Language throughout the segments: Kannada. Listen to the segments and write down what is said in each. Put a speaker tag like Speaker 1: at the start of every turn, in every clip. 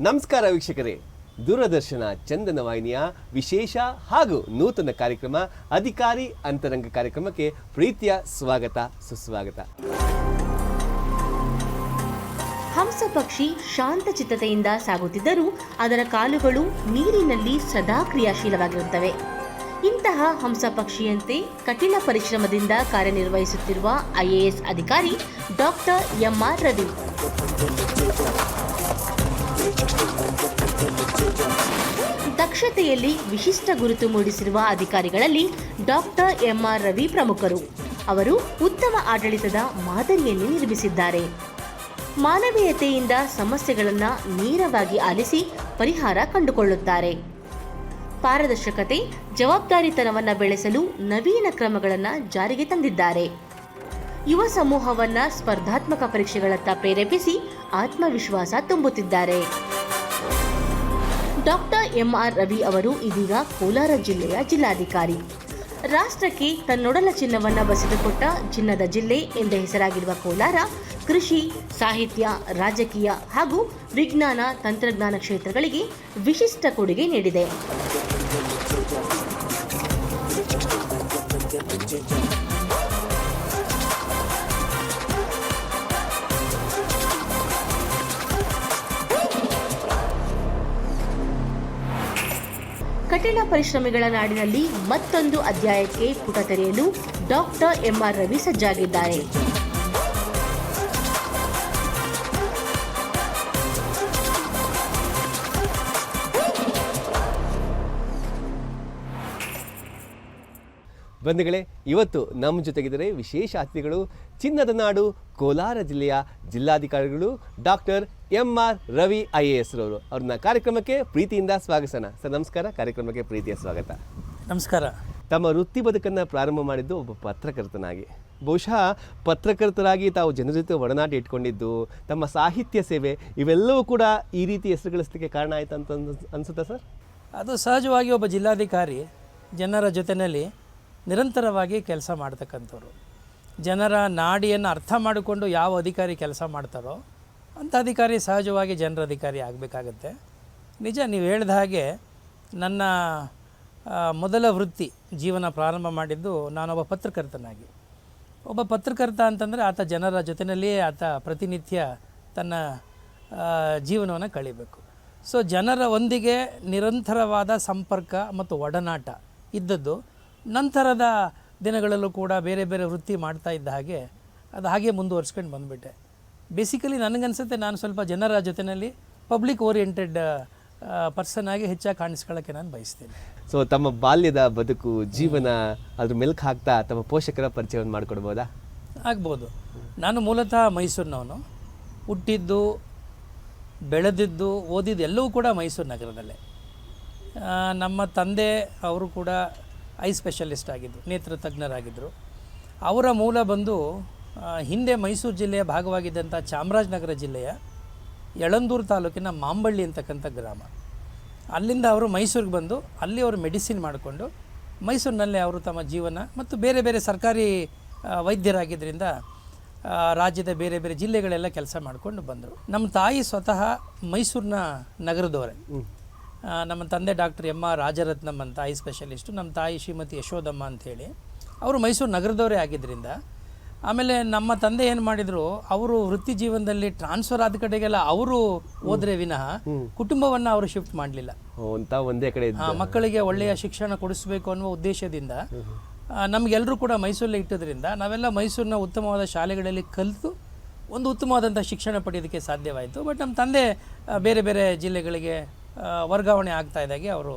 Speaker 1: ನಮಸ್ಕಾರ ವೀಕ್ಷಕರೇ, ದೂರದರ್ಶನ ಚಂದನ ವಾಹಿನಿಯ ವಿಶೇಷ ಹಾಗೂ ನೂತನ ಕಾರ್ಯಕ್ರಮ ಅಧಿಕಾರಿ ಅಂತರಂಗ ಕಾರ್ಯಕ್ರಮಕ್ಕೆ ಪ್ರೀತಿಯ ಸ್ವಾಗತ ಸುಸ್ವಾಗತ.
Speaker 2: ಹಂಸ ಪಕ್ಷಿ ಶಾಂತಚಿತ್ತತೆಯಿಂದ ಸಾಗುತ್ತಿದ್ದರೂ ಅದರ ಕಾಲುಗಳು ನೀರಿನಲ್ಲಿ ಸದಾ ಕ್ರಿಯಾಶೀಲವಾಗಿರುತ್ತವೆ. ಇಂತಹ ಹಂಸ ಪಕ್ಷಿಯಂತೆ ಕಠಿಣ ಪರಿಶ್ರಮದಿಂದ ಕಾರ್ಯನಿರ್ವಹಿಸುತ್ತಿರುವ IAS ಅಧಿಕಾರಿ ಡಾಕ್ಟರ್ MR ರವಿ. ದಕ್ಷತೆಯಲ್ಲಿ ವಿಶಿಷ್ಟ ಗುರುತು ಮೂಡಿಸಿರುವ ಅಧಿಕಾರಿಗಳಲ್ಲಿ ಡಾಕ್ಟರ್ MR ರವಿ ಪ್ರಮುಖರು. ಅವರು ಉತ್ತಮ ಆಡಳಿತದ ಮಾದರಿಯನ್ನು ನಿರ್ಮಿಸಿದ್ದಾರೆ. ಮಾನವೀಯತೆಯಿಂದ ಸಮಸ್ಯೆಗಳನ್ನು ನೇರವಾಗಿ ಆಲಿಸಿ ಪರಿಹಾರ ಕಂಡುಕೊಳ್ಳುತ್ತಾರೆ. ಪಾರದರ್ಶಕತೆ, ಜವಾಬ್ದಾರಿತನವನ್ನು ಬೆಳೆಸಲು ನವೀನ ಕ್ರಮಗಳನ್ನು ಜಾರಿಗೆ ತಂದಿದ್ದಾರೆ. ಯುವ ಸಮೂಹವನ್ನು ಸ್ಪರ್ಧಾತ್ಮಕ ಪರೀಕ್ಷೆಗಳತ್ತ ಪ್ರೇರೇಪಿಸಿ ಆತ್ಮವಿಶ್ವಾಸ ತುಂಬುತ್ತಿದ್ದಾರೆ. ಡಾಕ್ಟರ್ MR ರವಿ ಅವರು ಇದೀಗ ಕೋಲಾರ ಜಿಲ್ಲೆಯ ಜಿಲ್ಲಾಧಿಕಾರಿ. ರಾಷ್ಟ್ರಕ್ಕೆ ತನ್ನೊಡಲ ಚಿನ್ನವನ್ನು ಬಸಿದುಕೊಟ್ಟ ಚಿನ್ನದ ಜಿಲ್ಲೆ ಎಂದೇ ಹೆಸರಾಗಿರುವ ಕೋಲಾರ ಕೃಷಿ, ಸಾಹಿತ್ಯ, ರಾಜಕೀಯ ಹಾಗೂ ವಿಜ್ಞಾನ ತಂತ್ರಜ್ಞಾನ ಕ್ಷೇತ್ರಗಳಿಗೆ ವಿಶಿಷ್ಟ ಕೊಡುಗೆ ನೀಡಿದೆ. ಕಠಿಣ ಪರಿಶ್ರಮಿಗಳ ನಾಡಿನಲ್ಲಿ ಮತ್ತೊಂದು ಅಧ್ಯಾಯಕ್ಕೆ ಪುಟ ತೆರೆಯಲು ಡಾಕ್ಟರ್ MR ರವಿ ಸಜ್ಜಾಗಿದ್ದಾರೆ.
Speaker 1: ಬಂಧುಗಳೇ, ಇವತ್ತು ನಮ್ಮ ಜೊತೆಗಿದ್ದಾರೆ ವಿಶೇಷ ಅತಿಥಿಗಳು, ಚಿನ್ನದ ನಾಡು ಕೋಲಾರ ಜಿಲ್ಲೆಯ ಜಿಲ್ಲಾಧಿಕಾರಿಗಳು ಡಾಕ್ಟರ್ MR ರವಿ IAS ರವರು. ಅವ್ರನ್ನ ಕಾರ್ಯಕ್ರಮಕ್ಕೆ ಪ್ರೀತಿಯಿಂದ ಸ್ವಾಗತಿಸೋಣ. ಸರ್ ನಮಸ್ಕಾರ, ಕಾರ್ಯಕ್ರಮಕ್ಕೆ ಪ್ರೀತಿಯ ಸ್ವಾಗತ.
Speaker 3: ನಮಸ್ಕಾರ.
Speaker 1: ತಮ್ಮ ವೃತ್ತಿ ಬದುಕನ್ನು ಪ್ರಾರಂಭ ಮಾಡಿದ್ದು ಒಬ್ಬ ಪತ್ರಕರ್ತನಾಗಿ. ಬಹುಶಃ ಪತ್ರಕರ್ತರಾಗಿ ತಾವು ಜನರ ಜೊತೆ ಒಡನಾಟ ಇಟ್ಕೊಂಡಿದ್ದು, ತಮ್ಮ ಸಾಹಿತ್ಯ ಸೇವೆ ಇವೆಲ್ಲವೂ ಕೂಡ ಈ ರೀತಿ ಹೆಸರು ಗಳಿಸಲಿಕ್ಕೆ ಕಾರಣ ಆಯ್ತು ಅಂತ ಅನ್ಸುತ್ತಾ ಸರ್?
Speaker 3: ಅದು ಸಹಜವಾಗಿ ಒಬ್ಬ ಜಿಲ್ಲಾಧಿಕಾರಿ ಜನರ ಜೊತೆಯಲ್ಲಿ ನಿರಂತರವಾಗಿ ಕೆಲಸ ಮಾಡ್ತಕ್ಕಂಥವ್ರು. ಜನರ ನಾಡಿಯನ್ನು ಅರ್ಥ ಮಾಡಿಕೊಂಡು ಯಾವ ಅಧಿಕಾರಿ ಕೆಲಸ ಮಾಡ್ತಾರೋ ಅಂಥ ಅಧಿಕಾರಿ ಸಹಜವಾಗಿ ಜನರ ಅಧಿಕಾರಿ ಆಗಬೇಕಾಗತ್ತೆ. ನಿಜ, ನೀವು ಹೇಳಿದ ಹಾಗೆ ನನ್ನ ಮೊದಲ ವೃತ್ತಿ ಜೀವನ ಪ್ರಾರಂಭ ಮಾಡಿದ್ದು ನಾನೊಬ್ಬ ಪತ್ರಕರ್ತನಾಗಿ. ಒಬ್ಬ ಪತ್ರಕರ್ತ ಅಂತಂದರೆ ಆತ ಜನರ ಜೊತೆಯಲ್ಲಿಯೇ ಆತ ಪ್ರತಿನಿತ್ಯ ತನ್ನ ಜೀವನವನ್ನು ಕಳೀಬೇಕು. ಸೊ ಜನರ ಒಂದಿಗೆ ನಿರಂತರವಾದ ಸಂಪರ್ಕ ಮತ್ತು ಒಡನಾಟ ಇದ್ದದ್ದು ನಂತರದ ದಿನಗಳಲ್ಲೂ ಕೂಡ ಬೇರೆ ಬೇರೆ ವೃತ್ತಿ ಮಾಡ್ತಾ ಇದ್ದ ಹಾಗೆ ಅದು ಹಾಗೆ ಮುಂದುವರ್ಸ್ಕೊಂಡು ಬಂದುಬಿಟ್ಟೆ. ಬೇಸಿಕಲಿ ನನಗನ್ಸುತ್ತೆ ನಾನು ಸ್ವಲ್ಪ ಜನರ ಜೊತೆಯಲ್ಲಿ ಪಬ್ಲಿಕ್ ಓರಿಯೆಂಟೆಡ್ ಪರ್ಸನ್ ಆಗಿ ಹೆಚ್ಚಾಗಿ ಕಾಣಿಸ್ಕೊಳ್ಳೋಕ್ಕೆ ನಾನು ಬಯಸ್ತೀನಿ.
Speaker 1: ಸೊ ತಮ್ಮ ಬಾಲ್ಯದ ಬದುಕು, ಜೀವನ ಅದ್ರ ಮೆಲ್ಕು ಹಾಕ್ತಾ ತಮ್ಮ ಪೋಷಕರ ಪರಿಚಯವನ್ನು ಮಾಡಿಕೊಡ್ಬೋದಾ?
Speaker 3: ಆಗ್ಬೋದು. ನಾನು ಮೂಲತಃ ಮೈಸೂರಿನವನು. ಹುಟ್ಟಿದ್ದು, ಬೆಳೆದಿದ್ದು, ಓದಿದ್ದು ಎಲ್ಲವೂ ಕೂಡ ಮೈಸೂರು ನಗರದಲ್ಲೇ. ನಮ್ಮ ತಂದೆ ಅವರು ಕೂಡ ಐ ಸ್ಪೆಷಲಿಸ್ಟ್ ಆಗಿದ್ದರು, ನೇತ್ರ ತಜ್ಞರಾಗಿದ್ದರು. ಅವರ ಮೂಲ ಬಂದು ಹಿಂದೆ ಮೈಸೂರು ಜಿಲ್ಲೆಯ ಭಾಗವಾಗಿದ್ದಂಥ ಚಾಮರಾಜನಗರ ಜಿಲ್ಲೆಯ ಯಳಂದೂರು ತಾಲೂಕಿನ ಮಾಂಬಳ್ಳಿ ಅಂತಕ್ಕಂಥ ಗ್ರಾಮ. ಅಲ್ಲಿಂದ ಅವರು ಮೈಸೂರಿಗೆ ಬಂದು ಅಲ್ಲಿ ಅವರು ಮೆಡಿಸಿನ್ ಮಾಡಿಕೊಂಡು ಮೈಸೂರಿನಲ್ಲೇ ಅವರು ತಮ್ಮ ಜೀವನ ಮತ್ತು ಬೇರೆ ಬೇರೆ ಸರ್ಕಾರಿ ವೈದ್ಯರಾಗಿದ್ದರಿಂದ ರಾಜ್ಯದ ಬೇರೆ ಬೇರೆ ಜಿಲ್ಲೆಗಳೆಲ್ಲ ಕೆಲಸ ಮಾಡಿಕೊಂಡು ಬಂದರು. ನಮ್ಮ ತಾಯಿ ಸ್ವತಃ ಮೈಸೂರಿನ ನಗರದವರೇ. ನಮ್ಮ ತಂದೆ ಡಾಕ್ಟರ್ MR ರಾಜರತ್ನಮ್ ಅಂತ ಐ ಸ್ಪೆಷಲಿಸ್ಟು, ನಮ್ಮ ತಾಯಿ ಶ್ರೀಮತಿ ಯಶೋದಮ್ಮ ಅಂಥೇಳಿ ಅವರು ಮೈಸೂರು ನಗರದವರೇ ಆಗಿದ್ದರಿಂದ. ಆಮೇಲೆ ನಮ್ಮ ತಂದೆ ಏನು ಮಾಡಿದರು, ಅವರು ವೃತ್ತಿ ಜೀವನದಲ್ಲಿ ಟ್ರಾನ್ಸ್ಫರ್ ಆದ ಕಡೆಗೆಲ್ಲ ಅವರು ಹೋದ್ರೆ ವಿನಃ ಕುಟುಂಬವನ್ನು ಅವರು ಶಿಫ್ಟ್ ಮಾಡಲಿಲ್ಲ.
Speaker 1: ಒಂದೇ ಕಡೆ
Speaker 3: ಮಕ್ಕಳಿಗೆ ಒಳ್ಳೆಯ ಶಿಕ್ಷಣ ಕೊಡಿಸಬೇಕು ಅನ್ನುವ ಉದ್ದೇಶದಿಂದ ನಮಗೆಲ್ಲರೂ ಕೂಡ ಮೈಸೂರಲ್ಲೇ ಇಟ್ಟದ್ರಿಂದ ನಾವೆಲ್ಲ ಮೈಸೂರಿನ ಉತ್ತಮವಾದ ಶಾಲೆಗಳಲ್ಲಿ ಕಲಿತು ಒಂದು ಉತ್ತಮವಾದಂಥ ಶಿಕ್ಷಣ ಪಡೆಯೋದಕ್ಕೆ ಸಾಧ್ಯವಾಯಿತು. ಬಟ್ ನಮ್ಮ ತಂದೆ ಬೇರೆ ಬೇರೆ ಜಿಲ್ಲೆಗಳಿಗೆ ವರ್ಗಾವಣೆ ಆಗ್ತಾ ಇದ್ದಾಗೆ ಅವರು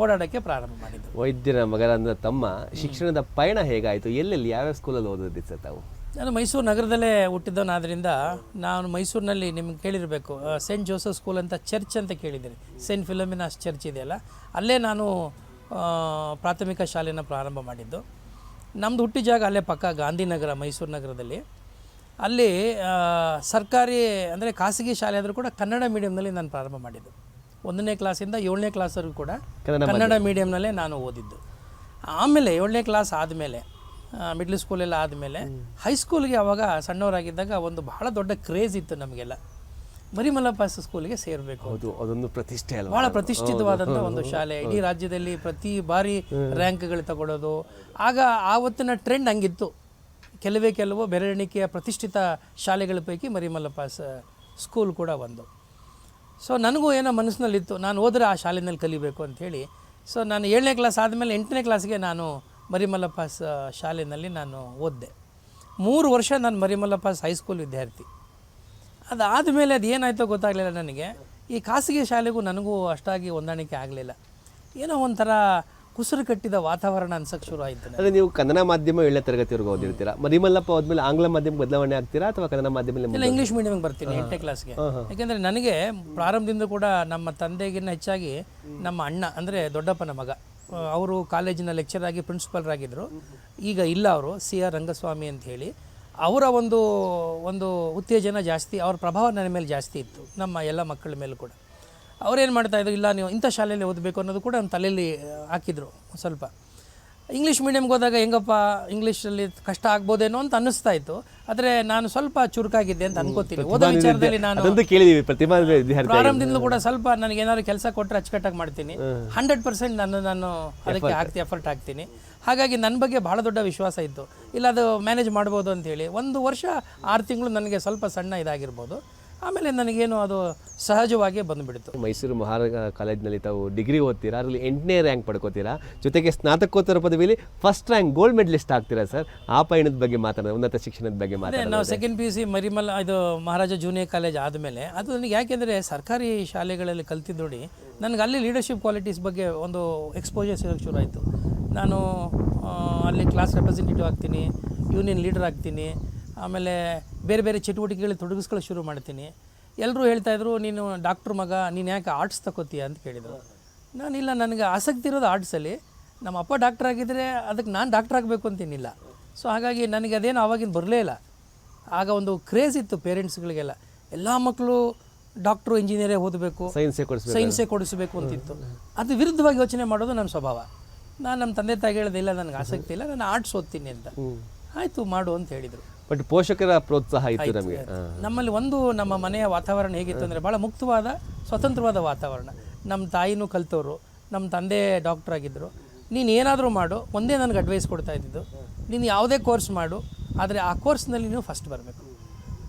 Speaker 3: ಓಡಾಡೋಕ್ಕೆ ಪ್ರಾರಂಭ ಮಾಡಿದರು.
Speaker 1: ವೈದ್ಯರ ಮಗರಾದ ತಮ್ಮ ಶಿಕ್ಷಣದ ಪಯಣ ಹೇಗಾಯಿತು? ಎಲ್ಲೆಲ್ಲಿ ಯಾವ್ಯಾವ ಸ್ಕೂಲಲ್ಲಿ ಓದೋದಿತ್ತು ಸರ್ ತಾವು?
Speaker 3: ನಾನು ಮೈಸೂರು ನಗರದಲ್ಲೇ ಹುಟ್ಟಿದ್ದವನಾದ್ರಿಂದ ನಾನು ಮೈಸೂರಿನಲ್ಲಿ ನಿಮ್ಗೆ ಕೇಳಿರಬೇಕು, ಸೆಂಟ್ ಜೋಸೆಫ್ ಸ್ಕೂಲ್ ಅಂತ ಚರ್ಚ್ ಅಂತ ಕೇಳಿದ್ದೀರಿ, ಸೆಂಟ್ ಫಿಲೋಮಿನಾಸ್ ಚರ್ಚ್ ಇದೆಯಲ್ಲ, ಅಲ್ಲೇ ನಾನು ಪ್ರಾಥಮಿಕ ಶಾಲೆಯನ್ನು ಪ್ರಾರಂಭ ಮಾಡಿದ್ದು. ನಮ್ಮದು ಹುಟ್ಟಿದ ಜಾಗ ಅಲ್ಲೇ ಪಕ್ಕ ಗಾಂಧಿನಗರ, ಮೈಸೂರು ನಗರದಲ್ಲಿ. ಅಲ್ಲಿ ಸರ್ಕಾರಿ ಅಂದರೆ ಖಾಸಗಿ ಶಾಲೆ ಆದರೂ ಕೂಡ ಕನ್ನಡ ಮೀಡಿಯಮ್ನಲ್ಲಿ ನಾನು ಪ್ರಾರಂಭ ಮಾಡಿದ್ದು. 1ನೇ ಕ್ಲಾಸಿಂದ 7ನೇ ಕ್ಲಾಸ್ವರೆಗೂ ಕೂಡ ಕನ್ನಡ ಮೀಡಿಯಮ್ನಲ್ಲೇ ನಾನು ಓದಿದ್ದು. ಆಮೇಲೆ 7ನೇ ಕ್ಲಾಸ್ ಆದಮೇಲೆ ಮಿಡ್ಲ್ ಸ್ಕೂಲೆಲ್ಲ ಆದಮೇಲೆ ಹೈಸ್ಕೂಲ್ಗೆ ಅವಾಗ ಸಣ್ಣವರಾಗಿದ್ದಾಗ ಒಂದು ಬಹಳ ದೊಡ್ಡ ಕ್ರೇಜ್ ಇತ್ತು ನಮಗೆಲ್ಲ. ಮರಿಮಲ್ಲಪ್ಪ ಸ್ಕೂಲ್ಗೆ ಸೇರಬೇಕು.
Speaker 1: ಹೌದು, ಅದೊಂದು ಪ್ರತಿಷ್ಠೆ ಅಲ್ವಾ?
Speaker 3: ಭಾಳ ಪ್ರತಿಷ್ಠಿತವಾದಂಥ ಒಂದು ಶಾಲೆ, ಇಡೀ ರಾಜ್ಯದಲ್ಲಿ ಪ್ರತಿ ಬಾರಿ ರ್ಯಾಂಕ್ಗಳು ತಗೊಳ್ಳೋದು. ಆಗ ಆವತ್ತಿನ ಟ್ರೆಂಡ್ ಹಂಗಿತ್ತು. ಕೆಲವು ಬೆರಳೆಣಿಕೆಯ ಪ್ರತಿಷ್ಠಿತ ಶಾಲೆಗಳ ಪೈಕಿ ಮರಿಮಲ್ಲಪ್ಪ ಸ್ಕೂಲ್ ಕೂಡ ಒಂದು. ಸೊ ನನಗೂ ಏನೋ ಮನಸ್ಸಿನಲ್ಲಿತ್ತು, ನಾನು ಹೋದರೆ ಆ ಶಾಲೆಯಲ್ಲಿ ಕಲಿಬೇಕು ಅಂಥೇಳಿ. ಸೊ ನಾನು 7ನೇ ಕ್ಲಾಸ್ ಆದಮೇಲೆ 8ನೇ ಕ್ಲಾಸ್ಗೆ ನಾನು ಮರಿಮಲ್ಲಪ್ಪ ಶಾಲೆಯಲ್ಲಿ ನಾನು ಓದಿದೆ. 3 ವರ್ಷ ನಾನು ಮರಿಮಲ್ಲಪ್ಪ ಹೈಸ್ಕೂಲ್ ವಿದ್ಯಾರ್ಥಿ. ಅದಾದಮೇಲೆ ಅದು ಏನಾಯಿತೋ ಗೊತ್ತಾಗಲಿಲ್ಲ ನನಗೆ. ಈ ಖಾಸಗಿ ಶಾಲೆಗೂ ನನಗೂ ಅಷ್ಟಾಗಿ ಹೊಂದಾಣಿಕೆ ಆಗಲಿಲ್ಲ. ಏನೋ ಒಂಥರ ಕುಸುರು ಕಟ್ಟಿದ ವಾತಾವರಣ ಅನ್ಸಕ್ಕೆ ಶುರು ಆಯಿತು.
Speaker 1: ಅಂದರೆ ನೀವು ಕನ್ನಡ ಮಾಧ್ಯಮ 7ನೇ ತರಗತಿವರೆಗೂ ಓದಿರ್ತೀರಾ, ಮರಿಮಲ್ಲಪ್ಪ ಹೋದ್ಮೇಲೆ ಆಂಗ್ಲ ಮಾಧ್ಯಮಕ್ಕೆ ಬದಲಾವಣೆ ಆಗ್ತೀರಾ ಅಥವಾ ಕನ್ನಡ ಮಾಧ್ಯಮದಲ್ಲಿ?
Speaker 3: ಇಲ್ಲ, ಇಂಗ್ಲೀಷ್ ಮೀಡಿಯಮ್ಗೆ ಬರ್ತೀನಿ 8ನೇ ಕ್ಲಾಸ್ಗೆ. ಯಾಕೆಂದರೆ ನನಗೆ ಪ್ರಾರಂಭದಿಂದ ಕೂಡ ನಮ್ಮ ತಂದೆಗಿನ್ನ ಹೆಚ್ಚಾಗಿ ನಮ್ಮ ಅಣ್ಣ ಅಂದರೆ ದೊಡ್ಡಪ್ಪನ ಮಗ, ಅವರು ಕಾಲೇಜಿನ ಲೆಕ್ಚರ್ ಆಗಿ ಪ್ರಿನ್ಸಿಪಲ್ರಾಗಿದ್ದರು. ಈಗ ಇಲ್ಲ, ಅವರು CR ರಂಗಸ್ವಾಮಿ ಅಂತ ಹೇಳಿ. ಅವರ ಒಂದು ಉತ್ತೇಜನ ಜಾಸ್ತಿ, ಅವ್ರ ಪ್ರಭಾವ ನನ್ನ ಮೇಲೆ ಜಾಸ್ತಿ ಇತ್ತು, ನಮ್ಮ ಎಲ್ಲ ಮಕ್ಕಳ ಮೇಲೆ ಕೂಡ. ಅವ್ರೇನು ಮಾಡ್ತಾಯಿದ್ರು, ಇಲ್ಲ ನೀವು ಇಂಥ ಶಾಲೆಯಲ್ಲಿ ಓದಬೇಕು ಅನ್ನೋದು ಕೂಡ ನಮ್ಮ ತಲೆಯಲ್ಲಿ ಹಾಕಿದ್ರು. ಸ್ವಲ್ಪ ಇಂಗ್ಲೀಷ್ ಮೀಡಿಯಮ್ಗೆ ಹೋದಾಗ ಹೆಂಗಪ್ಪ ಇಂಗ್ಲೀಷಲ್ಲಿ ಕಷ್ಟ ಆಗ್ಬೋದೇನೋ ಅಂತ ಅನ್ನಿಸ್ತಾ ಇತ್ತು. ಆದರೆ ನಾನು ಸ್ವಲ್ಪ ಚುರುಕಾಗಿದ್ದೆ ಅಂತ ಅನ್ಕೋತೀನಿ. ಓದೋ ವಿಚಾರದಲ್ಲಿ ನಾನು
Speaker 1: ಕೇಳಿದೀವಿ, ಪ್ರತಿಭಾ ವಿದ್ಯಾರ್ಥಿ
Speaker 3: ಪ್ರಾರಂಭದಿಂದಲೂ ಕೂಡ ಸ್ವಲ್ಪ ನನಗೇನಾದ್ರು ಕೆಲಸ ಕೊಟ್ಟರೆ ಅಚ್ಚುಕಟ್ಟಾಗಿ ಮಾಡ್ತೀನಿ. 100% ನಾನು ಅದಕ್ಕೆ ಎಫರ್ಟ್ ಹಾಕ್ತೀನಿ. ಹಾಗಾಗಿ ನನ್ನ ಬಗ್ಗೆ ಭಾಳ ದೊಡ್ಡ ವಿಶ್ವಾಸ ಇತ್ತು, ಇಲ್ಲ ಅದು ಮ್ಯಾನೇಜ್ ಮಾಡ್ಬೋದು ಅಂಥೇಳಿ. 1 ವರ್ಷ 6 ತಿಂಗಳು ನನಗೆ ಸ್ವಲ್ಪ ಸಣ್ಣ ಇದಾಗಿರ್ಬೋದು. ಆಮೇಲೆ ನನಗೇನು ಅದು ಸಹಜವಾಗಿ ಬಂದುಬಿಡ್ತು.
Speaker 1: ಮೈಸೂರು ಮಹಾರಾಜ ಕಾಲೇಜಿನಲ್ಲಿ ತಾವು ಡಿಗ್ರಿ ಓದ್ತೀರಾ, ಅದರಲ್ಲಿ 8ನೇ ರ್ಯಾಂಕ್ ಪಡ್ಕೋತೀರಾ, ಜೊತೆಗೆ ಸ್ನಾತಕೋತ್ತರ ಪದವಿಯಲ್ಲಿ ಫಸ್ಟ್ ರ್ಯಾಂಕ್ ಗೋಲ್ಡ್ ಮೆಡಲಿಸ್ಟ್ ಆಗ್ತೀರಾ ಸರ್. ಆ ಪಯಣದ ಬಗ್ಗೆ ಮಾತಾಡೋದು, ಉನ್ನತ ಶಿಕ್ಷಣದ ಬಗ್ಗೆ ಮಾತಾಡೋದು.
Speaker 3: ನಾವು 2nd PUC ಇದು ಮಹಾರಾಜ ಜೂನಿಯರ್ ಕಾಲೇಜ್ ಆದಮೇಲೆ ಅದು ನನಗೆ ಯಾಕೆಂದರೆ ಸರ್ಕಾರಿ ಶಾಲೆಗಳಲ್ಲಿ ಕಲ್ತಿದ್ದು ನೋಡಿ, ನನಗೆ ಅಲ್ಲಿ ಲೀಡರ್ಶಿಪ್ ಕ್ವಾಲಿಟೀಸ್ ಬಗ್ಗೆ ಒಂದು ಎಕ್ಸ್ಪೋಜರ್ ಸಿಗೋಕ್ಕೆ ಶುರು ಆಯಿತು. ನಾನು ಅಲ್ಲಿ ಕ್ಲಾಸ್ ರೆಪ್ರೆಸೆಂಟೇಟಿವ್ ಆಗ್ತೀನಿ, ಯೂನಿಯನ್ ಲೀಡರ್ ಆಗ್ತೀನಿ, ಆಮೇಲೆ ಬೇರೆ ಬೇರೆ ಚಟುವಟಿಕೆಗಳಲ್ಲಿ ತೊಡಗಿಸ್ಕೊಳ್ಳೋ ಶುರು ಮಾಡ್ತೀನಿ. ಎಲ್ಲರೂ ಹೇಳ್ತಾಯಿದ್ರು, ನೀನು ಡಾಕ್ಟ್ರ್ ಮಗ, ನೀನು ಯಾಕೆ ಆರ್ಟ್ಸ್ ತಗೋತೀಯ ಅಂತ ಕೇಳಿದರು. ನಾನಿಲ್ಲ, ನನಗೆ ಆಸಕ್ತಿ ಇರೋದು ಆರ್ಟ್ಸಲ್ಲಿ. ನಮ್ಮ ಅಪ್ಪ ಡಾಕ್ಟ್ರ್ ಆಗಿದ್ದರೆ ಅದಕ್ಕೆ ನಾನು ಡಾಕ್ಟ್ರ್ ಆಗಬೇಕು ಅಂತೇನಿಲ್ಲ. ಸೊ ಹಾಗಾಗಿ ನನಗೆ ಅದೇನು ಆವಾಗಿನ ಬರಲೇ ಇಲ್ಲ. ಆಗ ಒಂದು ಕ್ರೇಜ್ ಇತ್ತು ಪೇರೆಂಟ್ಸ್ಗಳಿಗೆಲ್ಲ, ಎಲ್ಲ ಮಕ್ಕಳು ಡಾಕ್ಟ್ರು ಇಂಜಿನಿಯರೇ ಓದಬೇಕು, ಸೈನ್ಸೇ ಕೊಡಿಸಬೇಕು ಅಂತಿತ್ತು. ಅದು ವಿರುದ್ಧವಾಗಿ ಯೋಚನೆ ಮಾಡೋದು ನನ್ನ ಸ್ವಭಾವ. ನಾನು ನಮ್ಮ ತಂದೆ ತಾಯಿಗೆ ಹೇಳಿದೆ, ಇಲ್ಲ ನನಗೆ ಆಸಕ್ತಿ ಇಲ್ಲ, ನಾನು ಆರ್ಟ್ಸ್ ಓದ್ತೀನಿ ಅಂತ. ಆಯಿತು ಮಾಡು ಅಂತ ಹೇಳಿದರು.
Speaker 1: ಬಟ್ ಪೋಷಕರ ಪ್ರೋತ್ಸಾಹ ಇತ್ತು ನಮಗೆ.
Speaker 3: ನಮ್ಮಲ್ಲಿ ನಮ್ಮ ಮನೆಯ ವಾತಾವರಣ ಹೇಗಿತ್ತು ಅಂದರೆ ಭಾಳ ಮುಕ್ತವಾದ ಸ್ವತಂತ್ರವಾದ ವಾತಾವರಣ. ನಮ್ಮ ತಾಯಿನೂ ಕಲಿತವರು, ನಮ್ಮ ತಂದೆ ಡಾಕ್ಟರ್ ಆಗಿದ್ದರು. ನೀನು ಏನಾದರೂ ಮಾಡು, ಒಂದೇ ನನಗೆ ಅಡ್ವೈಸ್ ಕೊಡ್ತಾ ಇದ್ದಿದ್ದು, ನೀನು ಯಾವುದೇ ಕೋರ್ಸ್ ಮಾಡು, ಆದರೆ ಆ ಕೋರ್ಸ್ನಲ್ಲಿ ನೀವು ಫಸ್ಟ್ ಬರಬೇಕು,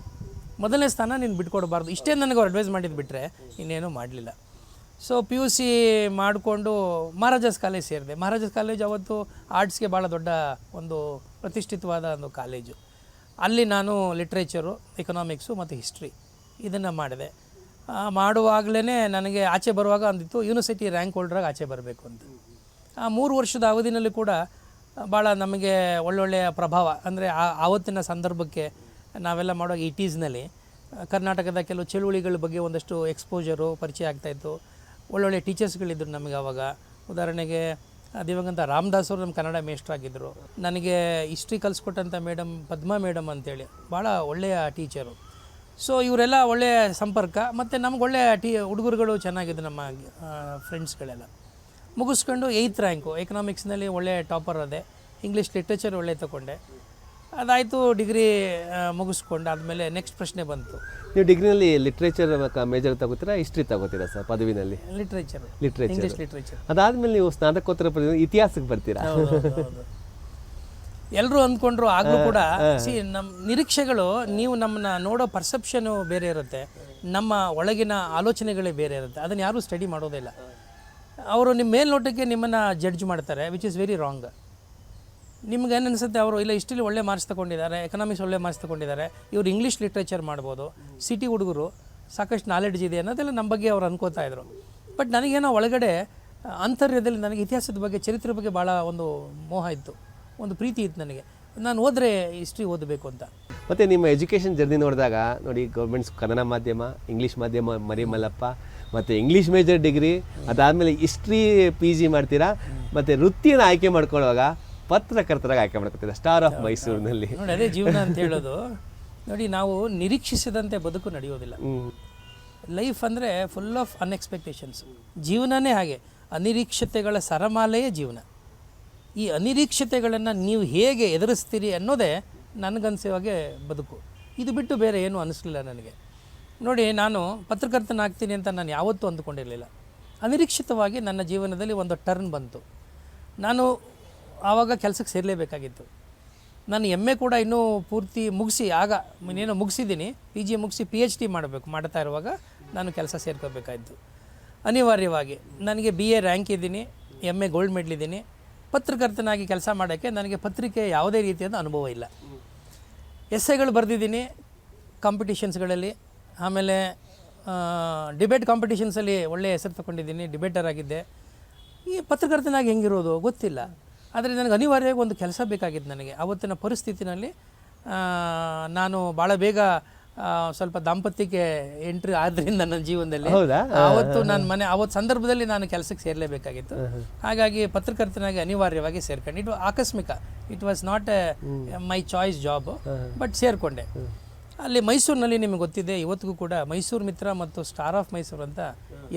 Speaker 3: ಮೊದಲನೇ ಸ್ಥಾನ ನೀನು ಬಿಟ್ಕೊಡ್ಬಾರ್ದು. ಇಷ್ಟೇ ನನಗೆ ಅವ್ರು ಅಡ್ವೈಸ್ ಮಾಡಿದ್ದು ಬಿಟ್ಟರೆ ಇನ್ನೇನೂ ಮಾಡಲಿಲ್ಲ. ಸೊ PUC ಮಾಡಿಕೊಂಡು ಮಹಾರಾಜಾಸ್ ಕಾಲೇಜ್ ಸೇರಿದೆ. ಮಹಾರಾಜಾಸ್ ಕಾಲೇಜ್ ಅವತ್ತು ಆರ್ಟ್ಸ್ಗೆ ಭಾಳ ದೊಡ್ಡ ಒಂದು ಪ್ರತಿಷ್ಠಿತವಾದ ಒಂದು ಕಾಲೇಜು. ಅಲ್ಲಿ ನಾನು ಲಿಟ್ರೇಚರು, ಎಕನಾಮಿಕ್ಸು ಮತ್ತು ಹಿಸ್ಟ್ರಿ ಇದನ್ನು ಮಾಡಿದೆ. ಮಾಡುವಾಗಲೇ ನನಗೆ ಆಚೆ ಬರುವಾಗ ಅಂದಿತ್ತು ಯೂನಿವರ್ಸಿಟಿ ರ್ಯಾಂಕ್ ಹೋಲ್ಡ್ರಾಗಿ ಆಚೆ ಬರಬೇಕು ಅಂತ. ಆ 3 ವರ್ಷದ ಅವಧಿನಲ್ಲಿ ಕೂಡ ಭಾಳ ನಮಗೆ ಒಳ್ಳೊಳ್ಳೆಯ ಪ್ರಭಾವ, ಅಂದರೆ ಆವತ್ತಿನ ಸಂದರ್ಭಕ್ಕೆ ನಾವೆಲ್ಲ ಮಾಡುವಾಗ 80ಸ್ನಲ್ಲಿ ಕರ್ನಾಟಕದ ಕೆಲವು ಚಳುವಳಿಗಳ ಬಗ್ಗೆ ಒಂದಷ್ಟು ಎಕ್ಸ್ಪೋಜರು ಪರಿಚಯ ಆಗ್ತಾಯಿತ್ತು. ಒಳ್ಳೊಳ್ಳೆ ಟೀಚರ್ಸ್ಗಳಿದ್ದರು ನಮಗೆ ಆವಾಗ. ಉದಾಹರಣೆಗೆ ದಿವಂಗತ ರಾಮದಾಸ್ ಅವರು ನಮ್ಮ ಕನ್ನಡ ಮೇಷ್ಟ್ರಾಗಿದ್ದರು. ನನಗೆ ಹಿಸ್ಟ್ರಿ ಕಲಿಸ್ಕೊಟ್ಟಂಥ ಮೇಡಮ್ ಪದ್ಮಾ ಮೇಡಮ್ ಅಂತೇಳಿ ಭಾಳ ಒಳ್ಳೆಯ ಟೀಚರು. ಸೊ ಇವರೆಲ್ಲ ಒಳ್ಳೆಯ ಸಂಪರ್ಕ, ಮತ್ತು ನಮ್ಗೆ ಒಳ್ಳೆಯ ಹುಡುಗರುಗಳು ಚೆನ್ನಾಗಿದ್ದು ನಮ್ಮ ಫ್ರೆಂಡ್ಸ್ಗಳೆಲ್ಲ. ಮುಗಿಸ್ಕೊಂಡು 8th ರ್ಯಾಂಕು ಎಕನಾಮಿಕ್ಸ್ನಲ್ಲಿ ಒಳ್ಳೆಯ ಟಾಪರ್ ಅದೇ. ಇಂಗ್ಲೀಷ್ ಲಿಟ್ರೇಚರ್ ಒಳ್ಳೆ ತಗೊಂಡೆ. ಅದಾಯಿತು, ಡಿಗ್ರಿ ಮುಗಿಸ್ಕೊಂಡು ಆದಮೇಲೆ ನೆಕ್ಸ್ಟ್ ಪ್ರಶ್ನೆ ಬಂತು.
Speaker 1: ನೀವು ಡಿಗ್ರಿನಲ್ಲಿ ಲಿಟ್ರೇಚರ್ ಮೇಜರ್ ತಗೋತೀರಾ, ಹಿಸ್ಟ್ರಿ ತಗೋತೀರಾ ಸರ್ ಪದವಿನಲ್ಲಿ?
Speaker 3: Literature, English literature.
Speaker 1: ಅದಾದಮೇಲೆ ನೀವು ಸ್ನಾತಕೋತ್ತರ ಪದವಿ ಇತಿಹಾಸಕ್ಕೆ ಬರ್ತೀರಾ?
Speaker 3: ಎಲ್ಲರೂ ಅಂದ್ಕೊಂಡ್ರು. ಆಗಲೂ ಕೂಡ ನಮ್ಮ ನಿರೀಕ್ಷೆಗಳು, ನೀವು ನಮ್ಮನ್ನ ನೋಡೋ ಪರ್ಸೆಪ್ಷನು ಬೇರೆ ಇರುತ್ತೆ, ನಮ್ಮ ಒಳಗಿನ ಆಲೋಚನೆಗಳೇ ಬೇರೆ ಇರುತ್ತೆ. ಅದನ್ನು ಯಾರೂ ಸ್ಟಡಿ ಮಾಡೋದಿಲ್ಲ. ಅವರು ನಿಮ್ಮ ಮೇಲ್ನೋಟಕ್ಕೆ ನಿಮ್ಮನ್ನು ಜಡ್ಜ್ ಮಾಡ್ತಾರೆ, ವಿಚ್ ಇಸ್ ವೆರಿ ರಾಂಗ್. ನಿಮ್ಗೆ ಏನು ಅನಿಸುತ್ತೆ, ಅವರು ಇಲ್ಲ ಹಿಸ್ಟ್ರಿಲಿ ಒಳ್ಳೆ ಮಾರ್ಕ್ಸ್ ತೊಗೊಂಡಿದ್ದಾರೆ, ಎಕನಾಮಿಕ್ಸ್ ಒಳ್ಳೆ ಮಾರ್ಕ್ಸ್ ತೊಗೊಂಡಿದ್ದಾರೆ, ಇವರು ಇಂಗ್ಲೀಷ್ ಲಿಟ್ರೇಚರ್ ಮಾಡ್ಬೋದು, ಸಿಟಿ ಹುಡುಗರು ಸಾಕಷ್ಟು ನಾಲೆಡ್ಜ್ ಇದೆ ಅನ್ನೋದೆಲ್ಲ ನಮ್ಮ ಬಗ್ಗೆ ಅವ್ರು ಅನ್ಕೋತಾ ಇದ್ರು. ಬಟ್ ನನಗೇನೋ ಒಳಗಡೆ ಅಂತರ್ಯದಲ್ಲಿ ನನಗೆ ಇತಿಹಾಸದ ಬಗ್ಗೆ, ಚರಿತ್ರೆ ಬಗ್ಗೆ ಭಾಳ ಒಂದು ಮೋಹ ಇತ್ತು, ಒಂದು ಪ್ರೀತಿ ಇತ್ತು ನನಗೆ. ನಾನು ಹೋದರೆ ಹಿಸ್ಟ್ರಿ ಓದಬೇಕು ಅಂತ.
Speaker 1: ಮತ್ತು ನಿಮ್ಮ ಎಜುಕೇಷನ್ ಜರ್ನಿ ನೋಡಿದಾಗ ನೋಡಿ, ಗೌರ್ಮೆಂಟ್ಸ್ ಕನ್ನಡ ಮಾಧ್ಯಮ, ಇಂಗ್ಲೀಷ್ ಮಾಧ್ಯಮ ಮರಿಮಲ್ಲಪ್ಪ, ಮತ್ತು ಇಂಗ್ಲೀಷ್ ಮೇಜರ್ ಡಿಗ್ರಿ, ಅದಾದಮೇಲೆ ಹಿಸ್ಟ್ರಿ PG ಮಾಡ್ತೀರಾ, ಮತ್ತು ವೃತ್ತಿಯನ್ನು ಆಯ್ಕೆ ಮಾಡ್ಕೊಳ್ಳುವಾಗ ಪತ್ರಕರ್ತರಾಗಿ ಆಯ್ಕೆ ಮಾಡ್ಕೊತೀರಾ ಸ್ಟಾರ್ ಆಫ್ ಮೈಸೂರಿನಲ್ಲಿ.
Speaker 3: ನೋಡಿ, ಅದೇ ಜೀವನ ಅಂತ ಹೇಳೋದು. ನೋಡಿ, ನಾವು ನಿರೀಕ್ಷಿಸಿದಂತೆ ಬದುಕು ನಡೆಯೋದಿಲ್ಲ. ಲೈಫ್ ಅಂದರೆ ಫುಲ್ ಆಫ್ ಅನ್ಎಕ್ಸ್ಪೆಕ್ಟೇಷನ್ಸ್. ಜೀವನನೇ ಹಾಗೆ, ಅನಿರೀಕ್ಷತೆಗಳ ಸರಮಾಲೆಯೇ ಜೀವನ. ಈ ಅನಿರೀಕ್ಷತೆಗಳನ್ನು ನೀವು ಹೇಗೆ ಎದುರಿಸ್ತೀರಿ ಅನ್ನೋದೇ ನನಗನ್ಸೋವಾಗೆ ಬದುಕು. ಇದು ಬಿಟ್ಟು ಬೇರೆ ಏನೂ ಅನ್ನಿಸ್ಲಿಲ್ಲ ನನಗೆ. ನೋಡಿ, ನಾನು ಪತ್ರಕರ್ತನಾಗ್ತೀನಿ ಅಂತ ನಾನು ಯಾವತ್ತೂ ಅಂದುಕೊಂಡಿರಲಿಲ್ಲ. ಅನಿರೀಕ್ಷಿತವಾಗಿ ನನ್ನ ಜೀವನದಲ್ಲಿ ಒಂದು ಟರ್ನ್ ಬಂತು. ನಾನು ಆವಾಗ ಕೆಲಸಕ್ಕೆ ಸೇರಲೇಬೇಕಾಗಿತ್ತು. ನಾನು MA ಕೂಡ ಇನ್ನೂ ಪೂರ್ತಿ ಮುಗಿಸಿ ಇನ್ನೇನೋ ಮುಗಿಸಿದ್ದೀನಿ, PG ಮುಗಿಸಿ PhD ಮಾಡ್ತಾ ಇರುವಾಗ ನಾನು ಕೆಲಸ ಸೇರ್ಕೋಬೇಕಾಯಿತು. ಅನಿವಾರ್ಯವಾಗಿ ನನಗೆ BA ರ್ಯಾಂಕ್ ಇದ್ದೀನಿ, MA ಗೋಲ್ಡ್ ಮೆಡಲ್ ಇದ್ದೀನಿ. ಪತ್ರಕರ್ತನಾಗಿ ಕೆಲಸ ಮಾಡೋಕ್ಕೆ ನನಗೆ ಪತ್ರಿಕೆ ಯಾವುದೇ ರೀತಿಯಾದ ಅನುಭವ ಇಲ್ಲ. ಎಸ್ಸೆಗಳು ಬರೆದಿದ್ದೀನಿ ಕಾಂಪಿಟಿಷನ್ಸ್ಗಳಲ್ಲಿ, ಆಮೇಲೆ ಡಿಬೇಟ್ ಕಾಂಪಿಟಿಷನ್ಸಲ್ಲಿ ಒಳ್ಳೆಯ ಹೆಸರು ತಗೊಂಡಿದ್ದೀನಿ, ಡಿಬೇಟರ್ ಆಗಿದ್ದೆ. ಈ ಪತ್ರಕರ್ತನಾಗಿ ಹೆಂಗಿರೋದು ಗೊತ್ತಿಲ್ಲ. ಆದರೆ ನನಗೆ ಅನಿವಾರ್ಯವಾಗಿ ಒಂದು ಕೆಲಸ ಬೇಕಾಗಿತ್ತು. ನನಗೆ ಆವತ್ತಿನ ಪರಿಸ್ಥಿತಿನಲ್ಲಿ ನಾನು ಭಾಳ ಬೇಗ ಸ್ವಲ್ಪ ದಾಂಪತ್ಯಕ್ಕೆ ಎಂಟ್ರಿ ಆದ್ದರಿಂದ ನನ್ನ ಜೀವನದಲ್ಲಿ ಆವತ್ತು ನನ್ನ ಆವತ್ತು ಸಂದರ್ಭದಲ್ಲಿ ನಾನು ಕೆಲಸಕ್ಕೆ ಸೇರಲೇಬೇಕಾಗಿತ್ತು. ಹಾಗಾಗಿ ಪತ್ರಕರ್ತನಾಗಿ ಅನಿವಾರ್ಯವಾಗಿ ಸೇರ್ಕೊಂಡೆ. ಇದು ಆಕಸ್ಮಿಕ, it was not my choice job, but ಸೇರಿಕೊಂಡೆ. ಅಲ್ಲಿ ಮೈಸೂರಿನಲ್ಲಿ ನಿಮಗೆ ಗೊತ್ತಿದೆ, ಇವತ್ತಿಗೂ ಕೂಡ ಮೈಸೂರು ಮಿತ್ರ ಮತ್ತು ಸ್ಟಾರ್ ಆಫ್ ಮೈಸೂರು ಅಂತ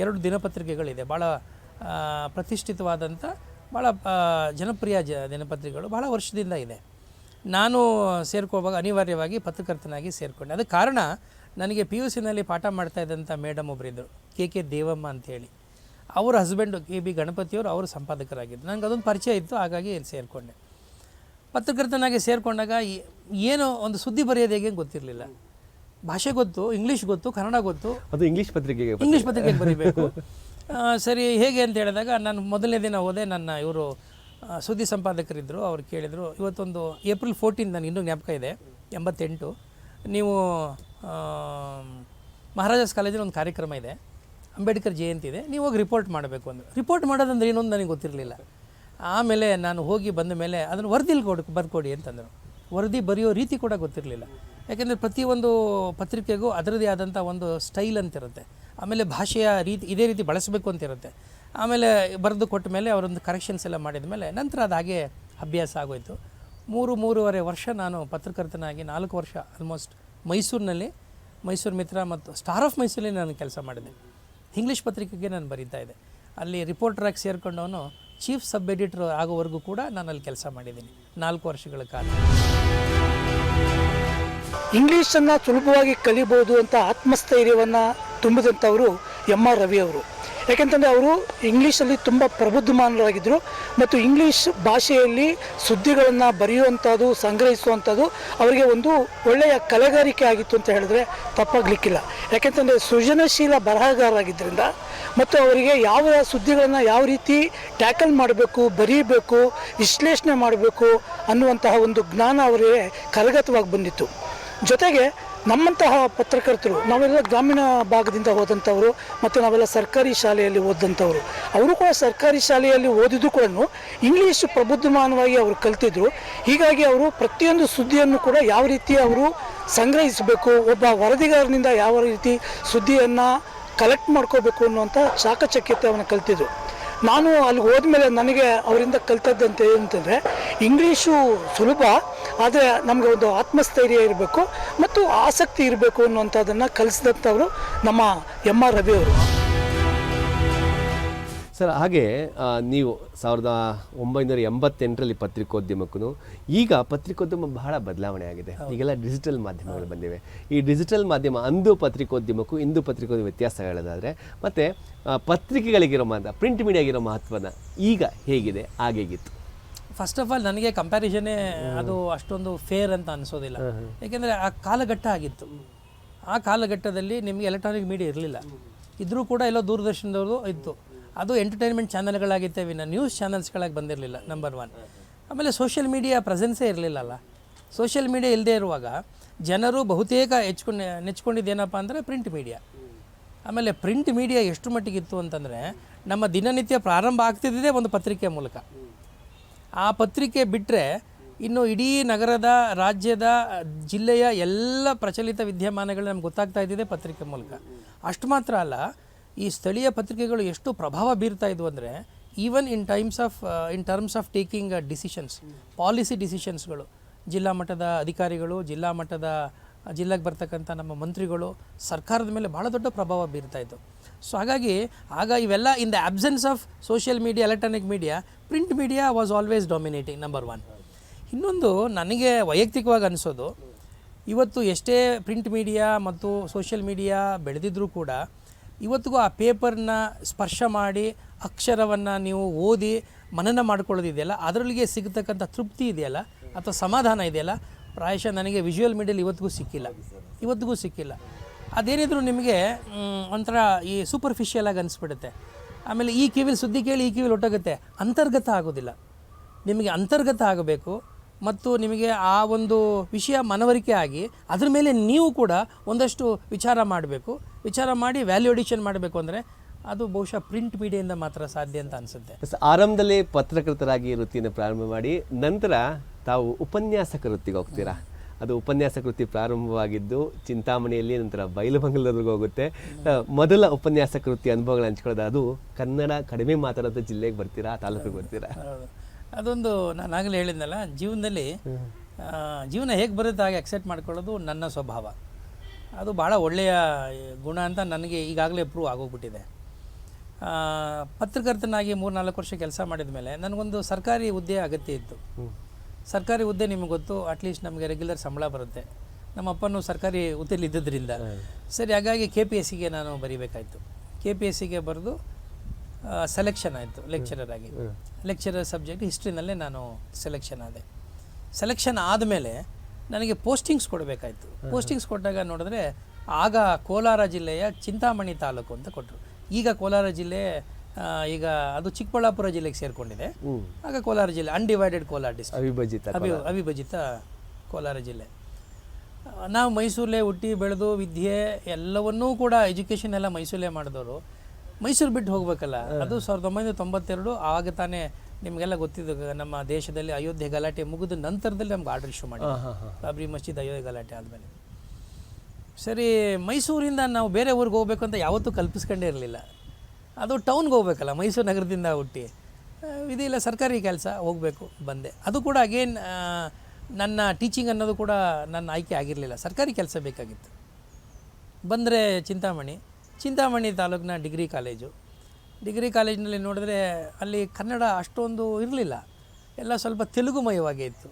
Speaker 3: 2 ದಿನಪತ್ರಿಕೆಗಳಿದೆ. ಭಾಳ ಪ್ರತಿಷ್ಠಿತವಾದಂಥ ಭಾಳ ಜನಪ್ರಿಯ ದಿನಪತ್ರಿಕೆಗಳು ಭಾಳ ವರ್ಷದಿಂದ ಇದೆ. ನಾನು ಸೇರ್ಕೋವಾಗ ಅನಿವಾರ್ಯವಾಗಿ ಪತ್ರಕರ್ತನಾಗಿ ಸೇರಿಕೊಂಡೆ. ಅದಕ್ಕೆ ಕಾರಣ, ನನಗೆ PUCನಲ್ಲಿ ಪಾಠ ಮಾಡ್ತಾ ಇದ್ದಂಥ ಮೇಡಮ್ ಒಬ್ಬರಿದ್ದರು, KK ದೇವಮ್ಮ ಅಂಥೇಳಿ. ಅವ್ರ ಹಸ್ಬೆಂಡು KB ಗಣಪತಿಯವರು, ಅವರು ಸಂಪಾದಕರಾಗಿದ್ದರು. ನನಗೆ ಅದೊಂದು ಪರಿಚಯ ಇತ್ತು, ಹಾಗಾಗಿ ಇಲ್ಲಿ ಸೇರಿಕೊಂಡೆ. ಪತ್ರಕರ್ತನಾಗಿ ಸೇರಿಕೊಂಡಾಗ ಏನೋ ಒಂದು ಸುದ್ದಿ ಬರೆಯೋದು ಹೇಗೆ ಗೊತ್ತಿರಲಿಲ್ಲ. ಭಾಷೆ ಗೊತ್ತು, ಇಂಗ್ಲೀಷ್ ಗೊತ್ತು, ಕನ್ನಡ ಗೊತ್ತು.
Speaker 1: ಅದು ಇಂಗ್ಲೀಷ್ ಪತ್ರಿಕೆಗೆ
Speaker 3: ಬರೀಬೇಕು. ಸರಿ, ಹೇಗೆ ಅಂತ ಹೇಳಿದಾಗ ನಾನು ಮೊದಲನೇ ದಿನ ಹೋದೆ. ನನ್ನ ಇವರು ಸುದ್ದಿ ಸಂಪಾದಕರಿದ್ದರು. ಅವ್ರು ಕೇಳಿದರು, ಇವತ್ತೊಂದು April 14 ನನಗೆ ಇನ್ನೂ ಜ್ಞಾಪಕ ಇದೆ, 88, ನೀವು ಮಹಾರಾಜಾಸ್ ಕಾಲೇಜಲ್ಲಿ ಒಂದು ಕಾರ್ಯಕ್ರಮ ಇದೆ, ಅಂಬೇಡ್ಕರ್ ಜಯಂತಿ ಇದೆ, ನೀವು ಹೋಗಿ ರಿಪೋರ್ಟ್ ಮಾಡಬೇಕು ಅಂದರು. ರಿಪೋರ್ಟ್ ಮಾಡೋದಂದ್ರೆ ಏನೊಂದು ನನಗೆ ಗೊತ್ತಿರಲಿಲ್ಲ. ಆಮೇಲೆ ನಾನು ಹೋಗಿ ಬಂದ ಮೇಲೆ ಅದನ್ನು ವರದಿಲಿ ಬರ್ಕೊಡಿ ಅಂತಂದರು. ವರದಿ ಬರೆಯೋ ರೀತಿ ಕೂಡ ಗೊತ್ತಿರಲಿಲ್ಲ. ಯಾಕೆಂದರೆ ಪ್ರತಿಯೊಂದು ಪತ್ರಿಕೆಗೂ ಅದರದೇ ಆದಂಥ ಒಂದು ಸ್ಟೈಲ್ ಅಂತಿರುತ್ತೆ. ಆಮೇಲೆ ಭಾಷೆಯ ರೀತಿ ಇದೇ ರೀತಿ ಬಳಸಬೇಕು ಅಂತಿರುತ್ತೆ. ಆಮೇಲೆ ಬರೆದು ಕೊಟ್ಟ ಮೇಲೆ ಅವರೊಂದು ಕರೆಕ್ಷನ್ಸ್ ಎಲ್ಲ ಮಾಡಿದ ಮೇಲೆ ನಂತರ ಅದು ಹಾಗೆ ಅಭ್ಯಾಸ ಆಗೋಯಿತು. 3.5 ವರ್ಷ ನಾನು ಪತ್ರಕರ್ತನಾಗಿ, 4 ವರ್ಷ ಆಲ್ಮೋಸ್ಟ್ ಮೈಸೂರಿನಲ್ಲಿ ಮೈಸೂರು ಮಿತ್ರ ಮತ್ತು ಸ್ಟಾರ್ ಆಫ್ ಮೈಸೂರಲ್ಲಿ ನಾನು ಕೆಲಸ ಮಾಡಿದೆ. ಇಂಗ್ಲೀಷ್ ಪತ್ರಿಕೆಗೆ ನಾನು ಬರೀತಾ ಇದ್ದೆ. ಅಲ್ಲಿ ರಿಪೋರ್ಟರಾಗಿ ಸೇರಿಕೊಂಡವನು ಚೀಫ್ ಸಬ್ ಎಡಿಟರ್ ಆಗೋವರೆಗೂ ಕೂಡ ನಾನು ಅಲ್ಲಿ ಕೆಲಸ ಮಾಡಿದ್ದೀನಿ 4 ವರ್ಷಗಳ ಕಾಲ.
Speaker 4: ಇಂಗ್ಲೀಷನ್ನು ಸುಲಭವಾಗಿ ಕಲಿಬೋದು ಅಂತ ಆತ್ಮಸ್ಥೈರ್ಯವನ್ನು ತುಂಬಿದಂಥವರು MR ರವಿ ಅವರು. ಯಾಕೆಂತಂದರೆ ಅವರು ಇಂಗ್ಲೀಷಲ್ಲಿ ತುಂಬ ಪ್ರಬುದ್ಧಮಾನರಾಗಿದ್ದರು ಮತ್ತು ಇಂಗ್ಲೀಷ್ ಭಾಷೆಯಲ್ಲಿ ಸುದ್ದಿಗಳನ್ನು ಬರೆಯುವಂಥದ್ದು, ಸಂಗ್ರಹಿಸುವಂಥದ್ದು ಅವರಿಗೆ ಒಂದು ಒಳ್ಳೆಯ ಕಲೆಗಾರಿಕೆ ಆಗಿತ್ತು ಅಂತ ಹೇಳಿದ್ರೆ ತಪ್ಪಾಗಲಿಕ್ಕಿಲ್ಲ. ಯಾಕೆಂತಂದರೆ ಸೃಜನಶೀಲ ಬರಹಗಾರರಾಗಿದ್ದರಿಂದ ಮತ್ತು ಅವರಿಗೆ ಯಾವ ಸುದ್ದಿಗಳನ್ನು ಯಾವ ರೀತಿ ಟ್ಯಾಕಲ್ ಮಾಡಬೇಕು, ಬರೀಬೇಕು, ವಿಶ್ಲೇಷಣೆ ಮಾಡಬೇಕು ಅನ್ನುವಂತಹ ಒಂದು ಜ್ಞಾನ ಅವರಿಗೆ ಕರಗತವಾಗಿ ಬಂದಿತ್ತು. ಜೊತೆಗೆ ನಮ್ಮಂತಹ ಪತ್ರಕರ್ತರು, ನಾವೆಲ್ಲ ಗ್ರಾಮೀಣ ಭಾಗದಿಂದ ಹೋದಂಥವರು ಮತ್ತು ನಾವೆಲ್ಲ ಸರ್ಕಾರಿ ಶಾಲೆಯಲ್ಲಿ ಓದಿದಂಥವರು. ಅವರು ಕೂಡ ಸರ್ಕಾರಿ ಶಾಲೆಯಲ್ಲಿ ಓದಿದ್ದು ಕೂಡ ಇಂಗ್ಲೀಷು ಪ್ರಬುದ್ಧಮಾನವಾಗಿ ಅವರು ಕಲ್ತಿದ್ರು. ಹೀಗಾಗಿ ಅವರು ಪ್ರತಿಯೊಂದು ಸುದ್ದಿಯನ್ನು ಕೂಡ ಯಾವ ರೀತಿ ಅವರು ಸಂಗ್ರಹಿಸಬೇಕು, ಒಬ್ಬ ವರದಿಗಾರನಿಂದ ಯಾವ ರೀತಿ ಸುದ್ದಿಯನ್ನು ಕಲೆಕ್ಟ್ ಮಾಡ್ಕೋಬೇಕು ಅನ್ನುವಂಥ ಚಾಕಚಕ್ಯತೆಯನ್ನು ಕಲ್ತಿದ್ರು. ನಾನು ಅಲ್ಲಿ ಹೋದ್ಮೇಲೆ ನನಗೆ ಅವರಿಂದ ಕಲ್ತದ್ದಂತೆ ಏನಂತಂದರೆ, ಇಂಗ್ಲೀಷು ಸುಲಭ, ಆದರೆ ನಮಗೆ ಒಂದು ಆತ್ಮಸ್ಥೈರ್ಯ ಇರಬೇಕು ಮತ್ತು ಆಸಕ್ತಿ ಇರಬೇಕು ಅನ್ನುವಂಥದ್ದನ್ನು ಕಲಿಸಿದಂಥವರು ನಮ್ಮ MR ರವಿ ಅವರು.
Speaker 1: ಸರ್, ಹಾಗೆ ನೀವು 1988ರಲ್ಲಿ ಪತ್ರಿಕೋದ್ಯಮಕ್ಕೂ, ಈಗ ಪತ್ರಿಕೋದ್ಯಮ ಬಹಳ ಬದಲಾವಣೆ ಆಗಿದೆ. ಈಗೆಲ್ಲ ಡಿಜಿಟಲ್ ಮಾಧ್ಯಮಗಳು ಬಂದಿವೆ. ಈ ಡಿಜಿಟಲ್ ಮಾಧ್ಯಮ ಅಂದು ಪತ್ರಿಕೋದ್ಯಮಕ್ಕೂ ಇಂದು ಪತ್ರಿಕೋದ್ಯಮ ವ್ಯತ್ಯಾಸಗಳದಾದರೆ, ಮತ್ತು ಪತ್ರಿಕೆಗಳಿಗಿರೋ ಪ್ರಿಂಟ್ ಮೀಡಿಯಾಗಿರೋ ಮಹತ್ವನ ಈಗ ಹೇಗಿದೆ, ಆಗೇಗಿತ್ತು?
Speaker 3: ಫಸ್ಟ್ ಆಫ್ ಆಲ್ ನನಗೆ ಕಂಪ್ಯಾರಿಸನ್ನೇ ಅದು ಅಷ್ಟೊಂದು ಫೇರ್ ಅಂತ ಅನಿಸೋದಿಲ್ಲ. ಏಕೆಂದರೆ ಆ ಕಾಲಘಟ್ಟ ಆಗಿತ್ತು. ಆ ಕಾಲಘಟ್ಟದಲ್ಲಿ ನಿಮಗೆ ಎಲೆಕ್ಟ್ರಾನಿಕ್ ಮೀಡಿಯಾ ಇರಲಿಲ್ಲ. ಇದ್ರೂ ಕೂಡ ಎಲ್ಲೋ ದೂರದರ್ಶನದವರು ಇತ್ತು. ಅದು ಎಂಟರ್ಟೈನ್ಮೆಂಟ್ ಚಾನಲ್ಗಳಾಗಿತ್ತೆ, ನ್ಯೂಸ್ ಚಾನಲ್ಸ್ಗಳಾಗಿ ಬಂದಿರಲಿಲ್ಲ, ನಂಬರ್ 1. ಆಮೇಲೆ ಸೋಷಿಯಲ್ ಮೀಡಿಯಾ ಪ್ರೆಸೆನ್ಸೇ ಇರಲಿಲ್ಲಲ್ಲ. ಸೋಷಿಯಲ್ ಮೀಡಿಯಾ ಇಲ್ಲದೆ ಇರುವಾಗ ಜನರು ಬಹುತೇಕ ನೆಚ್ಕೊಂಡಿದ್ದೇನಪ್ಪ ಅಂದರೆ ಪ್ರಿಂಟ್ ಮೀಡಿಯಾ. ಆಮೇಲೆ ಪ್ರಿಂಟ್ ಮೀಡಿಯಾ ಎಷ್ಟು ಮಟ್ಟಿಗಿತ್ತು ಅಂತಂದರೆ, ನಮ್ಮ ದಿನನಿತ್ಯ ಪ್ರಾರಂಭ ಆಗ್ತಿದ್ದೇ ಒಂದು ಪತ್ರಿಕೆ ಮೂಲಕ. ಆ ಪತ್ರಿಕೆ ಬಿಟ್ಟರೆ ಇನ್ನು ಇಡೀ ನಗರದ, ರಾಜ್ಯದ, ಜಿಲ್ಲೆಯ ಎಲ್ಲ ಪ್ರಚಲಿತ ವಿದ್ಯಮಾನಗಳು ನಮ್ಗೆ ಗೊತ್ತಾಗ್ತಾ ಇದ್ದಿದೆ ಪತ್ರಿಕೆ ಮೂಲಕ. ಅಷ್ಟು ಮಾತ್ರ ಅಲ್ಲ, ಈ ಸ್ಥಳೀಯ ಪತ್ರಿಕೆಗಳು ಎಷ್ಟು ಪ್ರಭಾವ ಬೀರ್ತಾ ಇದ್ವು ಅಂದರೆ, even in terms of taking decisions, policy ಡಿಸಿಷನ್ಸ್ಗಳು, ಜಿಲ್ಲಾ ಮಟ್ಟದ ಅಧಿಕಾರಿಗಳು, ಜಿಲ್ಲೆಗೆ ಬರ್ತಕ್ಕಂಥ ನಮ್ಮ ಮಂತ್ರಿಗಳು, ಸರ್ಕಾರದ ಮೇಲೆ ಭಾಳ ದೊಡ್ಡ ಪ್ರಭಾವ ಬೀರ್ತಾ ಇತ್ತು. ಸೊ ಹಾಗಾಗಿ ಆಗ ಇವೆಲ್ಲ in the absence of social media, electronic media, print media was always dominating, number 1. ಇನ್ನೊಂದು ನನಗೆ ವೈಯಕ್ತಿಕವಾಗಿ ಅನಿಸೋದು, ಇವತ್ತು ಎಷ್ಟೇ ಪ್ರಿಂಟ್ ಮೀಡಿಯಾ ಮತ್ತು ಸೋಷಿಯಲ್ ಮೀಡಿಯಾ ಬೆಳೆದಿದ್ದರೂ ಕೂಡ ಇವತ್ತಿಗೂ ಆ ಪೇಪರ್ನ ಸ್ಪರ್ಶ ಮಾಡಿ ಅಕ್ಷರವನ್ನು ನೀವು ಓದಿ ಮನನ ಮಾಡ್ಕೊಳ್ಳೋದಿದೆಯಲ್ಲ, ಅದರೊಳಗೆ ಸಿಗತಕ್ಕಂಥ ತೃಪ್ತಿ ಇದೆಯಲ್ಲ ಅಥವಾ ಸಮಾಧಾನ ಇದೆಯಲ್ಲ, ಪ್ರಾಯಶಃ ನನಗೆ ವಿಜುವಲ್ ಮೀಡಿಯಲ್ಲಿ ಇವತ್ತಿಗೂ ಸಿಕ್ಕಿಲ್ಲ. ಅದೇನಿದ್ರು ನಿಮಗೆ ಒಂಥರ ಈ ಸೂಪರ್ಫಿಷಿಯಲ್ ಆಗಿ ಅನಿಸ್ಬಿಡುತ್ತೆ. ಆಮೇಲೆ ಈ ಕಿವಿಲಿ ಸುದ್ದಿ ಕೇಳಿ ಈ ಕಿವಿಲಿ ಹೊಟ್ಟೋಗುತ್ತೆ, ಅಂತರ್ಗತ ಆಗೋದಿಲ್ಲ. ನಿಮಗೆ ಅಂತರ್ಗತ ಆಗಬೇಕು ಮತ್ತು ನಿಮಗೆ ಆ ಒಂದು ವಿಷಯ ಮನವರಿಕೆ ಆಗಿ ಅದ್ರ ಮೇಲೆ ನೀವು ಕೂಡ ಒಂದಷ್ಟು ವಿಚಾರ ಮಾಡಿ ವ್ಯಾಲ್ಯೂ ಅಡಿಷನ್ ಮಾಡಬೇಕು ಅಂದರೆ ಅದು ಬಹುಶಃ ಪ್ರಿಂಟ್ ಮೀಡಿಯಾದಿಂದ ಮಾತ್ರ ಸಾಧ್ಯ ಅಂತ ಅನಿಸುತ್ತೆ.
Speaker 1: ಆರಂಭದಲ್ಲೇ ಪತ್ರಕರ್ತರಾಗಿ ವೃತ್ತಿಯನ್ನು ಪ್ರಾರಂಭ ಮಾಡಿ ನಂತರ ತಾವು ಉಪನ್ಯಾಸಕ ವೃತ್ತಿಗೆ ಹೋಗ್ತೀರಾ. ಅದು ಉಪನ್ಯಾಸಕ ವೃತ್ತಿ ಪ್ರಾರಂಭವಾಗಿದ್ದು ಚಿಂತಾಮಣಿಯಲ್ಲಿ, ನಂತರ ಬೈಲಹೊಂಗಲವರೆಗೂ ಹೋಗುತ್ತೆ. ಮೊದಲ ಉಪನ್ಯಾಸಕ ವೃತ್ತಿ ಅನುಭವಗಳು ಹಂಚ್ಕೊಳ್ಳೋದು, ಅದು ಕನ್ನಡ ಕಡಿಮೆ ಮಾತಾಡೋದು ಜಿಲ್ಲೆಗೆ ಬರ್ತೀರಾ, ತಾಲೂಕಿಗೆ ಬರ್ತೀರಾ?
Speaker 3: ಅದೊಂದು ನಾನು ಆಗಲೇ ಹೇಳಿದ್ನಲ್ಲ, ಜೀವನದಲ್ಲಿ ಜೀವನ ಹೇಗೆ ಬರುತ್ತೆ ಹಾಗೆ ಅಕ್ಸೆಪ್ಟ್ ಮಾಡ್ಕೊಳ್ಳೋದು ನನ್ನ ಸ್ವಭಾವ. ಅದು ಭಾಳ ಒಳ್ಳೆಯ ಗುಣ ಅಂತ ನನಗೆ ಈಗಾಗಲೇ ಪ್ರೂವ್ ಆಗೋಗ್ಬಿಟ್ಟಿದೆ. ಪತ್ರಕರ್ತನಾಗಿ 3-4 ವರ್ಷ ಕೆಲಸ ಮಾಡಿದ ಮೇಲೆ ನನಗೊಂದು ಸರ್ಕಾರಿ ಹುದ್ದೆ ಅಗತ್ಯ ಇತ್ತು. ಸರ್ಕಾರಿ ಹುದ್ದೆ ನಿಮಗೆ ಗೊತ್ತು, ಅಟ್ಲೀಸ್ಟ್ ನಮಗೆ ರೆಗ್ಯುಲರ್ ಸಂಬಳ ಬರುತ್ತೆ. ನಮ್ಮ ಅಪ್ಪನೂ ಸರ್ಕಾರಿ ಹುದ್ದೆಯಲ್ಲಿ ಇದ್ದಿದ್ದರಿಂದ ಸರಿ, ಹಾಗಾಗಿ KPSCಗೆ ನಾನು ಬರೀಬೇಕಾಯಿತು. KPSCಗೆ ಬರೆದು ಸೆಲೆಕ್ಷನ್ ಆಯಿತು ಲೆಕ್ಚರರ್ ಆಗಿ. ಲೆಕ್ಚರರ್ ಸಬ್ಜೆಕ್ಟ್ ಹಿಸ್ಟ್ರಿನಲ್ಲೇ ನಾನು ಸೆಲೆಕ್ಷನ್ ಆದೆ. ಸೆಲೆಕ್ಷನ್ ಆದಮೇಲೆ ನನಗೆ ಪೋಸ್ಟಿಂಗ್ಸ್ ಕೊಡಬೇಕಾಯಿತು. ಪೋಸ್ಟಿಂಗ್ಸ್ ಕೊಟ್ಟಾಗ ನೋಡಿದ್ರೆ ಆಗ ಕೋಲಾರ ಜಿಲ್ಲೆಯ ಚಿಂತಾಮಣಿ ತಾಲೂಕು ಅಂತ ಕೊಟ್ಟರು. ಈಗ ಕೋಲಾರ ಜಿಲ್ಲೆ ಈಗ ಅದು ಚಿಕ್ಕಬಳ್ಳಾಪುರ ಜಿಲ್ಲೆಗೆ ಸೇರಿಕೊಂಡಿದೆ. ಆಗ ಕೋಲಾರ ಜಿಲ್ಲೆ ಅನ್ಡಿವೈಡೆಡ್ ಕೋಲಾರ ಡಿಸ್ಟ್ರಿಕ್ಟ್, ಅವಿಭಜಿತ ಕೋಲಾರ ಜಿಲ್ಲೆ. ನಾವು ಮೈಸೂರಲ್ಲೇ ಹುಟ್ಟಿ ಬೆಳೆದು ವಿದ್ಯೆ ಎಲ್ಲವನ್ನೂ ಕೂಡ ಎಜುಕೇಷನ್ ಎಲ್ಲ ಮೈಸೂರಲ್ಲೇ ಮಾಡಿದವರು ಮೈಸೂರು ಬಿಟ್ಟು ಹೋಗ್ಬೇಕಲ್ಲ. ಅದು 1992. ಆಗ ತಾನೇ ನಿಮಗೆಲ್ಲ ಗೊತ್ತಿದ್ದು, ನಮ್ಮ ದೇಶದಲ್ಲಿ ಅಯೋಧ್ಯೆ ಗಲಾಟೆ ಮುಗಿದ ನಂತರದಲ್ಲಿ ನಮ್ಗೆ ಆರ್ಡರ್ ಇಶ್ಯೂ ಮಾಡಿ, ಬಾಬ್ರಿ ಮಸ್ಜಿದ್ ಅಯೋಧ್ಯೆ ಗಲಾಟೆ ಆದಮೇಲೆ. ಸರಿ, ಮೈಸೂರಿಂದ ನಾವು ಬೇರೆ ಊರಿಗೆ ಹೋಗ್ಬೇಕು ಅಂತ ಯಾವತ್ತೂ ಕಲ್ಪಿಸ್ಕೊಂಡೇ ಇರಲಿಲ್ಲ. ಅದು ಟೌನ್ಗೆ ಹೋಗ್ಬೇಕಲ್ಲ, ಮೈಸೂರು ನಗರದಿಂದ ಹುಟ್ಟಿ ಇದಿಲ್ಲ, ಸರ್ಕಾರಿ ಕೆಲಸ ಹೋಗಬೇಕು, ಬಂದೆ. ಅದು ಕೂಡ ಅಗೇನ್ ನನ್ನ ಟೀಚಿಂಗ್ ಅನ್ನೋದು ಕೂಡ ನನ್ನ ಆಯ್ಕೆ ಆಗಿರಲಿಲ್ಲ, ಸರ್ಕಾರಿ ಕೆಲಸ ಬೇಕಾಗಿತ್ತು. ಬಂದರೆ ಚಿಂತಾಮಣಿ ತಾಲೂಕಿನ ಡಿಗ್ರಿ ಕಾಲೇಜಿನಲ್ಲಿ ನೋಡಿದ್ರೆ ಅಲ್ಲಿ ಕನ್ನಡ ಅಷ್ಟೊಂದು ಇರಲಿಲ್ಲ, ಎಲ್ಲ ಸ್ವಲ್ಪ ತೆಲುಗುಮಯವಾಗೇ ಇತ್ತು.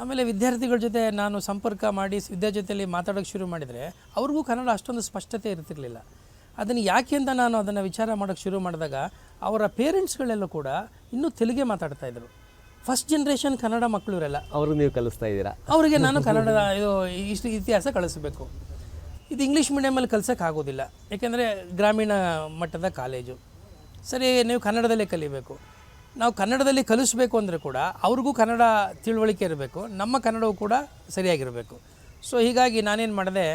Speaker 3: ಆಮೇಲೆ ವಿದ್ಯಾರ್ಥಿಗಳ ಜೊತೆ ನಾನು ಸಂಪರ್ಕ ಮಾಡಿ ವಿದ್ಯಾರ್ಥಿ ಜೊತೆಯಲ್ಲಿ ಮಾತಾಡೋಕ್ಕೆ ಶುರು ಮಾಡಿದರೆ ಅವ್ರಿಗೂ ಕನ್ನಡ ಅಷ್ಟೊಂದು ಸ್ಪಷ್ಟತೆ ಇರ್ತಿರಲಿಲ್ಲ. ಅದನ್ನು ಯಾಕೆ ಅಂತ ನಾನು ಅದನ್ನು ವಿಚಾರ ಮಾಡೋಕ್ಕೆ ಶುರು ಮಾಡಿದಾಗ ಅವರ ಪೇರೆಂಟ್ಸ್ಗಳೆಲ್ಲ ಕೂಡ ಇನ್ನೂ ತೆಲುಗೇ ಮಾತಾಡ್ತಾಯಿದ್ರು. ಫಸ್ಟ್ ಜನ್ರೇಷನ್ ಕನ್ನಡ ಮಕ್ಕಳು ಇರಲ್ಲ,
Speaker 1: ಅವ್ರಿಗೆ ನೀವು ಕಲಿಸ್ತಾ ಇದ್ದೀರಾ.
Speaker 3: ಅವರಿಗೆ ನಾನು ಕನ್ನಡದ ಇಷ್ಟು ಇತಿಹಾಸ ಕಳಿಸ್ಬೇಕು. ಇದು ಇಂಗ್ಲೀಷ್ ಮೀಡಿಯಮಲ್ಲಿ ಕಲಿಸೋಕ್ಕಾಗೋದಿಲ್ಲ, ಏಕೆಂದರೆ ಗ್ರಾಮೀಣ ಮಟ್ಟದ ಕಾಲೇಜು. ಸರಿ, ನೀವು ಕನ್ನಡದಲ್ಲೇ ಕಲಿಬೇಕು. ನಾವು ಕನ್ನಡದಲ್ಲಿ ಕಲಿಸ್ಬೇಕು ಅಂದರೆ ಕೂಡ ಅವ್ರಿಗೂ ಕನ್ನಡ ತಿಳುವಳಿಕೆ ಇರಬೇಕು, ನಮ್ಮ ಕನ್ನಡವೂ ಕೂಡ ಸರಿಯಾಗಿರಬೇಕು. ಸೊ ಹೀಗಾಗಿ ನಾನೇನು ಮಾಡಿದೆ,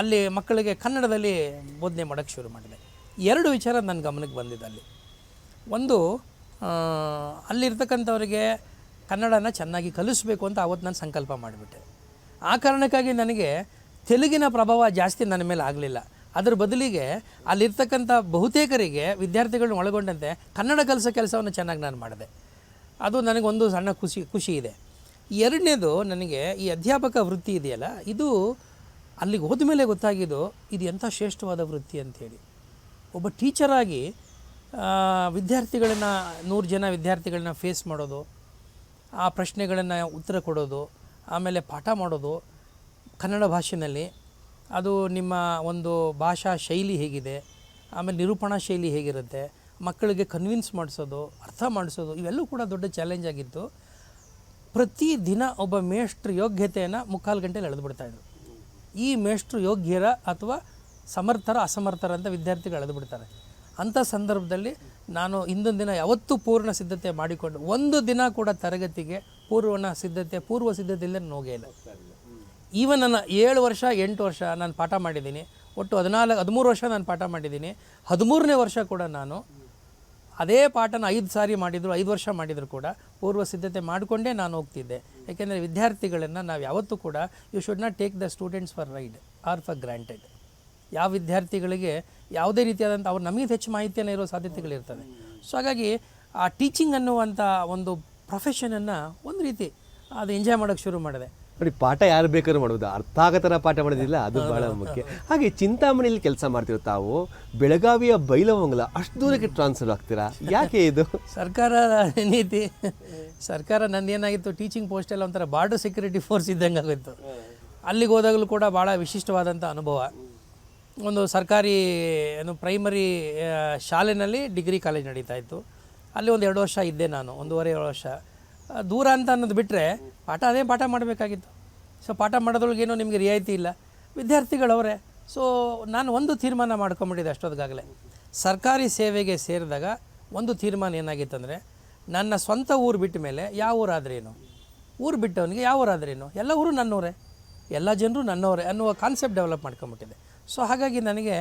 Speaker 3: ಅಲ್ಲಿ ಮಕ್ಕಳಿಗೆ ಕನ್ನಡದಲ್ಲಿ ಬೋಧನೆ ಮಾಡೋಕ್ಕೆ ಶುರು ಮಾಡಿದೆ. 2 ವಿಚಾರ ನನ್ನ ಗಮನಕ್ಕೆ ಬಂದಿದೆ ಅಲ್ಲಿ. ಒಂದು, ಅಲ್ಲಿರ್ತಕ್ಕಂಥವ್ರಿಗೆ ಕನ್ನಡನ ಚೆನ್ನಾಗಿ ಕಲಿಸ್ಬೇಕು ಅಂತ ಅವತ್ತು ನಾನು ಸಂಕಲ್ಪ ಮಾಡಿಬಿಟ್ಟೆ. ಆ ಕಾರಣಕ್ಕಾಗಿ ನನಗೆ ತೆಲುಗಿನ ಪ್ರಭಾವ ಜಾಸ್ತಿ ನನ್ನ ಮೇಲೆ ಆಗಲಿಲ್ಲ. ಅದರ ಬದಲಿಗೆ ಅಲ್ಲಿರ್ತಕ್ಕಂಥ ಬಹುತೇಕರಿಗೆ ವಿದ್ಯಾರ್ಥಿಗಳನ್ನ ಒಳಗೊಂಡಂತೆ ಕನ್ನಡ ಕಲಿಸೋ ಕೆಲಸವನ್ನು ಚೆನ್ನಾಗಿ ನಾನು ಮಾಡಿದೆ. ಅದು ನನಗೊಂದು ಸಣ್ಣ ಖುಷಿ ಇದೆ. 2ನೇದು, ನನಗೆ ಈ ಅಧ್ಯಾಪಕ ವೃತ್ತಿ ಇದೆಯಲ್ಲ, ಇದು ಅಲ್ಲಿಗೆ ಹೋದ ಮೇಲೆ ಗೊತ್ತಾಗಿದ್ದು ಇದು ಎಂಥ ಶ್ರೇಷ್ಠವಾದ ವೃತ್ತಿ ಅಂಥೇಳಿ. ಒಬ್ಬ ಟೀಚರಾಗಿ ವಿದ್ಯಾರ್ಥಿಗಳನ್ನ 100 ಜನ ವಿದ್ಯಾರ್ಥಿಗಳನ್ನ ಫೇಸ್ ಮಾಡೋದು, ಆ ಪ್ರಶ್ನೆಗಳನ್ನು ಉತ್ತರ ಕೊಡೋದು, ಆಮೇಲೆ ಪಾಠ ಮಾಡೋದು ಕನ್ನಡ ಭಾಷೆಯಲ್ಲಿ, ಅದು ನಿಮ್ಮ ಒಂದು ಭಾಷಾ ಶೈಲಿ ಹೇಗಿದೆ, ಆಮೇಲೆ ನಿರೂಪಣಾ ಶೈಲಿ ಹೇಗಿರುತ್ತೆ, ಮಕ್ಕಳಿಗೆ ಕನ್ವಿನ್ಸ್ ಮಾಡಿಸೋದು, ಅರ್ಥ ಮಾಡಿಸೋದು, ಇವೆಲ್ಲವೂ ಕೂಡ ದೊಡ್ಡ ಚಾಲೆಂಜ್ ಆಗಿತ್ತು. ಪ್ರತಿದಿನ ಒಬ್ಬ ಮೇಷ್ಟ್ರ ಯೋಗ್ಯತೆಯನ್ನು 3/4 ಗಂಟೆಯಲ್ಲಿ ಎಳೆದುಬಿಡ್ತಾಯಿದ್ರು. ಈ ಮೇಷ್ಟ್ರು ಯೋಗ್ಯರ ಅಥವಾ ಸಮರ್ಥರ ಅಸಮರ್ಥರ ಅಂತ ವಿದ್ಯಾರ್ಥಿಗಳು ಎಳೆದುಬಿಡ್ತಾರೆ. ಅಂಥ ಸಂದರ್ಭದಲ್ಲಿ ನಾನು ಹಿಂದೊಂದು ದಿನ ಯಾವತ್ತೂ ಪೂರ್ಣ ಸಿದ್ಧತೆ ಮಾಡಿಕೊಂಡು, ಒಂದು ದಿನ ಕೂಡ ತರಗತಿಗೆ ಪೂರ್ವ ಸಿದ್ಧತೆ ಇಲ್ಲದೆ ಹೋಗೇ ಇಲ್ಲ. ಈವನ್ ನನ್ನ 7 ವರ್ಷ 8 ವರ್ಷ ನಾನು ಪಾಠ ಮಾಡಿದ್ದೀನಿ, ಒಟ್ಟು 13 ವರ್ಷ ನಾನು ಪಾಠ ಮಾಡಿದ್ದೀನಿ. 13ನೇ ವರ್ಷ ಕೂಡ ನಾನು ಅದೇ ಪಾಠನ 5 ಸಾರಿ ಮಾಡಿದ್ರು, 5 ವರ್ಷ ಮಾಡಿದರೂ ಕೂಡ ಪೂರ್ವ ಸಿದ್ಧತೆ ಮಾಡಿಕೊಂಡೇ ನಾನು ಹೋಗ್ತಿದ್ದೆ. ಏಕೆಂದರೆ ವಿದ್ಯಾರ್ಥಿಗಳನ್ನು ನಾವು ಯಾವತ್ತೂ ಕೂಡ you should not take the students for ride or for granted. ಯಾವ ವಿದ್ಯಾರ್ಥಿಗಳಿಗೆ ಯಾವುದೇ ರೀತಿಯಾದಂಥ ಅವ್ರು ನಮಗೆ ಹೆಚ್ಚು ಮಾಹಿತಿಯನ್ನು ಇರೋ ಸಾಧ್ಯತೆಗಳಿರ್ತವೆ. ಸೊ ಹಾಗಾಗಿ ಆ ಟೀಚಿಂಗ್ ಅನ್ನುವಂಥ ಒಂದು ಪ್ರೊಫೆಷನನ್ನು ಒಂದು ರೀತಿ ಅದು ಎಂಜಾಯ್ ಮಾಡೋಕ್ಕೆ ಶುರು ಮಾಡಿದೆ.
Speaker 1: ನೋಡಿ, ಪಾಠ ಯಾರು ಬೇಕಾದ್ರೂ ಮಾಡೋದು, ಅರ್ಥ ಆಗೋ ಥರ ಪಾಠ ಮಾಡೋದಿಲ್ಲ, ಅದು ಬಹಳ ಮುಖ್ಯ. ಹಾಗೆ ಚಿಂತಾಮಣಿಯಲ್ಲಿ ಕೆಲಸ ಮಾಡ್ತೀವಿ ತಾವು, ಬೆಳಗಾವಿಯ ಬೈಲಹೊಂಗಲ ಅಷ್ಟು ದೂರಕ್ಕೆ ಟ್ರಾನ್ಸ್ಫರ್ ಆಗ್ತೀರಾ, ಯಾಕೆ ಇದು?
Speaker 3: ಸರ್ಕಾರ ನೀತಿ. ಸರ್ಕಾರ ನಂದೇನಾಗಿತ್ತು, ಟೀಚಿಂಗ್ ಪೋಸ್ಟೆಲ್ಲ ಒಂಥರ ಬಾರ್ಡರ್ ಸೆಕ್ಯೂರಿಟಿ ಫೋರ್ಸ್ ಇದ್ದಂಗೆ ಆಗೋಯ್ತು. ಅಲ್ಲಿಗೆ ಹೋದಾಗಲೂ ಕೂಡ ಭಾಳ ವಿಶಿಷ್ಟವಾದಂಥ ಅನುಭವ. ಒಂದು ಸರ್ಕಾರಿ ಪ್ರೈಮರಿ ಶಾಲೆಯಲ್ಲಿ ಡಿಗ್ರಿ ಕಾಲೇಜ್ ನಡೀತಾ ಇತ್ತು. ಅಲ್ಲಿ ಒಂದು 2 ವರ್ಷ ಇದ್ದೆ ನಾನು, 1.5 ವರ್ಷ. ದೂರ ಅಂತ ಅನ್ನೋದು ಬಿಟ್ಟರೆ ಅದೇ ಪಾಠ ಮಾಡಬೇಕಾಗಿತ್ತು. ಸೊ ಪಾಠ ಮಾಡೋದ್ರೊಳಗೇನೋ ನಿಮಗೆ ರಿಯಾಯಿತಿ ಇಲ್ಲ, ವಿದ್ಯಾರ್ಥಿಗಳವರೇ. ಸೊ ನಾನು ಒಂದು ತೀರ್ಮಾನ ಮಾಡ್ಕೊಂಬಿಟ್ಟಿದ್ದೆ ಅಷ್ಟೊತ್ತಿಗಾಗಲೇ. ಸರ್ಕಾರಿ ಸೇವೆಗೆ ಸೇರಿದಾಗ ಒಂದು ತೀರ್ಮಾನ ಏನಾಗಿತ್ತಂದರೆ, ನನ್ನ ಸ್ವಂತ ಊರು ಬಿಟ್ಟ ಮೇಲೆ ಯಾವ ಊರಾದ್ರೇನು, ಊರು ಬಿಟ್ಟವನಿಗೆ ಯಾವ ಊರಾದ್ರೇನು, ಎಲ್ಲ ಊರು ನನ್ನೂರೇ, ಎಲ್ಲ ಜನರು ನನ್ನವರೇ ಅನ್ನುವ ಕಾನ್ಸೆಪ್ಟ್ ಡೆವಲಪ್ ಮಾಡ್ಕೊಂಬಿಟ್ಟಿದೆ. ಸೊ ಹಾಗಾಗಿ ನನಗೆ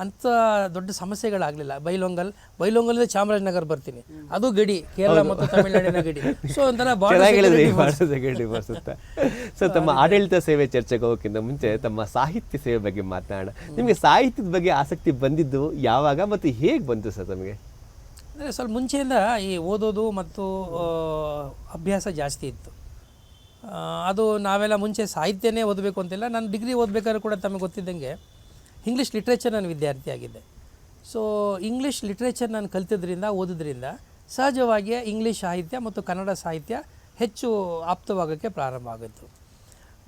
Speaker 3: ಅಂಥ ದೊಡ್ಡ ಸಮಸ್ಯೆಗಳಾಗಲಿಲ್ಲ. ಬೈಲೊಂಗಲಿಂದ ಚಾಮರಾಜನಗರ ಬರ್ತೀನಿ, ಅದು ಗಡಿ, ಕೇರಳ ಮತ್ತು ತಮಿಳುನಾಡಿನ ಗಡಿ. ಸೊ ಒಂಥರ
Speaker 1: ಸೊ ತಮ್ಮ ಆಡಳಿತ ಸೇವೆ ಚರ್ಚೆಗೆ ಹೋಗೋಕ್ಕಿಂತ ಮುಂಚೆ ತಮ್ಮ ಸಾಹಿತ್ಯ ಸೇವೆ ಬಗ್ಗೆ ಮಾತನಾಡೋಣ. ನಿಮಗೆ ಸಾಹಿತ್ಯದ ಬಗ್ಗೆ ಆಸಕ್ತಿ ಬಂದಿದ್ದು ಯಾವಾಗ ಮತ್ತು ಹೇಗೆ ಬಂತು ಸರ್ ತಮಗೆ?
Speaker 3: ಅಂದರೆ ಸ್ವಲ್ಪ ಮುಂಚೆಯಿಂದ ಈ ಓದೋದು ಮತ್ತು ಅಭ್ಯಾಸ ಜಾಸ್ತಿ ಇತ್ತು. ಅದು ನಾವೆಲ್ಲ ಮುಂಚೆ ಸಾಹಿತ್ಯನೇ ಓದಬೇಕು ಅಂತಿಲ್ಲ. ನಾನು ಡಿಗ್ರಿ ಓದಬೇಕಾದ್ರೂ ಕೂಡ ತಮಗೆ ಗೊತ್ತಿದ್ದಂಗೆ ಇಂಗ್ಲೀಷ್ ಲಿಟ್ರೇಚರ್ ನಾನು ವಿದ್ಯಾರ್ಥಿ ಆಗಿದ್ದೆ. ಸೊ ಇಂಗ್ಲೀಷ್ ಲಿಟ್ರೇಚರ್ ನಾನು ಕಲ್ತಿದ್ರಿಂದ, ಓದೋದ್ರಿಂದ ಸಹಜವಾಗಿಯೇ ಇಂಗ್ಲೀಷ್ ಸಾಹಿತ್ಯ ಮತ್ತು ಕನ್ನಡ ಸಾಹಿತ್ಯ ಹೆಚ್ಚು ಆಪ್ತವಾಗೋಕ್ಕೆ ಪ್ರಾರಂಭ ಆಗಿತ್ತು.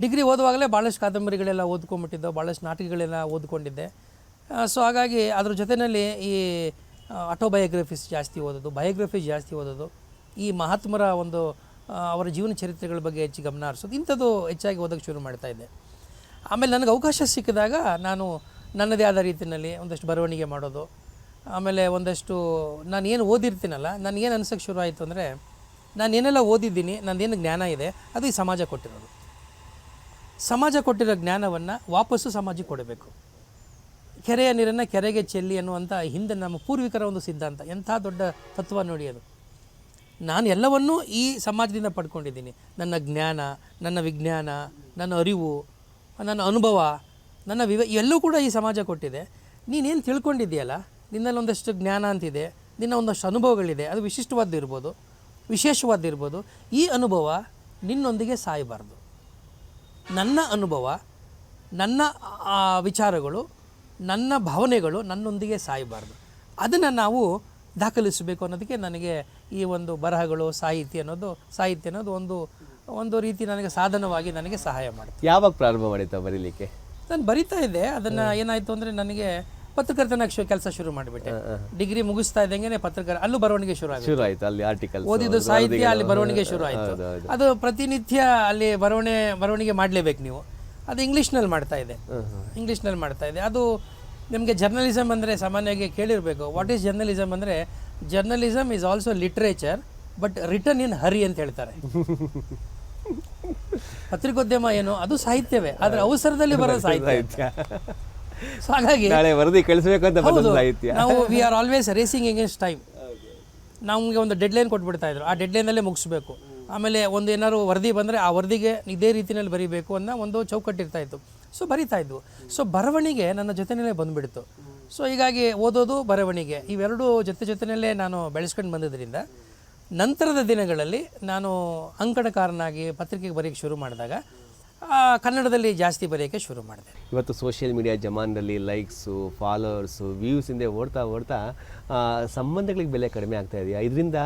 Speaker 3: ಡಿಗ್ರಿ ಓದುವಾಗಲೇ ಭಾಳಷ್ಟು ಕಾದಂಬರಿಗಳೆಲ್ಲ ಓದ್ಕೊಂಡ್ಬಿಟ್ಟಿದ್ದು, ಭಾಳಷ್ಟು ನಾಟಕಗಳೆಲ್ಲ ಓದ್ಕೊಂಡಿದ್ದೆ. ಸೊ ಹಾಗಾಗಿ ಅದ್ರ ಜೊತೆಯಲ್ಲಿ ಈ ಆಟೋಬಯೋಗ್ರಫೀಸ್ ಜಾಸ್ತಿ ಓದೋದು, ಬಯೋಗ್ರಫೀಸ್ ಜಾಸ್ತಿ ಓದೋದು, ಈ ಮಹಾತ್ಮರ ಒಂದು ಅವರ ಜೀವನ ಚರಿತ್ರೆಗಳ ಬಗ್ಗೆ ಹೆಚ್ಚು ಗಮನ ಹರಿಸೋದು, ಇಂಥದ್ದು ಹೆಚ್ಚಾಗಿ ಓದೋಕ್ಕೆ ಶುರು ಮಾಡ್ತಾಯಿದ್ದೆ. ಆಮೇಲೆ ನನಗೆ ಅವಕಾಶ ಸಿಕ್ಕಿದಾಗ ನಾನು ನನ್ನದೇ ಆದ ರೀತಿಯಲ್ಲಿ ಒಂದಷ್ಟು ಬರವಣಿಗೆ ಮಾಡೋದು, ಆಮೇಲೆ ಒಂದಷ್ಟು ನಾನೇನು ಓದಿರ್ತೀನಲ್ಲ, ನನಗೇನು ಅನ್ಸೋಕ್ಕೆ ಶುರು ಆಯಿತು ಅಂದರೆ, ನಾನು ಏನೆಲ್ಲ ಓದಿದ್ದೀನಿ, ನನ್ನದೇನು ಜ್ಞಾನ ಇದೆ ಅದು ಈ ಸಮಾಜ ಕೊಟ್ಟಿರೋದು. ಸಮಾಜ ಕೊಟ್ಟಿರೋ ಜ್ಞಾನವನ್ನು ವಾಪಸ್ಸು ಸಮಾಜಕ್ಕೆ ಕೊಡಬೇಕು. ಕೆರೆಯ ನೀರನ್ನು ಕೆರೆಗೆ ಚೆಲ್ಲಿ ಅನ್ನುವಂಥ ಹಿಂದೆ ನಮ್ಮ ಪೂರ್ವಿಕರ ಒಂದು ಸಿದ್ಧಾಂತ, ಎಂಥ ದೊಡ್ಡ ತತ್ವ ನೋಡಿ ಅದು. ನಾನು ಎಲ್ಲವನ್ನೂ ಈ ಸಮಾಜದಿಂದ ಪಡ್ಕೊಂಡಿದ್ದೀನಿ. ನನ್ನ ಜ್ಞಾನ, ನನ್ನ ವಿಜ್ಞಾನ, ನನ್ನ ಅರಿವು, ನನ್ನ ಅನುಭವ, ನನ್ನ ಎಲ್ಲವೂ ಕೂಡ ಈ ಸಮಾಜ ಕೊಟ್ಟಿದೆ. ನೀನೇನು ತಿಳ್ಕೊಂಡಿದ್ದೀಯಲ್ಲ, ನಿನ್ನಲ್ಲಿ ಒಂದಷ್ಟು ಜ್ಞಾನ ಅಂತಿದೆ, ನಿನ್ನ ಒಂದಷ್ಟು ಅನುಭವಗಳಿದೆ, ಅದು ವಿಶಿಷ್ಟವಾದ್ದಿರ್ಬೋದು, ವಿಶೇಷವಾದ್ದಿರ್ಬೋದು. ಈ ಅನುಭವ ನಿನ್ನೊಂದಿಗೆ ಸಾಯಬಾರ್ದು. ನನ್ನ ಅನುಭವ, ನನ್ನ ವಿಚಾರಗಳು, ನನ್ನ ಭಾವನೆಗಳು ನನ್ನೊಂದಿಗೆ ಸಾಯಬಾರ್ದು. ಅದನ್ನು ನಾವು ದಾಖಲಿಸಬೇಕು ಅನ್ನೋದಕ್ಕೆ ನನಗೆ ಈ ಒಂದು ಬರಹಗಳು, ಸಾಹಿತ್ಯ ಅನ್ನೋದು ಒಂದು ರೀತಿ ನನಗೆ ಸಾಧನವಾಗಿ ನನಗೆ ಸಹಾಯ ಮಾಡುತ್ತೆ.
Speaker 1: ಯಾವಾಗ ಪ್ರಾರಂಭ ಮಾಡಿತ್ತು ಬರೀಲಿಕ್ಕೆ?
Speaker 3: ನಾನು ಬರಿತಾ ಇದ್ದೆ. ಅದನ್ನು ಏನಾಯಿತು ಅಂದರೆ, ನನಗೆ ಪತ್ರಕರ್ತನಾಗಿ ಕೆಲಸ ಶುರು ಮಾಡಿಬಿಟ್ಟೆ. ಡಿಗ್ರಿ ಮುಗಿಸ್ತಾ ಇದ್ದಂಗೆ ಅಲ್ಲೂ ಬರವಣಿಗೆ ಶುರು ಆಯಿತು.
Speaker 1: ಅಲ್ಲಿ ಆರ್ಟಿಕಲ್
Speaker 3: ಓದಿದ್ದು ಸಾಹಿತ್ಯ, ಅಲ್ಲಿ ಬರವಣಿಗೆ ಶುರು ಆಯಿತು. ಅದು ಪ್ರತಿನಿತ್ಯ ಅಲ್ಲಿ ಬರವಣಿಗೆ ಮಾಡಲೇಬೇಕು ನೀವು. ಅದು ಇಂಗ್ಲೀಷ್ನಲ್ಲಿ ಮಾಡ್ತಾ ಇದೆ. ಅದು ನಿಮಗೆ ಜರ್ನಲಿಸಮ್ ಅಂದರೆ ಸಾಮಾನ್ಯವಾಗಿ ಕೇಳಿರಬೇಕು. ವಾಟ್ ಈಸ್ ಜರ್ನಲಿಸಮ್ ಅಂದರೆ, journalism is also literature but written in hurry ಅಂತ ಹೇಳ್ತಾರೆ. ಪತ್ರಿಕೋದ್ಯಮ ಏನು, ಅದು ಸಾಹಿತ್ಯವೇ, ಆದರೆ ಅವಸರದಲ್ಲಿ ಬರೋ ಸಾಹಿತ್ಯ. ಸೊ ಹಾಗಾಗಿ ನಾವು we are always racing against time. ನಮಗೆ ಒಂದು ಡೆಡ್ಲೈನ್ ಕೊಟ್ಬಿಡ್ತಾಯಿದ್ರು, ಆ ಡೆಡ್ಲೈನಲ್ಲೇ ಮುಗಿಸ್ಬೇಕು. ಆಮೇಲೆ ಒಂದು ಏನಾದ್ರು ವರದಿ ಬಂದರೆ ಆ ವರದಿಗೆ ಇದೇ ರೀತಿಯಲ್ಲಿ ಬರೀಬೇಕು ಅನ್ನೋ ಒಂದು ಚೌಕಟ್ಟಿರ್ತಾಯಿತ್ತು. ಸೊ ಬರಿತಾಯಿದ್ವು. ಸೊ ಬರವಣಿಗೆ ನನ್ನ ಜೊತೆಯಲ್ಲೇ ಬಂದುಬಿಡ್ತು. ಸೊ ಹೀಗಾಗಿ ಓದೋದು, ಬರವಣಿಗೆ ಇವೆರಡೂ ಜೊತೆಯಲ್ಲೇ ನಾನು ಬೆಳೆಸ್ಕೊಂಡು ಬಂದಿದ್ದರಿಂದ ನಂತರದ ದಿನಗಳಲ್ಲಿ ನಾನು ಅಂಕಣಕಾರನಾಗಿ ಪತ್ರಿಕೆಗೆ ಬರೆಯೋಕ್ಕೆ ಶುರು ಮಾಡಿದಾಗ ಕನ್ನಡದಲ್ಲಿ ಜಾಸ್ತಿ ಬರೆಯೋಕ್ಕೆ ಶುರು ಮಾಡಿದೆ.
Speaker 1: ಇವತ್ತು ಸೋಷಿಯಲ್ ಮೀಡಿಯಾ ಜಮಾನದಲ್ಲಿ ಲೈಕ್ಸು, ಫಾಲೋವರ್ಸು, ವ್ಯೂಸಿಂದ ಓಡ್ತಾ ಸಂಬಂಧಗಳಿಗೆ ಬೆಲೆ ಕಡಿಮೆ ಆಗ್ತಾ ಇದೆಯಾ? ಇದರಿಂದ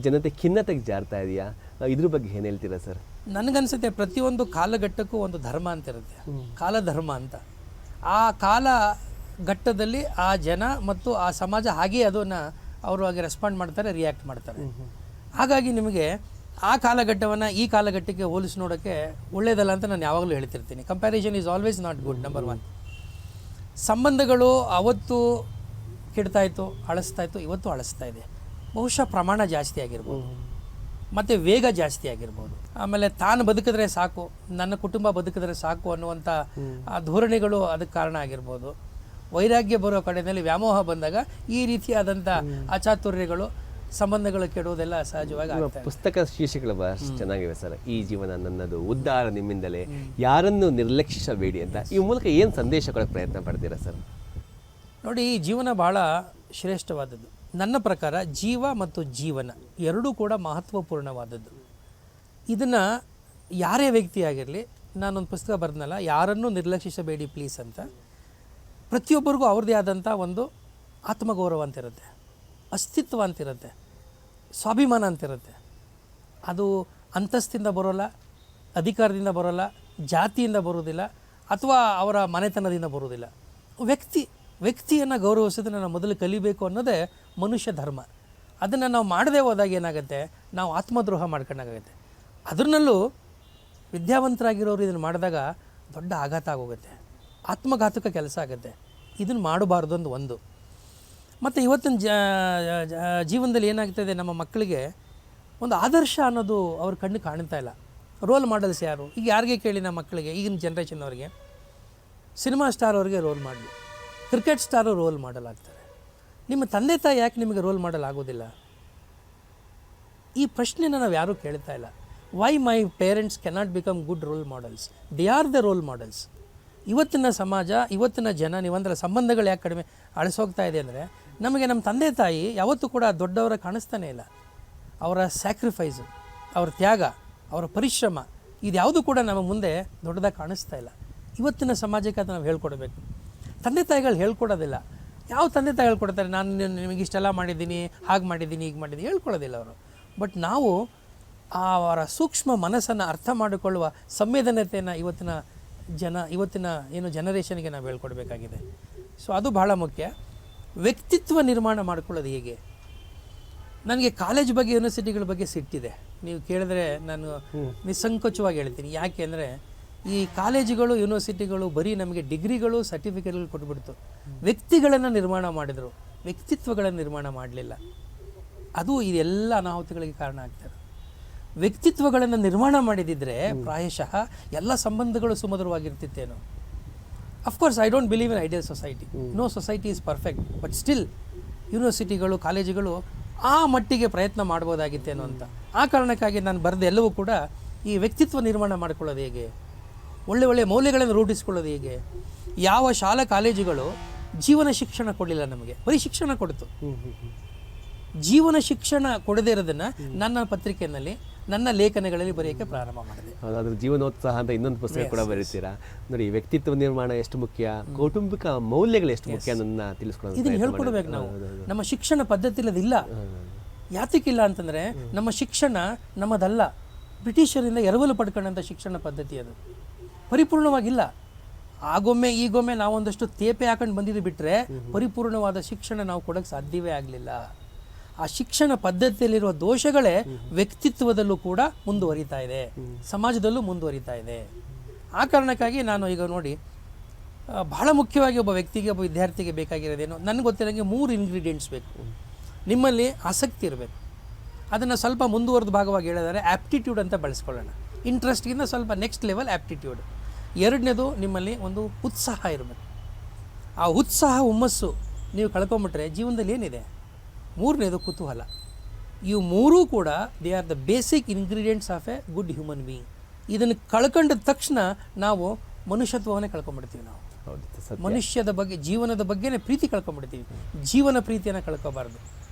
Speaker 1: ಜನತೆ ಖಿನ್ನತೆಗೆ ಜಾರ್ತಾ ಇದೆಯಾ? ಇದ್ರ ಬಗ್ಗೆ ಏನು ಹೇಳ್ತೀರಾ ಸರ್?
Speaker 3: ನನಗನ್ಸುತ್ತೆ ಪ್ರತಿಯೊಂದು ಕಾಲಘಟ್ಟಕ್ಕೂ ಒಂದು ಧರ್ಮ ಅಂತ ಇರುತ್ತೆ, ಕಾಲಧರ್ಮ ಅಂತ. ಆ ಕಾಲಘಟ್ಟದಲ್ಲಿ ಆ ಜನ ಮತ್ತು ಆ ಸಮಾಜ ಹಾಗೆ ಅದನ್ನು ಅವರು ಹಾಗೆ ರೆಸ್ಪಾಂಡ್ ಮಾಡ್ತಾರೆ, ರಿಯಾಕ್ಟ್ ಮಾಡ್ತಾರೆ. ಹಾಗಾಗಿ ನಿಮಗೆ ಆ ಕಾಲಘಟ್ಟವನ್ನು ಈ ಕಾಲಘಟ್ಟಕ್ಕೆ ಹೋಲಿಸಿ ನೋಡೋಕ್ಕೆ ಒಳ್ಳೆಯದಲ್ಲ ಅಂತ ನಾನು ಯಾವಾಗಲೂ ಹೇಳ್ತಿರ್ತೀನಿ. Comparison is always not good. Number 1, ಸಂಬಂಧಗಳು ಅವತ್ತು ಕೆಡ್ತಾಯಿತ್ತು, ಅಳಿಸ್ತಾಯಿತ್ತು, ಇವತ್ತು ಅಳಿಸ್ತಾ ಇದೆ. ಬಹುಶಃ ಪ್ರಮಾಣ ಜಾಸ್ತಿ ಆಗಿರ್ಬೋದು ಮತ್ತು ವೇಗ ಜಾಸ್ತಿ ಆಗಿರ್ಬೋದು. ಆಮೇಲೆ ತಾನು ಬದುಕಿದ್ರೆ ಸಾಕು, ನನ್ನ ಕುಟುಂಬ ಬದುಕಿದ್ರೆ ಸಾಕು ಅನ್ನುವಂಥ ಆ ಧೋರಣೆಗಳು ಅದಕ್ಕೆ ಕಾರಣ ಆಗಿರ್ಬೋದು. ವೈರಾಗ್ಯ ಬರೋ ಕಡೆಯಲ್ಲಿ ವ್ಯಾಮೋಹ ಬಂದಾಗ ಈ ರೀತಿಯಾದಂಥ ಅಚಾತುರ್ಯಗಳು, ಸಂಬಂಧಗಳು ಕೆಡುವುದೆಲ್ಲ ಸಹಜವಾಗಿ ಆಗ್ತದೆ.
Speaker 1: ಪುಸ್ತಕ ಶೀರ್ಷಿಕೆಗಳು ಬಹಳಷ್ಟು ಚೆನ್ನಾಗಿವೆ ಸರ್. ಈ ಜೀವನ ನನ್ನದು, ಉದ್ಧಾರ ನಿಮ್ಮಿಂದಲೇ, ಯಾರನ್ನು ನಿರ್ಲಕ್ಷಿಸಬೇಡಿ ಅಂತ. ಈ ಮೂಲಕ ಏನು ಸಂದೇಶ ಕೊಡೋಕ್ಕೆ ಪ್ರಯತ್ನ ಪಡ್ತೀರಾ ಸರ್?
Speaker 3: ನೋಡಿ, ಈ ಜೀವನ ಭಾಳ ಶ್ರೇಷ್ಠವಾದದ್ದು. ನನ್ನ ಪ್ರಕಾರ ಜೀವ ಮತ್ತು ಜೀವನ ಎರಡೂ ಕೂಡ ಮಹತ್ವಪೂರ್ಣವಾದದ್ದು. ಇದನ್ನು ಯಾರೇ ವ್ಯಕ್ತಿ ಆಗಿರಲಿ, ನಾನೊಂದು ಪುಸ್ತಕ ಬರೆದ್ನಲ್ಲ, ಯಾರನ್ನೂ ನಿರ್ಲಕ್ಷಿಸಬೇಡಿ ಪ್ಲೀಸ್ ಅಂತ. ಪ್ರತಿಯೊಬ್ಬರಿಗೂ ಅವ್ರದ್ದೇ ಆದಂಥ ಒಂದು ಆತ್ಮಗೌರವ ಅಂತಿರುತ್ತೆ, ಅಸ್ತಿತ್ವ ಅಂತಿರುತ್ತೆ, ಸ್ವಾಭಿಮಾನ ಅಂತಿರುತ್ತೆ. ಅದು ಅಂತಸ್ತಿಂದ ಬರೋಲ್ಲ, ಅಧಿಕಾರದಿಂದ ಬರೋಲ್ಲ, ಜಾತಿಯಿಂದ ಬರೋದಿಲ್ಲ, ಅಥವಾ ಅವರ ಮನೆತನದಿಂದ ಬರುವುದಿಲ್ಲ. ವ್ಯಕ್ತಿಯನ್ನು ಗೌರವಿಸೋದನ್ನು ನಾವು ಮೊದಲು ಕಲಿಬೇಕು ಅನ್ನೋದೇ ಮನುಷ್ಯ ಧರ್ಮ. ಅದನ್ನು ನಾವು ಮಾಡದೇ ಹೋದಾಗ ಏನಾಗುತ್ತೆ, ನಾವು ಆತ್ಮದ್ರೋಹ ಮಾಡ್ಕೊಂಡಾಗುತ್ತೆ. ಅದರಲ್ಲೂ ವಿದ್ಯಾವಂತರಾಗಿರೋರು ಇದನ್ನು ಮಾಡಿದಾಗ ದೊಡ್ಡ ಆಘಾತ ಆಗೋಗುತ್ತೆ, ಆತ್ಮಘಾತಕ ಕೆಲಸ ಆಗುತ್ತೆ. ಇದನ್ನು ಮಾಡಬಾರ್ದು ಅಂತ ಒಂದು. ಮತ್ತು ಇವತ್ತಿನ ಜೀವನದಲ್ಲಿ ಏನಾಗ್ತಾಯಿದೆ, ನಮ್ಮ ಮಕ್ಕಳಿಗೆ ಒಂದು ಆದರ್ಶ ಅನ್ನೋದು ಅವ್ರ ಕಣ್ಣು ಕಾಣ್ತಾ ಇಲ್ಲ. ರೋಲ್ ಮಾಡೆಲ್ಸ್ ಯಾರು? ಈಗ ಯಾರಿಗೆ ಕೇಳಿ ನಮ್ಮ ಮಕ್ಕಳಿಗೆ, ಈಗಿನ ಜನ್ರೇಷನ್ ಅವ್ರಿಗೆ ಸಿನಿಮಾ ಸ್ಟಾರ್ ಅವ್ರಿಗೆ ರೋಲ್ ಮಾಡಲಿ, ಕ್ರಿಕೆಟ್ ಸ್ಟಾರು ರೋಲ್ ಮಾಡಲ್ ಆಗ್ತಾರೆ. ನಿಮ್ಮ ತಂದೆ ತಾಯಿ ಯಾಕೆ ನಿಮಗೆ ರೋಲ್ ಮಾಡಲ್ ಆಗೋದಿಲ್ಲ? ಈ ಪ್ರಶ್ನೆನ ನಾವು ಯಾರೂ ಕೇಳ್ತಾ ಇಲ್ಲ. Why my parents cannot become good roll models? They are the role models. ಇವತ್ತಿನ ಸಮಾಜ, ಇವತ್ತಿನ ಜನ, ನೀವಂದ್ರೆ ಸಂಬಂಧಗಳು ಯಾಕೆ ಕಡಿಮೆ ಅಳಿಸೋಗ್ತಾ ಇದೆ ಅಂದರೆ, ನಮಗೆ ನಮ್ಮ ತಂದೆ ತಾಯಿ ಯಾವತ್ತೂ ಕೂಡ ದೊಡ್ಡವರ ಕಾಣಿಸ್ತಾನೆ ಇಲ್ಲ. ಅವರ ಸ್ಯಾಕ್ರಿಫೈಸು, ಅವರ ತ್ಯಾಗ, ಅವರ ಪರಿಶ್ರಮ, ಇದ್ಯಾವುದು ಕೂಡ ನಮ್ಮ ಮುಂದೆ ದೊಡ್ಡದಾಗಿ ಕಾಣಿಸ್ತಾ ಇಲ್ಲ. ಇವತ್ತಿನ ಸಮಾಜಕ್ಕೆ ಅದು ನಾವು ಹೇಳ್ಕೊಡ್ಬೇಕು. ತಂದೆ ತಾಯಿಗಳು ಹೇಳ್ಕೊಡೋದಿಲ್ಲ. ಯಾವ ತಂದೆ ತಾಯಿ ಹೇಳ್ಕೊಡ್ತಾರೆ, ನಾನು ನಿಮಗೆ ಇಷ್ಟೆಲ್ಲ ಮಾಡಿದ್ದೀನಿ, ಹಾಗೆ ಮಾಡಿದ್ದೀನಿ, ಹೀಗೆ ಮಾಡಿದ್ದೀನಿ, ಹೇಳ್ಕೊಳ್ಳೋದಿಲ್ಲ ಅವರು. ಬಟ್ ನಾವು ಅವರ ಸೂಕ್ಷ್ಮ ಮನಸ್ಸನ್ನು ಅರ್ಥ ಮಾಡಿಕೊಳ್ಳುವ ಸಂವೇದನತೆಯನ್ನು ಇವತ್ತಿನ ಏನು ಜನರೇಷನ್ಗೆ ನಾವು ಹೇಳ್ಕೊಡ್ಬೇಕಾಗಿದೆ. ಸೊ ಅದು ಬಹಳ ಮುಖ್ಯ. ವ್ಯಕ್ತಿತ್ವ ನಿರ್ಮಾಣ ಮಾಡ್ಕೊಳ್ಳೋದು ಹೇಗೆ? ನನಗೆ ಕಾಲೇಜ್ ಬಗ್ಗೆ, ಯೂನಿವರ್ಸಿಟಿಗಳ ಬಗ್ಗೆ ಸಿಟ್ಟಿದೆ. ನೀವು ಕೇಳಿದ್ರೆ ನಾನು ನಿಸ್ಸಂಕೋಚವಾಗಿ ಹೇಳ್ತೀನಿ. ಯಾಕೆ ಅಂದರೆ, ಈ ಕಾಲೇಜುಗಳು, ಯೂನಿವರ್ಸಿಟಿಗಳು ಬರೀ ನಮಗೆ ಡಿಗ್ರಿಗಳು, ಸರ್ಟಿಫಿಕೇಟ್ಗಳು ಕೊಟ್ಬಿಡ್ತು. ವ್ಯಕ್ತಿಗಳನ್ನು ನಿರ್ಮಾಣ ಮಾಡಿದರು, ವ್ಯಕ್ತಿತ್ವಗಳನ್ನು ನಿರ್ಮಾಣ ಮಾಡಲಿಲ್ಲ. ಅದು ಇದೆಲ್ಲ ಅನಾಹುತಗಳಿಗೆ ಕಾರಣ ಆಗ್ತದೆ. ವ್ಯಕ್ತಿತ್ವಗಳನ್ನು ನಿರ್ಮಾಣ ಮಾಡಿದಿದ್ರೆ ಪ್ರಾಯಶಃ ಎಲ್ಲ ಸಂಬಂಧಗಳು ಸುಮಧುರವಾಗಿರ್ತಿತ್ತೇನೋ. Of course I don't believe in ideal society. No society is perfect. But still ಯೂನಿವರ್ಸಿಟಿಗಳು, ಕಾಲೇಜುಗಳು ಆ ಮಟ್ಟಿಗೆ ಪ್ರಯತ್ನ ಮಾಡ್ಬೋದಾಗಿತ್ತೇನೋ ಅಂತ. ಆ ಕಾರಣಕ್ಕಾಗಿ ನಾನು ಬರೆದ ಎಲ್ಲವೂ ಕೂಡ ಈ ವ್ಯಕ್ತಿತ್ವ ನಿರ್ಮಾಣ ಮಾಡ್ಕೊಳ್ಳೋದು ಹೇಗೆ, ಒಳ್ಳೆ ಮೌಲ್ಯಗಳನ್ನು ರೂಢಿಸ್ಕೊಳ್ಳೋದು ಹೇಗೆ. ಯಾವ ಶಾಲಾ ಕಾಲೇಜುಗಳು ಜೀವನ ಶಿಕ್ಷಣ ಕೊಡಲಿಲ್ಲ ನಮಗೆ, ಬರೀ ಶಿಕ್ಷಣ ಕೊಡ್ತು. ಜೀವನ ಶಿಕ್ಷಣ ಕೊಡದೇ ಇರೋದನ್ನು ನನ್ನ ಪತ್ರಿಕೆಯಲ್ಲಿ, ನನ್ನ ಲೇಖನಗಳಲ್ಲಿ ಬರೆಯೋಕ್ಕೆ ಪ್ರಾರಂಭ ಮಾಡಿದೆ.
Speaker 1: ಅದ್ರ ಜೀವನೋತ್ಸಾಹ ಅಂತ ಇನ್ನೊಂದು ಪುಸ್ತಕ ಕೂಡ ಬರೀತೀರಾ. ನೋಡಿ, ವ್ಯಕ್ತಿತ್ವ ನಿರ್ಮಾಣ ಎಷ್ಟು ಮುಖ್ಯ, ಕೌಟುಂಬಿಕ ಮೌಲ್ಯಗಳು ಎಷ್ಟು ಮುಖ್ಯ ಅನ್ನೋದನ್ನ ತಿಳಿಸ್ಕೊಳ್ಳೋದು,
Speaker 3: ಇದನ್ನು ಹೇಳ್ಕೊಡ್ಬೇಕು ನಾವು. ನಮ್ಮ ಶಿಕ್ಷಣ ಪದ್ಧತಿಯಲ್ಲಿ ಅದಿಲ್ಲ. ಯಾತಕ್ಕಿಲ್ಲ ಅಂತಂದರೆ, ನಮ್ಮ ಶಿಕ್ಷಣ ನಮ್ಮದಲ್ಲ, ಬ್ರಿಟಿಷರಿಂದ ಎರವಲು ಪಡ್ಕೊಂಡಂಥ ಶಿಕ್ಷಣ ಪದ್ಧತಿ. ಅದು ಪರಿಪೂರ್ಣವಾಗಿಲ್ಲ. ಆಗೊಮ್ಮೆ ಈಗೊಮ್ಮೆ ನಾವೊಂದಷ್ಟು ತೇಪೆ ಹಾಕೊಂಡು ಬಂದಿದ್ದು ಬಿಟ್ಟರೆ ಪರಿಪೂರ್ಣವಾದ ಶಿಕ್ಷಣ ನಾವು ಕೊಡೋಕ್ಕೆ ಸಾಧ್ಯವೇ ಆಗಲಿಲ್ಲ. ಆ ಶಿಕ್ಷಣ ಪದ್ಧತಿಯಲ್ಲಿರುವ ದೋಷಗಳೇ ವ್ಯಕ್ತಿತ್ವದಲ್ಲೂ ಕೂಡ ಮುಂದುವರಿತಾ ಇದೆ, ಸಮಾಜದಲ್ಲೂ ಮುಂದುವರಿತಾ ಇದೆ. ಆ ಕಾರಣಕ್ಕಾಗಿ ನಾನು ಈಗ ನೋಡಿ, ಬಹಳ ಮುಖ್ಯವಾಗಿ ಒಬ್ಬ ವ್ಯಕ್ತಿಗೆ, ಒಬ್ಬ ವಿದ್ಯಾರ್ಥಿಗೆ ಬೇಕಾಗಿರೋದೇನು, ನನಗೆ ಗೊತ್ತಿರೋಂಗೆ 3 ಇಂಗ್ರೀಡಿಯೆಂಟ್ಸ್ ಬೇಕು. ನಿಮ್ಮಲ್ಲಿ ಆಸಕ್ತಿ ಇರಬೇಕು. ಅದನ್ನು ಸ್ವಲ್ಪ ಮುಂದುವರೆದ ಭಾಗವಾಗಿ ಹೇಳಿದರೆ ಆ್ಯಪ್ಟಿಟ್ಯೂಡ್ ಅಂತ ಬಳಸ್ಕೊಳ್ಳೋಣ. ಇಂಟ್ರೆಸ್ಟ್ಗಿಂತ ಸ್ವಲ್ಪ ನೆಕ್ಸ್ಟ್ ಲೆವೆಲ್ ಆ್ಯಪ್ಟಿಟ್ಯೂಡ್. ಎರಡನೇದು, ನಿಮ್ಮಲ್ಲಿ ಒಂದು ಉತ್ಸಾಹ ಇರಬೇಕು. ಆ ಉತ್ಸಾಹ, ಹುಮ್ಮಸ್ಸು ನೀವು ಕಳ್ಕೊಂಬಿಟ್ರೆ ಜೀವನದಲ್ಲಿ ಏನಿದೆ? ಮೂರನೇದು ಕುತೂಹಲ. ಇವು ಮೂರೂ ಕೂಡ they are the basic ingredients of A good human being. ಇದನ್ನು ಕಳ್ಕೊಂಡ ತಕ್ಷಣ ನಾವು ಮನುಷ್ಯತ್ವವನ್ನೇ ಕಳ್ಕೊಂಡ್ಬಿಡ್ತೀವಿ. ನಾವು ಮನುಷ್ಯದ ಬಗ್ಗೆ, ಜೀವನದ ಬಗ್ಗೆನೇ ಪ್ರೀತಿ ಕಳ್ಕೊಂಡ್ಬಿಡ್ತೀವಿ. ಜೀವನ ಪ್ರೀತಿಯನ್ನು ಕಳ್ಕೊಬಾರ್ದು.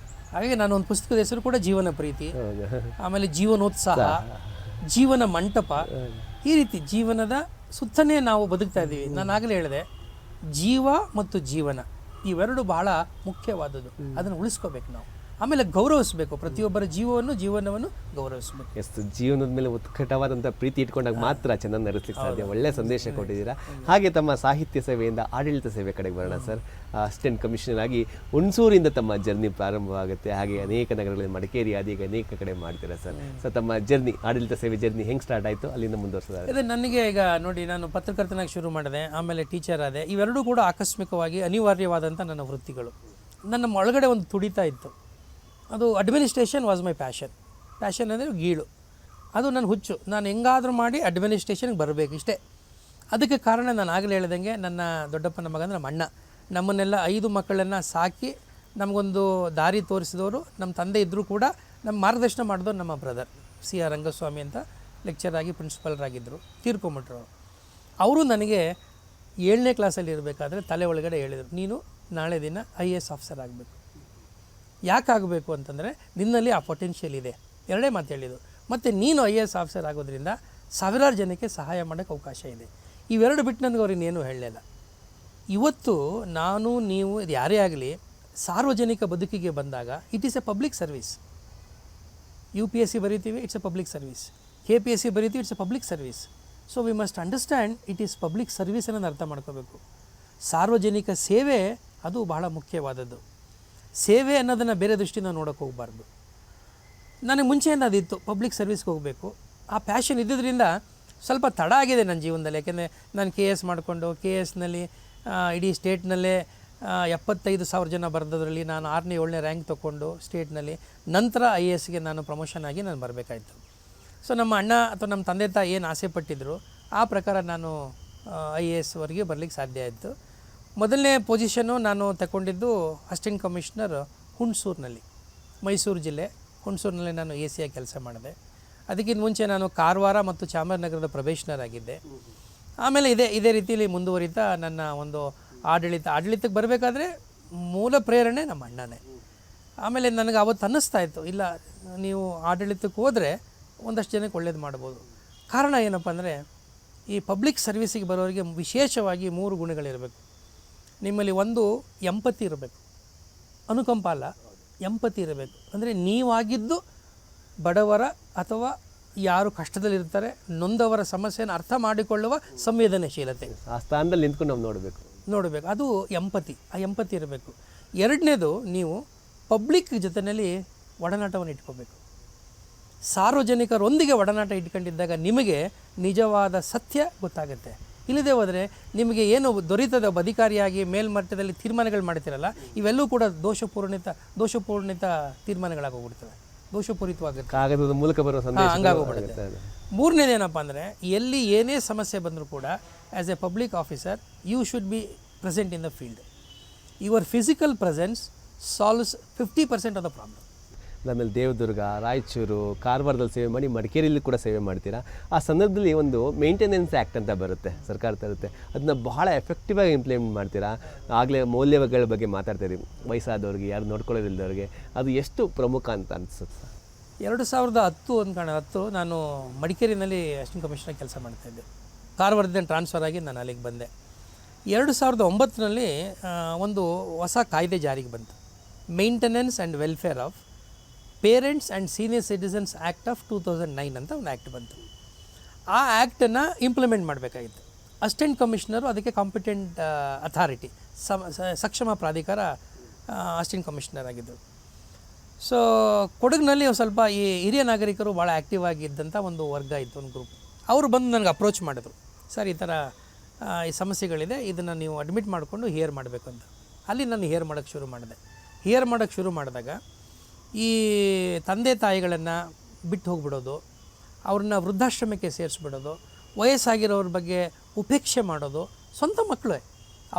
Speaker 3: ಹಾಗಾಗಿ ನಾನು ಒಂದು ಪುಸ್ತಕದ ಹೆಸರು ಕೂಡ ಜೀವನ ಪ್ರೀತಿ, ಆಮೇಲೆ ಜೀವನೋತ್ಸಾಹ, ಜೀವನ ಮಂಟಪ. ಈ ರೀತಿ ಜೀವನದ ಸುತ್ತನೇ ನಾವು ಬದುಕ್ತಾ ಇದ್ದೀವಿ. ನಾನು ಆಗಲೇ ಹೇಳಿದೆ, ಜೀವ ಮತ್ತು ಜೀವನ ಇವೆರಡು ಬಹಳ ಮುಖ್ಯವಾದದ್ದು. ಅದನ್ನು ಉಳಿಸ್ಕೋಬೇಕು ನಾವು. ಆಮೇಲೆ ಗೌರವಿಸಬೇಕು, ಪ್ರತಿಯೊಬ್ಬರ ಜೀವನವನ್ನು ಗೌರವಿಸಬೇಕು.
Speaker 1: ಎಸ್, ಜೀವನದ ಮೇಲೆ ಉತ್ಕಟವಾದಂಥ ಪ್ರೀತಿ ಇಟ್ಕೊಂಡಾಗ ಮಾತ್ರ ಚೆನ್ನಾಗಿ ನಡೆಸಲಿಕ್ಕೆ ಸಾಧ್ಯ. ಒಳ್ಳೆ ಸಂದೇಶ ಕೊಟ್ಟಿದ್ದೀರಾ. ಹಾಗೆ ತಮ್ಮ ಸಾಹಿತ್ಯ ಸೇವೆಯಿಂದ ಆಡಳಿತ ಸೇವೆ ಕಡೆಗೆ ಬರೋಣ ಸರ್. ಅಸಿಸ್ಟೆಂಟ್ ಕಮಿಷನರ್ ಆಗಿ ಹುಣಸೂರಿಂದ ತಮ್ಮ ಜರ್ನಿ ಪ್ರಾರಂಭವಾಗುತ್ತೆ. ಹಾಗೆ ಅನೇಕ ನಗರಗಳಲ್ಲಿ, ಮಡಿಕೇರಿ ಆದಿಗೆ ಅನೇಕ ಕಡೆ ಮಾಡ್ತೀರಾ ಸರ್. ಸೊ ತಮ್ಮ ಜರ್ನಿ, ಆಡಳಿತ ಸೇವೆ ಜರ್ನಿ ಹೆಂಗೆ ಸ್ಟಾರ್ಟ್ ಆಯಿತು, ಅಲ್ಲಿಂದ ಮುಂದುವರಿಸೋದಾದ್ರೆ?
Speaker 3: ಅದೇ, ನನಗೆ ಈಗ ನೋಡಿ, ನಾನು ಪತ್ರಕರ್ತನಾಗಿ ಶುರು ಮಾಡಿದೆ, ಆಮೇಲೆ ಟೀಚರ್ ಆದೆ. ಇವೆರಡೂ ಕೂಡ ಆಕಸ್ಮಿಕವಾಗಿ ಅನಿವಾರ್ಯವಾದಂಥ ನನ್ನ ವೃತ್ತಿಗಳು. ನನ್ನ ಒಳಗಡೆ ಒಂದು ತುಡಿತಾ ಇತ್ತು. ಅದು administration was my passion. Passion ಅಂದರೆ ಗೀಳು, ಅದು ನನ್ನ ಹುಚ್ಚು. ನಾನು ಹೆಂಗಾದರೂ ಮಾಡಿ ಅಡ್ಮಿನಿಸ್ಟ್ರೇಷನ್ಗೆ ಬರಬೇಕು, ಇಷ್ಟೇ. ಅದಕ್ಕೆ ಕಾರಣ ನಾನು ಆಗಲೇ ಹೇಳ್ದಂಗೆ, ನನ್ನ ದೊಡ್ಡಪ್ಪನ ಮಗ ಅಂದರೆ ನಮ್ಮ ಅಣ್ಣ. ನಮ್ಮನ್ನೆಲ್ಲ 5 ಮಕ್ಕಳನ್ನು ಸಾಕಿ ನಮಗೊಂದು ದಾರಿ ತೋರಿಸಿದವರು ನಮ್ಮ ತಂದೆ ಇದ್ದರೂ ಕೂಡ ನಮ್ಮ ಮಾರ್ಗದರ್ಶನ ಮಾಡಿದವರು ನಮ್ಮ ಬ್ರದರ್ CR ರಂಗಸ್ವಾಮಿ ಅಂತ ಲೆಕ್ಚರ್ ಆಗಿ ಪ್ರಿನ್ಸಿಪಲ್ರಾಗಿದ್ದರು, ತೀರ್ಕೊಂಬಿಟ್ರು. ಅವರು ನನಗೆ 7ನೇ ಕ್ಲಾಸಲ್ಲಿ ಇರಬೇಕಾದ್ರೆ ತಲೆ ಒಳಗಡೆ ಹೇಳಿದರು, ನೀನು ನಾಳೆ ದಿನ IAS ಆಫೀಸರ್ ಆಗಬೇಕು. ಯಾಕಾಗಬೇಕು ಅಂತಂದರೆ, ನಿನ್ನಲ್ಲಿ ಆ ಪೊಟೆನ್ಷಿಯಲ್ ಇದೆ. ಎರಡೇ ಮಾತು ಹೇಳಿದ್ದು. ಮತ್ತು ನೀನು IAS ಆಫೀಸರ್ ಆಗೋದ್ರಿಂದ ಸಾವಿರಾರು ಜನಕ್ಕೆ ಸಹಾಯ ಮಾಡೋಕ್ಕೆ ಅವಕಾಶ ಇದೆ. ಇವೆರಡು ಬಿಟ್ಟು ನನಗೆ ಅವ್ರು ಇನ್ನೇನು ಹೇಳಲಿಲ್ಲ. ಇವತ್ತು ನಾನು, ನೀವು, ಇದು ಯಾರೇ ಆಗಲಿ, ಸಾರ್ವಜನಿಕ ಬದುಕಿಗೆ ಬಂದಾಗ it is a public service. UPSC ಬರೀತೀವಿ, it's a public service. KPSC ಬರೀತೀವಿ, it's a public service. So we must understand it is public service ಅನ್ನೋದು ಅರ್ಥ ಮಾಡ್ಕೋಬೇಕು. ಸಾರ್ವಜನಿಕ ಸೇವೆ ಅದು ಬಹಳ ಮುಖ್ಯವಾದದ್ದು. ಸೇವೆ ಅನ್ನೋದನ್ನು ಬೇರೆ ದೃಷ್ಟಿಯಿಂದ ನೋಡೋಕ್ಕೆ ಹೋಗಬಾರ್ದು. ನನಗೆ ಮುಂಚೆಯಿಂದ ಅದಿತ್ತು, ಪಬ್ಲಿಕ್ ಸರ್ವಿಸ್ಗೆ ಹೋಗಬೇಕು. ಆ ಪ್ಯಾಷನ್ ಇದ್ದಿದ್ದರಿಂದ ಸ್ವಲ್ಪ ತಡ ಆಗಿದೆ ನನ್ನ ಜೀವನದಲ್ಲಿ. ಯಾಕೆಂದರೆ ನಾನು KS ಮಾಡಿಕೊಂಡು KSನಲ್ಲಿ ಇಡೀ ಸ್ಟೇಟ್ನಲ್ಲೇ 75,000 ಜನ ಬರೆದದ್ರಲ್ಲಿ ನಾನು 6ನೇ 7ನೇ ರ್ಯಾಂಕ್ ತೊಗೊಂಡು ಸ್ಟೇಟ್ನಲ್ಲಿ, ನಂತರ IASಗೆ ನಾನು ಪ್ರಮೋಷನ್ ಆಗಿ ನಾನು ಬರಬೇಕಾಯ್ತು. ಸೊ ನಮ್ಮ ಅಣ್ಣ ಅಥವಾ ನಮ್ಮ ತಂದೆ ತಾಯಿ ಏನು ಆಸೆ ಪಟ್ಟಿದ್ರು ಆ ಪ್ರಕಾರ ನಾನು IASವರೆಗೆ ಬರಲಿಕ್ಕೆ ಸಾಧ್ಯ ಆಯಿತು. ಮೊದಲನೇ ಪೊಸಿಷನ್ನು ನಾನು ತಗೊಂಡಿದ್ದು ಅಸಿಸ್ಟೆಂಟ್ ಕಮಿಷನರ್ ಹುಣಸೂರಿನಲ್ಲಿ, ಮೈಸೂರು ಜಿಲ್ಲೆ ಹುಣಸೂರಿನಲ್ಲಿ ನಾನು AC ಆಗಿ ಕೆಲಸ ಮಾಡಿದೆ. ಅದಕ್ಕಿಂತ ಮುಂಚೆ ನಾನು ಕಾರವಾರ ಮತ್ತು ಚಾಮರಾಜನಗರದ ಪ್ರೊಬೇಷನರ್ ಆಗಿದ್ದೆ. ಆಮೇಲೆ ಇದೇ ರೀತಿಯಲ್ಲಿ ಮುಂದುವರಿತಾ ನನ್ನ ಒಂದು ಆಡಳಿತಕ್ಕೆ ಬರಬೇಕಾದ್ರೆ ಮೂಲ ಪ್ರೇರಣೆ ನಮ್ಮ ಅಣ್ಣನೇ. ಆಮೇಲೆ ನನಗೆ ಅವತ್ತು ಅನ್ನಿಸ್ತಾ ಇತ್ತು, ಇಲ್ಲ ನೀವು ಆಡಳಿತಕ್ಕೆ ಹೋದರೆ ಒಂದಷ್ಟು ಜನಕ್ಕೆ ಒಳ್ಳೇದು ಮಾಡ್ಬೋದು. ಕಾರಣ ಏನಪ್ಪ ಅಂದರೆ, ಈ ಪಬ್ಲಿಕ್ ಸರ್ವಿಸಿಗೆ ಬರೋರಿಗೆ ವಿಶೇಷವಾಗಿ 3 ಗುಣಗಳಿರಬೇಕು. ನಿಮ್ಮಲ್ಲಿ ಒಂದು ಎಂಪತಿ ಇರಬೇಕು, ಅನುಕಂಪ ಅಲ್ಲ, ಎಂಪತಿ ಇರಬೇಕು. ಅಂದರೆ ನೀವಾಗಿದ್ದು ಬಡವರ ಅಥವಾ ಯಾರು ಕಷ್ಟದಲ್ಲಿರ್ತಾರೆ ನೊಂದವರ ಸಮಸ್ಯೆಯನ್ನು ಅರ್ಥ ಮಾಡಿಕೊಳ್ಳುವ ಸಂವೇದನಾಶೀಲತೆ,
Speaker 1: ಆ ಸ್ಥಾನದಲ್ಲಿ ನಿಂತ್ಕೊಂಡು ನಾವು ನೋಡಬೇಕು.
Speaker 3: ಅದು ಎಂಪತಿ, ಆ ಎಂಪತಿ ಇರಬೇಕು. ಎರಡನೇದು, ನೀವು ಪಬ್ಲಿಕ್ ಜೊತೆಯಲ್ಲಿ ಒಡನಾಟವನ್ನು ಇಟ್ಕೋಬೇಕು. ಸಾರ್ವಜನಿಕರೊಂದಿಗೆ ಒಡನಾಟ ಇಟ್ಕೊಂಡಿದ್ದಾಗ ನಿಮಗೆ ನಿಜವಾದ ಸತ್ಯ ಗೊತ್ತಾಗುತ್ತೆ. ಇಲ್ಲದೆ ಹೋದರೆ ನಿಮಗೆ ಏನು ದೊರೀತದ ಅಧಿಕಾರಿಯಾಗಿ ಮೇಲ್ಮಟ್ಟದಲ್ಲಿ ತೀರ್ಮಾನಗಳು ಮಾಡ್ತೀರಲ್ಲ, ಇವೆಲ್ಲವೂ ಕೂಡ ದೋಷಪೂರ್ಣಿತ ತೀರ್ಮಾನಗಳಾಗೋಗ್ಬಿಡ್ತವೆ, ದೋಷಪೂರಿತವಾಗುತ್ತೆ,
Speaker 1: ಕಾಗದದ ಮೂಲಕ ಬರೋ ಸಂದೇಶ
Speaker 3: ಹಂಗಾಗೋಗ್ಬಿಡುತ್ತೆ. ಮೂರನೇದೇನಪ್ಪ ಅಂದರೆ, ಎಲ್ಲಿ ಏನೇ ಸಮಸ್ಯೆ ಬಂದರೂ ಕೂಡ as a public officer you should be present in the field. Your physical presence solves 50% of the problem.
Speaker 1: ಆಮೇಲೆ ದೇವದುರ್ಗ, ರಾಯಚೂರು, ಕಾರವಾರದಲ್ಲಿ ಸೇವೆ ಮಾಡಿ ಮಡಿಕೇರಿಯಲ್ಲಿ ಕೂಡ ಸೇವೆ ಮಾಡ್ತೀರಾ. ಆ ಸಂದರ್ಭದಲ್ಲಿ ಒಂದು ಮೇಂಟೆನೆನ್ಸ್ ಆ್ಯಕ್ಟ್ ಅಂತ ಬರುತ್ತೆ, ಸರ್ಕಾರ ತರುತ್ತೆ, ಅದನ್ನ ಬಹಳ ಎಫೆಕ್ಟಿವಾಗಿ ಇಂಪ್ಲಿಮೆಂಟ್ ಮಾಡ್ತೀರಾ. ಆಗಲೇ ಮೌಲ್ಯಗಳ ಬಗ್ಗೆ ಮಾತಾಡ್ತೀರಿ, ವಯಸ್ಸಾದವ್ರಿಗೆ, ಯಾರು ನೋಡ್ಕೊಳ್ಳೋದಿಲ್ಲದವ್ರಿಗೆ, ಅದು ಎಷ್ಟು ಪ್ರಮುಖ ಅಂತ ಅನಿಸುತ್ತೆ?
Speaker 3: 2010 ನಾನು ಮಡಿಕೇರಿನಲ್ಲಿ ಅಸಿಸ್ಟೆಂಟ್ ಕಮಿಷನರ್ ಕೆಲಸ ಮಾಡ್ತಾಯಿದ್ದೆ. ಕಾರವಾರದಿಂದ ಟ್ರಾನ್ಸ್ಫರ್ ಆಗಿ ನಾನು ಅಲ್ಲಿಗೆ ಬಂದೆ. 2009ರಲ್ಲಿ ಒಂದು ಹೊಸ ಕಾಯ್ದೆ ಜಾರಿಗೆ ಬಂತು, maintenance and welfare of parents and senior citizens act of 2009 ಅಂತ ಒಂದು ಆ್ಯಕ್ಟ್ ಬಂತು. ಆ ಆ್ಯಕ್ಟನ್ನು ಇಂಪ್ಲಿಮೆಂಟ್ ಮಾಡಬೇಕಾಗಿತ್ತು. ಅಸಿಸ್ಟೆಂಟ್ ಕಮಿಷನರು ಅದಕ್ಕೆ ಕಾಂಪಿಟೆಂಟ್ ಅಥಾರಿಟಿ, ಸಕ್ಷಮ ಪ್ರಾಧಿಕಾರ ಅಸಿಸ್ಟೆಂಟ್ ಕಮಿಷನರ್ ಆಗಿದ್ದರು. ಸೊ ಕೊಡಗಿನಲ್ಲಿ ಸ್ವಲ್ಪ ಈ ಹಿರಿಯ ನಾಗರಿಕರು ಭಾಳ ಆ್ಯಕ್ಟಿವ್ ಆಗಿದ್ದಂಥ ಒಂದು ವರ್ಗ ಇತ್ತು, ಒಂದು ಗ್ರೂಪ್. ಅವರು ಬಂದು ನನಗೆ ಅಪ್ರೋಚ್ ಮಾಡಿದ್ರು, ಸರ್ ಈ ಥರ ಈ ಸಮಸ್ಯೆಗಳಿದೆ, ಇದನ್ನು ನೀವು ಅಡ್ಮಿಟ್ ಮಾಡಿಕೊಂಡು ಹಿಯರ್ ಮಾಡಬೇಕು ಅಂತ. ಅಲ್ಲಿ ನಾನು ಹಿಯರ್ ಮಾಡೋಕ್ಕೆ ಶುರು ಮಾಡಿದಾಗ ಈ ತಂದೆ ತಾಯಿಗಳನ್ನು ಬಿಟ್ಟು ಹೋಗ್ಬಿಡೋದು, ಅವ್ರನ್ನ ವೃದ್ಧಾಶ್ರಮಕ್ಕೆ ಸೇರಿಸ್ಬಿಡೋದು, ವಯಸ್ಸಾಗಿರೋರ ಬಗ್ಗೆ ಉಪೇಕ್ಷೆ ಮಾಡೋದು, ಸ್ವಂತ ಮಕ್ಕಳೇ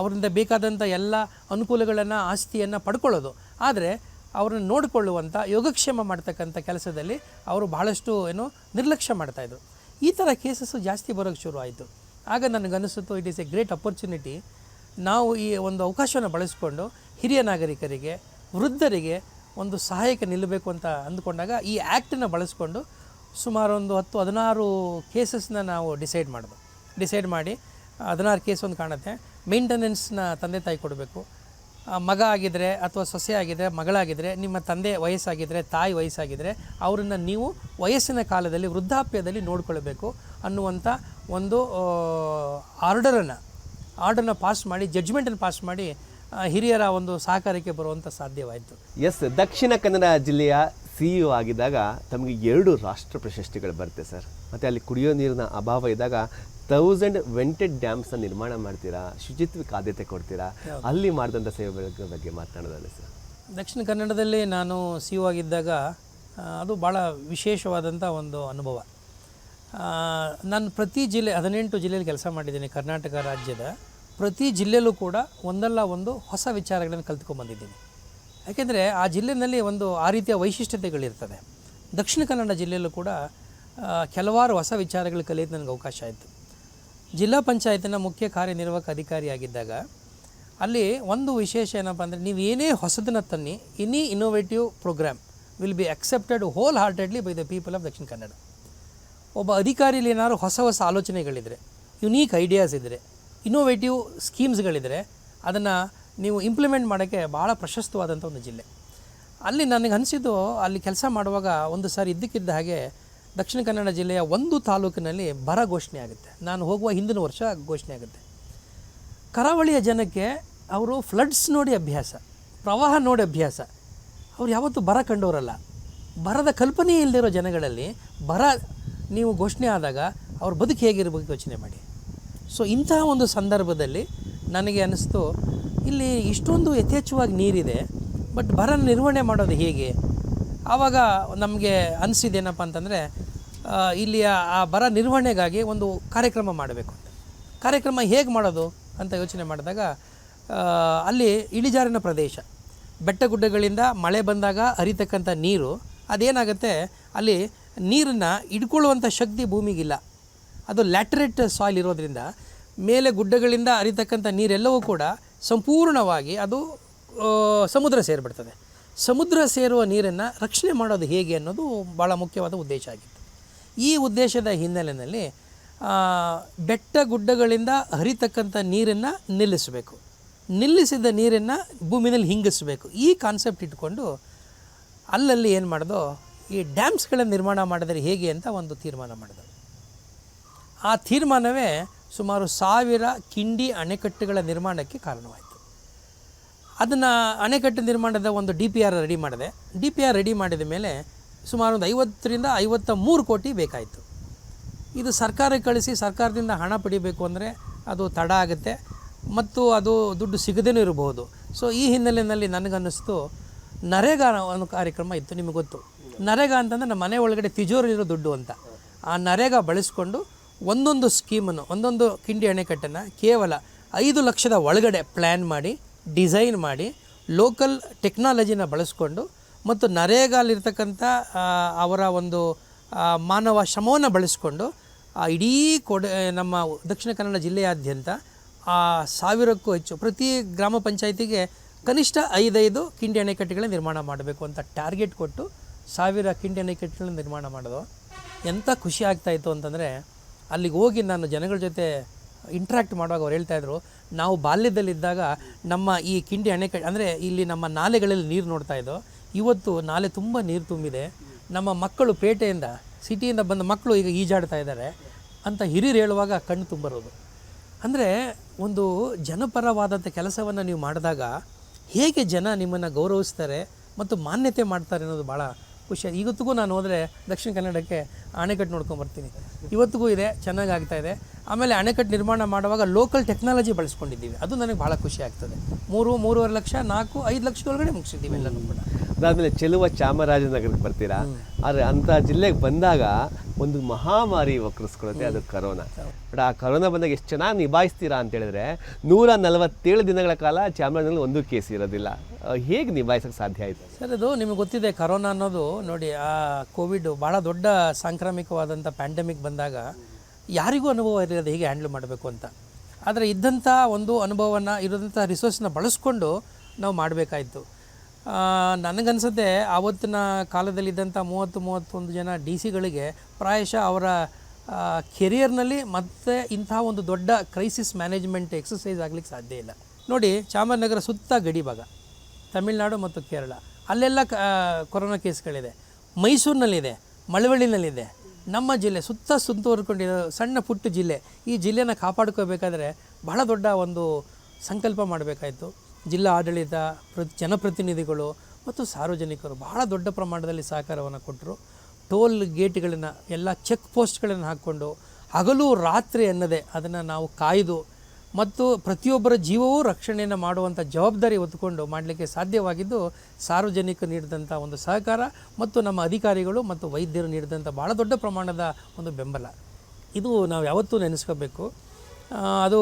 Speaker 3: ಅವರಿಂದ ಬೇಕಾದಂಥ ಎಲ್ಲ ಅನುಕೂಲಗಳನ್ನು ಆಸ್ತಿಯನ್ನು ಪಡ್ಕೊಳ್ಳೋದು, ಆದರೆ ಅವ್ರನ್ನ ನೋಡಿಕೊಳ್ಳುವಂಥ ಯೋಗಕ್ಷೇಮ ಮಾಡ್ತಕ್ಕಂಥ ಕೆಲಸದಲ್ಲಿ ಅವರು ಬಹಳಷ್ಟು ನಿರ್ಲಕ್ಷ್ಯ ಮಾಡ್ತಾಯಿದ್ರು. ಈ ಥರ ಕೇಸಸ್ಸು ಜಾಸ್ತಿ ಬರೋಕ್ಕೆ ಶುರು ಆಯಿತು. ಆಗ ನನಗನ್ನಿಸುತ್ತು, it is a great opportunity, ನಾವು ಈ ಒಂದು ಅವಕಾಶವನ್ನು ಬಳಸ್ಕೊಂಡು ಹಿರಿಯ ನಾಗರಿಕರಿಗೆ, ವೃದ್ಧರಿಗೆ ಒಂದು ಸಹಾಯಕ್ಕೆ ನಿಲ್ಲಬೇಕು ಅಂತ ಅಂದ್ಕೊಂಡಾಗ ಈ ಆ್ಯಕ್ಟನ್ನು ಬಳಸ್ಕೊಂಡು ಸುಮಾರು ಒಂದು 10-16 ಕೇಸಸ್ನ ನಾವು ಡಿಸೈಡ್ ಮಾಡಿ 16 ಕೇಸ್ ಒಂದು ಕಾಣುತ್ತೆ. ಮೇಂಟೆನೆನ್ಸ್ನ ತಂದೆ ತಾಯಿ ಕೊಡಬೇಕು. ಮಗ ಆಗಿದ್ದರೆ ಅಥವಾ ಸೊಸೆ ಆಗಿದ್ದರೆ, ಮಗಳಾಗಿದ್ದರೆ, ನಿಮ್ಮ ತಂದೆ ವಯಸ್ಸಾಗಿದ್ದರೆ, ತಾಯಿ ವಯಸ್ಸಾಗಿದ್ದರೆ, ಅವರನ್ನು ನೀವು ವಯಸ್ಸಿನ ಕಾಲದಲ್ಲಿ ವೃದ್ಧಾಪ್ಯದಲ್ಲಿ ನೋಡ್ಕೊಳ್ಬೇಕು ಅನ್ನುವಂಥ ಒಂದು ಆರ್ಡರನ್ನು ಪಾಸ್ ಮಾಡಿ, ಜಡ್ಜ್ಮೆಂಟನ್ನು ಪಾಸ್ ಮಾಡಿ ಹಿರಿಯರ ಒಂದು ಸಹಕಾರಕ್ಕೆ ಬರುವಂಥ ಸಾಧ್ಯವಾಯಿತು.
Speaker 1: ಎಸ್, ದಕ್ಷಿಣ ಕನ್ನಡ ಜಿಲ್ಲೆಯ CEO ಆಗಿದ್ದಾಗ ತಮಗೆ 2 ರಾಷ್ಟ್ರ ಪ್ರಶಸ್ತಿಗಳು ಬರುತ್ತೆ ಸರ್. ಮತ್ತು ಅಲ್ಲಿ ಕುಡಿಯೋ ನೀರಿನ ಅಭಾವ ಇದ್ದಾಗ 1000 ವೆಂಟೆಡ್ ಡ್ಯಾಮ್ಸ್ನ ನಿರ್ಮಾಣ ಮಾಡ್ತೀರಾ, ಶುಚಿತ್ವಕ್ಕೆ ಆದ್ಯತೆ ಕೊಡ್ತೀರಾ. ಅಲ್ಲಿ ಮಾಡಿದಂಥ ಸೇವೆಗಳ ಬಗ್ಗೆ ಮಾತನಾಡೋದಲ್ಲ ಸರ್.
Speaker 3: ದಕ್ಷಿಣ ಕನ್ನಡದಲ್ಲಿ ನಾನು CEO ಆಗಿದ್ದಾಗ ಅದು ಭಾಳ ವಿಶೇಷವಾದಂಥ ಒಂದು ಅನುಭವ. ನಾನು ಪ್ರತಿ ಜಿಲ್ಲೆ 18 ಜಿಲ್ಲೆಯಲ್ಲಿ ಕೆಲಸ ಮಾಡಿದ್ದೀನಿ. ಕರ್ನಾಟಕ ರಾಜ್ಯದ ಪ್ರತಿ ಜಿಲ್ಲೆಯಲ್ಲೂ ಕೂಡ ಒಂದಲ್ಲ ಒಂದು ಹೊಸ ವಿಚಾರಗಳನ್ನು ಕಲ್ತ್ಕೊಂಡ್ಬಂದಿದ್ದೀನಿ. ಯಾಕೆಂದರೆ ಆ ಜಿಲ್ಲೆಯಲ್ಲಿ ಒಂದು ಆ ರೀತಿಯ ವೈಶಿಷ್ಟ್ಯತೆಗಳಿರ್ತದೆ. ದಕ್ಷಿಣ ಕನ್ನಡ ಜಿಲ್ಲೆಯಲ್ಲೂ ಕೂಡ ಕೆಲವಾರು ಹೊಸ ವಿಚಾರಗಳು ಕಲಿಯೋದು ನನಗೆ ಅವಕಾಶ ಆಯಿತು. ಜಿಲ್ಲಾ ಪಂಚಾಯತಿನ ಮುಖ್ಯ ಕಾರ್ಯನಿರ್ವಾಹಕ ಅಧಿಕಾರಿಯಾಗಿದ್ದಾಗ ಅಲ್ಲಿ ಒಂದು ವಿಶೇಷ ಏನಪ್ಪ ಅಂದರೆ, ನೀವು ಏನೇ ಹೊಸದನ್ನು ತನ್ನಿ, any innovative program will be accepted wholeheartedly by the people of Dakshina Kannada. ಒಬ್ಬ ಅಧಿಕಾರಿಯಲ್ಲಿ ಏನಾದ್ರು ಹೊಸ ಆಲೋಚನೆಗಳಿದ್ದರೆ, ಯುನೀಕ್ ಐಡಿಯಾಸ್ ಇದ್ದರೆ, ಇನ್ನೋವೇಟಿವ್ ಸ್ಕೀಮ್ಸ್ಗಳಿದ್ದರೆ, ಅದನ್ನು ನೀವು ಇಂಪ್ಲಿಮೆಂಟ್ ಮಾಡೋಕ್ಕೆ ಭಾಳ ಪ್ರಶಸ್ತವಾದಂಥ ಒಂದು ಜಿಲ್ಲೆ. ಅಲ್ಲಿ ನನಗೆ ಅನಿಸಿದ್ದು, ಅಲ್ಲಿ ಕೆಲಸ ಮಾಡುವಾಗ ಒಂದು ಸಾರಿ ಇದ್ದಕ್ಕಿದ್ದ ಹಾಗೆ ದಕ್ಷಿಣ ಕನ್ನಡ ಜಿಲ್ಲೆಯ ಒಂದು ತಾಲೂಕಿನಲ್ಲಿ ಬರ ಘೋಷಣೆ ಆಗುತ್ತೆ. ನಾನು ಹೋಗುವ ಹಿಂದಿನ ವರ್ಷ ಘೋಷಣೆ ಆಗುತ್ತೆ. ಕರಾವಳಿಯ ಜನಕ್ಕೆ ಅವರು ಫ್ಲಡ್ಸ್ ನೋಡಿ ಅಭ್ಯಾಸ, ಪ್ರವಾಹ ನೋಡಿ ಅಭ್ಯಾಸ. ಅವ್ರು ಯಾವತ್ತೂ ಬರ ಕಂಡವರಲ್ಲ. ಬರದ ಕಲ್ಪನೆ ಇಲ್ಲದಿರೋ ಜನಗಳಲ್ಲಿ ಬರ ನೀವು ಘೋಷಣೆ ಆದಾಗ ಅವ್ರ ಬದುಕು ಹೇಗಿರಬೇಕು ಯೋಚನೆ ಮಾಡಿ. ಸೊ ಇಂತಹ ಒಂದು ಸಂದರ್ಭದಲ್ಲಿ ನನಗೆ ಅನ್ನಿಸ್ತು, ಇಲ್ಲಿ ಇಷ್ಟೊಂದು ಯಥೇಚ್ಛವಾಗಿ ನೀರಿದೆ, ಬಟ್ ಬರ ನಿರ್ವಹಣೆ ಮಾಡೋದು ಹೇಗೆ? ಆವಾಗ ನಮಗೆ ಅನಿಸಿದ್ದೇನಪ್ಪ ಅಂತಂದರೆ, ಇಲ್ಲಿಯ ಆ ಬರ ನಿರ್ವಹಣೆಗಾಗಿ ಒಂದು ಕಾರ್ಯಕ್ರಮ ಮಾಡಬೇಕು ಅಂತ. ಕಾರ್ಯಕ್ರಮ ಹೇಗೆ ಮಾಡೋದು ಅಂತ ಯೋಚನೆ ಮಾಡಿದಾಗ, ಅಲ್ಲಿ ಇಳಿಜಾರಿನ ಪ್ರದೇಶ, ಬೆಟ್ಟ ಗುಡ್ಡಗಳಿಂದ ಮಳೆ ಬಂದಾಗ ಹರಿತಕ್ಕಂಥ ನೀರು ಅದೇನಾಗುತ್ತೆ, ಅಲ್ಲಿ ನೀರನ್ನು ಹಿಡ್ಕೊಳ್ಳುವಂಥ ಶಕ್ತಿ ಭೂಮಿಗಿಲ್ಲ. ಅದು ಲ್ಯಾಟ್ರೇಟ್ ಸಾಯಿಲ್ ಇರೋದ್ರಿಂದ ಮೇಲೆ ಗುಡ್ಡಗಳಿಂದ ಹರಿತಕ್ಕಂಥ ನೀರೆಲ್ಲವೂ ಕೂಡ ಸಂಪೂರ್ಣವಾಗಿ ಅದು ಸಮುದ್ರ ಸೇರಿಬಿಡ್ತದೆ. ಸಮುದ್ರ ಸೇರುವ ನೀರನ್ನು ರಕ್ಷಣೆ ಮಾಡೋದು ಹೇಗೆ ಅನ್ನೋದು ಭಾಳ ಮುಖ್ಯವಾದ ಉದ್ದೇಶ ಆಗಿತ್ತು. ಈ ಉದ್ದೇಶದ ಹಿನ್ನೆಲೆಯಲ್ಲಿ ಬೆಟ್ಟ ಗುಡ್ಡಗಳಿಂದ ಹರಿತಕ್ಕಂಥ ನೀರನ್ನು ನಿಲ್ಲಿಸಬೇಕು, ನಿಲ್ಲಿಸಿದ ನೀರನ್ನು ಭೂಮಿನಲ್ಲಿ ಹಿಂಗಿಸಬೇಕು. ಈ ಕಾನ್ಸೆಪ್ಟ್ ಇಟ್ಕೊಂಡು ಅಲ್ಲಲ್ಲಿ ಏನು ಮಾಡೋದು, ಈ ಡ್ಯಾಮ್ಸ್ಗಳನ್ನು ನಿರ್ಮಾಣ ಮಾಡಿದರೆ ಹೇಗೆ ಅಂತ ಒಂದು ತೀರ್ಮಾನ ಮಾಡಿದ್ರು. ಆ ತೀರ್ಮಾನವೇ ಸುಮಾರು 1000 ಕಿಂಡಿ ಅಣೆಕಟ್ಟುಗಳ ನಿರ್ಮಾಣಕ್ಕೆ ಕಾರಣವಾಯಿತು. ಅದನ್ನು ಅಣೆಕಟ್ಟು ನಿರ್ಮಾಣದ ಒಂದು DPR ರೆಡಿ ಮಾಡಿದೆ. DPR ರೆಡಿ ಮಾಡಿದ ಮೇಲೆ ಸುಮಾರು ಒಂದು 50 ರಿಂದ 53 ಕೋಟಿ ಬೇಕಾಯಿತು. ಇದು ಸರ್ಕಾರಕ್ಕೆ ಕಳಿಸಿ ಸರ್ಕಾರದಿಂದ ಹಣ ಪಡಿಬೇಕು ಅಂದರೆ ಅದು ತಡ ಆಗುತ್ತೆ ಮತ್ತು ಅದು ದುಡ್ಡು ಸಿಗದೇನೂ ಇರಬಹುದು. ಸೊ ಈ ಹಿನ್ನೆಲೆಯಲ್ಲಿ ನನಗನ್ನಿಸ್ತು, ನರೇಗಾ ಒಂದು ಕಾರ್ಯಕ್ರಮ ಇತ್ತು, ನಿಮಗೆ ಗೊತ್ತು. ನರೇಗಾ ಅಂತಂದರೆ ನಮ್ಮ ಮನೆ ಒಳಗಡೆ ತಿಜೋರಿರೋ ದುಡ್ಡು ಅಂತ. ಆ ನರೇಗಾ ಬಳಸ್ಕೊಂಡು ಒಂದೊಂದು ಸ್ಕೀಮನ್ನು, ಒಂದೊಂದು ಕಿಂಡಿ ಅಣೆಕಟ್ಟನ್ನು ಕೇವಲ 5 ಲಕ್ಷದ ಒಳಗಡೆ ಪ್ಲ್ಯಾನ್ ಮಾಡಿ, ಡಿಸೈನ್ ಮಾಡಿ, ಲೋಕಲ್ ಟೆಕ್ನಾಲಜಿನ ಬಳಸ್ಕೊಂಡು ಮತ್ತು ನರೇಗಾಲಿರ್ತಕ್ಕಂಥ ಅವರ ಒಂದು ಮಾನವ ಶ್ರಮವನ್ನು ಬಳಸ್ಕೊಂಡು ಇಡೀ ನಮ್ಮ ದಕ್ಷಿಣ ಕನ್ನಡ ಜಿಲ್ಲೆಯಾದ್ಯಂತ 1000ಕ್ಕೂ ಹೆಚ್ಚು ಪ್ರತಿ ಗ್ರಾಮ ಪಂಚಾಯಿತಿಗೆ ಕನಿಷ್ಠ 5 ಕಿಂಡಿ ಅಣೆಕಟ್ಟುಗಳ ನಿರ್ಮಾಣ ಮಾಡಬೇಕು ಅಂತ ಟಾರ್ಗೆಟ್ ಕೊಟ್ಟು 1000 ಕಿಂಡಿ ಅಣೆಕಟ್ಟುಗಳನ್ನ ನಿರ್ಮಾಣ ಮಾಡೋದು. ಎಂಥ ಖುಷಿ ಆಗ್ತಾಯಿತ್ತು ಅಂತಂದರೆ, ಅಲ್ಲಿಗೆ ಹೋಗಿ ನಾನು ಜನಗಳ ಜೊತೆ ಇಂಟ್ರ್ಯಾಕ್ಟ್ ಮಾಡುವಾಗ ಅವ್ರು ಹೇಳ್ತಾಯಿದ್ರು, ನಾವು ಬಾಲ್ಯದಲ್ಲಿದ್ದಾಗ ನಮ್ಮ ಈ ಕಿಂಡಿ ಅಣೆಕಟ್ಟು ಅಂದರೆ ಇಲ್ಲಿ ನಮ್ಮ ನಾಲೆಗಳಲ್ಲಿ ನೀರು ನೋಡ್ತಾಯಿದ್ದೋ, ಇವತ್ತು ನಾಲೆ ತುಂಬ ನೀರು ತುಂಬಿದೆ, ನಮ್ಮ ಮಕ್ಕಳು ಪೇಟೆಯಿಂದ ಸಿಟಿಯಿಂದ ಬಂದ ಮಕ್ಕಳು ಈಗ ಈಜಾಡ್ತಾ ಇದ್ದಾರೆ ಅಂತ ಹಿರಿಯರು ಹೇಳುವಾಗ ಕಣ್ಣು ತುಂಬರೋದು. ಅಂದರೆ ಒಂದು ಜನಪರವಾದಂಥ ಕೆಲಸವನ್ನು ನೀವು ಮಾಡಿದಾಗ ಹೇಗೆ ಜನ ನಿಮ್ಮನ್ನು ಗೌರವಿಸ್ತಾರೆ ಮತ್ತು ಮಾನ್ಯತೆ ಮಾಡ್ತಾರೆ ಅನ್ನೋದು ಭಾಳ ಖುಷಿ. ಇವತ್ತಿಗೂ ನಾನು ಹೋದರೆ ದಕ್ಷಿಣ ಕನ್ನಡಕ್ಕೆ ಅಣೆಕಟ್ಟು ನೋಡ್ಕೊಂಬರ್ತೀನಿ. ಇವತ್ತಿಗೂ ಇದೆ, ಚೆನ್ನಾಗಿ ಆಗ್ತಾಯಿದೆ. ಆಮೇಲೆ ಅಣೆಕಟ್ಟು ನಿರ್ಮಾಣ ಮಾಡುವಾಗ ಲೋಕಲ್ ಟೆಕ್ನಾಲಜಿ ಬಳಸ್ಕೊಂಡಿದ್ದೀವಿ, ಅದು ನನಗೆ ಭಾಳ ಖುಷಿ ಆಗ್ತದೆ. 3-3.5 ಲಕ್ಷ, 4-5 ಲಕ್ಷದೊಳಗಡೆ ಮುಗಿಸಿದ್ದೀವಿ ಎಲ್ಲನೂ ಕೂಡ.
Speaker 1: ಅದಾದಮೇಲೆ ಚೆಲುವ ಚಾಮರಾಜನಗರಕ್ಕೆ ಬರ್ತೀರಾ. ಆದರೆ ಅಂಥ ಜಿಲ್ಲೆಗೆ ಬಂದಾಗ ಒಂದು ಮಹಾಮಾರಿ ವಕ್ರಿಸ್ಕೊಳ್ಳುತ್ತೆ, ಅದು ಕರೋನಾ. ಬಟ್ ಆ ಕರೋನಾ ಬಂದಾಗ ಎಷ್ಟು ಚೆನ್ನಾಗಿ ನಿಭಾಯಿಸ್ತೀರಾ ಅಂತ ಹೇಳಿದ್ರೆ, 147 ದಿನಗಳ ಕಾಲ ಚಾಮರಾಜನಗರದಲ್ಲಿ ಒಂದು ಕೇಸ್ ಇರೋದಿಲ್ಲ. ಹೇಗೆ ನಿಭಾಯಿಸೋಕ್ಕೆ ಸಾಧ್ಯ ಆಯಿತು
Speaker 3: ಸರ್? ಅದು ನಿಮಗೆ ಗೊತ್ತಿದೆ, ಕರೋನಾ ಅನ್ನೋದು ನೋಡಿ, ಆ ಕೋವಿಡ್ ಭಾಳ ದೊಡ್ಡ ಸಾಂಕ್ರಾಮಿಕವಾದಂಥ ಪ್ಯಾಂಡಮಿಕ್ ಬಂದಾಗ ಯಾರಿಗೂ ಅನುಭವ ಇರೋದು ಹೇಗೆ ಹ್ಯಾಂಡಲ್ ಮಾಡಬೇಕು ಅಂತ. ಆದರೆ ಇದ್ದಂಥ ಒಂದು ಅನುಭವನ, ಇರೋದಂಥ ರಿಸೋರ್ಸ್ನ ಬಳಸ್ಕೊಂಡು ನಾವು ಮಾಡಬೇಕಾಯಿತು. ನನಗನ್ಸುತ್ತೆ ಆವತ್ತಿನ ಕಾಲದಲ್ಲಿದ್ದಂಥ 30-31 ಜನ DC ಪ್ರಾಯಶಃ ಅವರ ಕೆರಿಯರ್ನಲ್ಲಿ ಮತ್ತೆ ಇಂಥ ಒಂದು ದೊಡ್ಡ ಕ್ರೈಸಿಸ್ ಮ್ಯಾನೇಜ್ಮೆಂಟ್ ಎಕ್ಸಸೈಸ್ ಆಗಲಿಕ್ಕೆ ಸಾಧ್ಯ ಇಲ್ಲ. ನೋಡಿ, ಚಾಮರಾಜನಗರ ಸುತ್ತ ಗಡಿ ಭಾಗ, ತಮಿಳುನಾಡು ಮತ್ತು ಕೇರಳ, ಅಲ್ಲೆಲ್ಲ ಕೊರೋನಾ ಕೇಸ್ಗಳಿದೆ. ಮೈಸೂರಿನಲ್ಲಿದೆ, ಮಳವಳ್ಳಿನಲ್ಲಿದೆ. ನಮ್ಮ ಜಿಲ್ಲೆ ಸುತ್ತುವರ್ಕೊಂಡಿರೋ ಸಣ್ಣ ಪುಟ್ಟ ಜಿಲ್ಲೆ. ಈ ಜಿಲ್ಲೆನ ಕಾಪಾಡ್ಕೋಬೇಕಾದ್ರೆ ಬಹಳ ದೊಡ್ಡ ಒಂದು ಸಂಕಲ್ಪ ಮಾಡಬೇಕಾಯಿತು. ಜಿಲ್ಲಾ ಆಡಳಿತ, ಜನಪ್ರತಿನಿಧಿಗಳು ಮತ್ತು ಸಾರ್ವಜನಿಕರು ಬಹಳ ದೊಡ್ಡ ಪ್ರಮಾಣದಲ್ಲಿ ಸಹಕಾರವನ್ನು ಕೊಟ್ಟರು. ಟೋಲ್ ಗೇಟ್ಗಳನ್ನು, ಎಲ್ಲ ಚೆಕ್ ಪೋಸ್ಟ್ಗಳನ್ನು ಹಾಕ್ಕೊಂಡು ಹಗಲು ರಾತ್ರಿ ಅನ್ನದೇ ಅದನ್ನು ನಾವು ಕಾಯ್ದು ಮತ್ತು ಪ್ರತಿಯೊಬ್ಬರ ಜೀವವೂ ರಕ್ಷಣೆಯನ್ನು ಮಾಡುವಂಥ ಜವಾಬ್ದಾರಿ ಹೊತ್ತುಕೊಂಡು ಮಾಡಲಿಕ್ಕೆ ಸಾಧ್ಯವಾಗಿದ್ದು ಸಾರ್ವಜನಿಕರು ನೀಡಿದಂಥ ಒಂದು ಸಹಕಾರ ಮತ್ತು ನಮ್ಮ ಅಧಿಕಾರಿಗಳು ಮತ್ತು ವೈದ್ಯರು ನೀಡಿದಂಥ ಭಾಳ ದೊಡ್ಡ ಪ್ರಮಾಣದ ಒಂದು ಬೆಂಬಲ. ಇದು ನಾವು ಯಾವತ್ತೂ ನೆನೆಸ್ಕೋಬೇಕು. ಅದು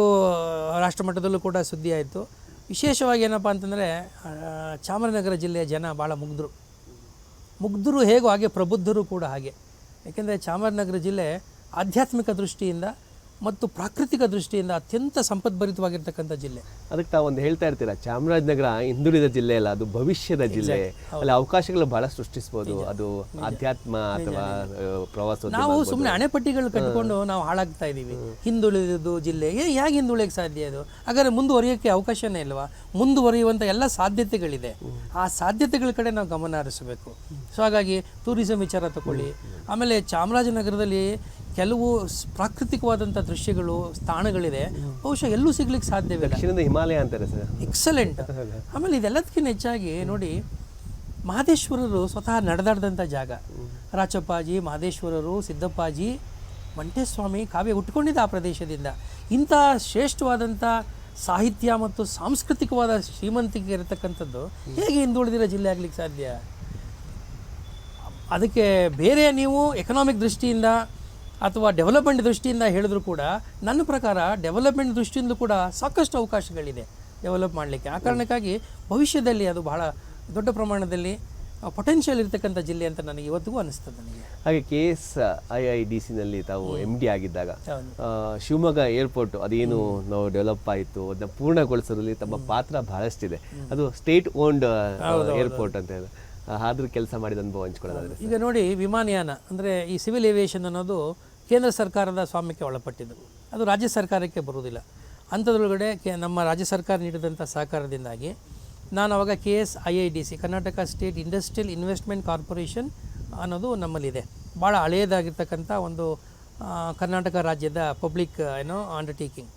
Speaker 3: ರಾಷ್ಟ್ರಮಟ್ಟದಲ್ಲೂ ಕೂಡ ಸುದ್ದಿ ಆಯಿತು. ವಿಶೇಷವಾಗಿ ಏನಪ್ಪ ಅಂತಂದರೆ, ಚಾಮರಾಜನಗರ ಜಿಲ್ಲೆಯ ಜನ ಭಾಳ ಮುಗ್ಧರು ಹೇಗೋ ಹಾಗೆ ಪ್ರಬುದ್ಧರು ಕೂಡ ಹಾಗೆ. ಏಕೆಂದರೆ ಚಾಮರಾಜನಗರ ಜಿಲ್ಲೆ ಆಧ್ಯಾತ್ಮಿಕ ದೃಷ್ಟಿಯಿಂದ ಮತ್ತು ಪ್ರಾಕೃತಿಕ ದೃಷ್ಟಿಯಿಂದ ಅತ್ಯಂತ ಸಂಪದ್ಭರಿತವಾಗಿರ್ತಕ್ಕಂಥ ಜಿಲ್ಲೆ.
Speaker 1: ಅದಕ್ಕೆ ತಾವು ಒಂದು ಹೇಳ್ತಾ ಇರ್ತೀರಾ, ಚಾಮರಾಜನಗರ ಹಿಂದುಳಿದ ಜಿಲ್ಲೆ ಅಲ್ಲ, ಅದು ಭವಿಷ್ಯದ ಜಿಲ್ಲೆ. ಅಲ್ಲಿ ಅವಕಾಶಗಳು ಬಹಳ ಸೃಷ್ಟಿಸಬಹುದು. ಅದು ಆಧ್ಯಾತ್ಮ ಅಥವಾ ಪ್ರವಾಸೋದ್ಯಮ.
Speaker 3: ನಾವು ಸುಮ್ಮನೆ ಅಣೆಪಟ್ಟಿಗಳು ಕಟ್ಕೊಂಡು ನಾವು ಹಾಳಾಗ್ತಾ ಇದ್ದೀವಿ. ಹಿಂದುಳಿದು ಜಿಲ್ಲೆ ಹೇಗೆ ಹಿಂದುಳಿಯಕ್ಕೆ ಸಾಧ್ಯ? ಅದು ಹಾಗಾದ್ರೆ ಮುಂದುವರಿಯೋಕ್ಕೆ ಅವಕಾಶನೇ ಇಲ್ವಾ? ಮುಂದುವರಿಯುವಂಥ ಎಲ್ಲ ಸಾಧ್ಯತೆಗಳಿದೆ. ಆ ಸಾಧ್ಯತೆಗಳ ಕಡೆ ನಾವು ಗಮನ ಹರಿಸಬೇಕು. ಸೊ ಹಾಗಾಗಿ ಟೂರಿಸಂ ವಿಚಾರ ತಗೊಳ್ಳಿ. ಆಮೇಲೆ ಚಾಮರಾಜನಗರದಲ್ಲಿ ಕೆಲವು ಪ್ರಾಕೃತಿಕವಾದಂಥ ದೃಶ್ಯಗಳು, ತಾಣಗಳಿದೆ, ಬಹುಶಃ ಎಲ್ಲೂ ಸಿಗ್ಲಿಕ್ಕೆ ಸಾಧ್ಯವಿಲ್ಲ.
Speaker 1: ದಕ್ಷಿಣದ ಹಿಮಾಲಯ ಅಂತಾರೆ ಸರ್.
Speaker 3: ಎಕ್ಸಲೆಂಟ್. ಆಮೇಲೆ ಇದೆಲ್ಲದಕ್ಕಿಂತ ಹೆಚ್ಚಾಗಿ ನೋಡಿ, ಮಹದೇಶ್ವರರು ಸ್ವತಃ ನಡೆದಾಡಿದಂಥ ಜಾಗ. ರಾಚಪ್ಪಾಜಿ, ಮಹದೇಶ್ವರರು, ಸಿದ್ದಪ್ಪಾಜಿ, ಮಂಟೇಸ್ವಾಮಿ ಕಾವ್ಯ ಹುಟ್ಕೊಂಡಿದ್ದ ಆ ಪ್ರದೇಶದಿಂದ. ಇಂಥ ಶ್ರೇಷ್ಠವಾದಂಥ ಸಾಹಿತ್ಯ ಮತ್ತು ಸಾಂಸ್ಕೃತಿಕವಾದ ಶ್ರೀಮಂತಿಕೆ ಇರತಕ್ಕಂಥದ್ದು ಹೇಗೆ ಹಿಂದುಳಿದಿರೋ ಜಿಲ್ಲೆ ಆಗ್ಲಿಕ್ಕೆ ಸಾಧ್ಯ? ಅದಕ್ಕೆ ಬೇರೆ ನೀವು ಎಕನಾಮಿಕ್ ದೃಷ್ಟಿಯಿಂದ ಅಥವಾ ಡೆವಲಪ್ಮೆಂಟ್ ದೃಷ್ಟಿಯಿಂದ ಹೇಳಿದ್ರು ಕೂಡ, ನನ್ನ ಪ್ರಕಾರ ಡೆವಲಪ್ಮೆಂಟ್ ದೃಷ್ಟಿಯಿಂದ ಕೂಡ ಸಾಕಷ್ಟು ಅವಕಾಶಗಳಿದೆ ಡೆವಲಪ್ ಮಾಡಲಿಕ್ಕೆ. ಆ ಕಾರಣಕ್ಕಾಗಿ ಭವಿಷ್ಯದಲ್ಲಿ ಅದು ಬಹಳ ದೊಡ್ಡ ಪ್ರಮಾಣದಲ್ಲಿ ಪೊಟೆನ್ಷಿಯಲ್ ಇರತಕ್ಕಂಥ ಜಿಲ್ಲೆ ಅಂತ ನನಗೆ ಇವತ್ತಿಗೂ ಅನಿಸ್ತದೆ. ನನಗೆ
Speaker 1: ಹಾಗೆ KSIIDCನಲ್ಲಿ ತಾವು MD ಆಗಿದ್ದಾಗ ಶಿವಮೊಗ್ಗ ಏರ್ಪೋರ್ಟ್ ಅದೇನು ನಾವು ಡೆವಲಪ್ ಆಯಿತು, ಅದನ್ನ ಪೂರ್ಣಗೊಳಿಸೋದ್ರಲ್ಲಿ ತಮ್ಮ ಪಾತ್ರ ಬಹಳಷ್ಟಿದೆ. ಅದು ಸ್ಟೇಟ್ ಓನ್ಡ್ ಏರ್ಪೋರ್ಟ್ ಅಂತ ಹೇಳಿ ಆದ್ರೂ ಕೆಲಸ ಮಾಡಿದ ಅನುಭವ ಹಂಚ್ಕೊಳ್ಳೋದಾದ್ರೆ.
Speaker 3: ಈಗ ನೋಡಿ, ವಿಮಾನಯಾನ ಅಂದರೆ ಈ ಸಿವಿಲ್ ಏವಿಯೇಷನ್ ಅನ್ನೋದು ಕೇಂದ್ರ ಸರ್ಕಾರದ ಸ್ವಾಮ್ಯಕ್ಕೆ ಒಳಪಟ್ಟಿದ್ದು. ಅದು ರಾಜ್ಯ ಸರ್ಕಾರಕ್ಕೆ ಬರುವುದಿಲ್ಲ. ಅಂಥದ್ರೊಳಗಡೆ ನಮ್ಮ ರಾಜ್ಯ ಸರ್ಕಾರ ನೀಡಿದಂಥ ಸಹಕಾರದಿಂದಾಗಿ ನಾನು ಅವಾಗ KSIIDC, Karnataka state industrial investment corporation ಅನ್ನೋದು ನಮ್ಮಲ್ಲಿದೆ. ಭಾಳ ಹಳೆಯದಾಗಿರ್ತಕ್ಕಂಥ ಒಂದು ಕರ್ನಾಟಕ ರಾಜ್ಯದ ಪಬ್ಲಿಕ್ ಅಂಡರ್ಟೇಕಿಂಗ್.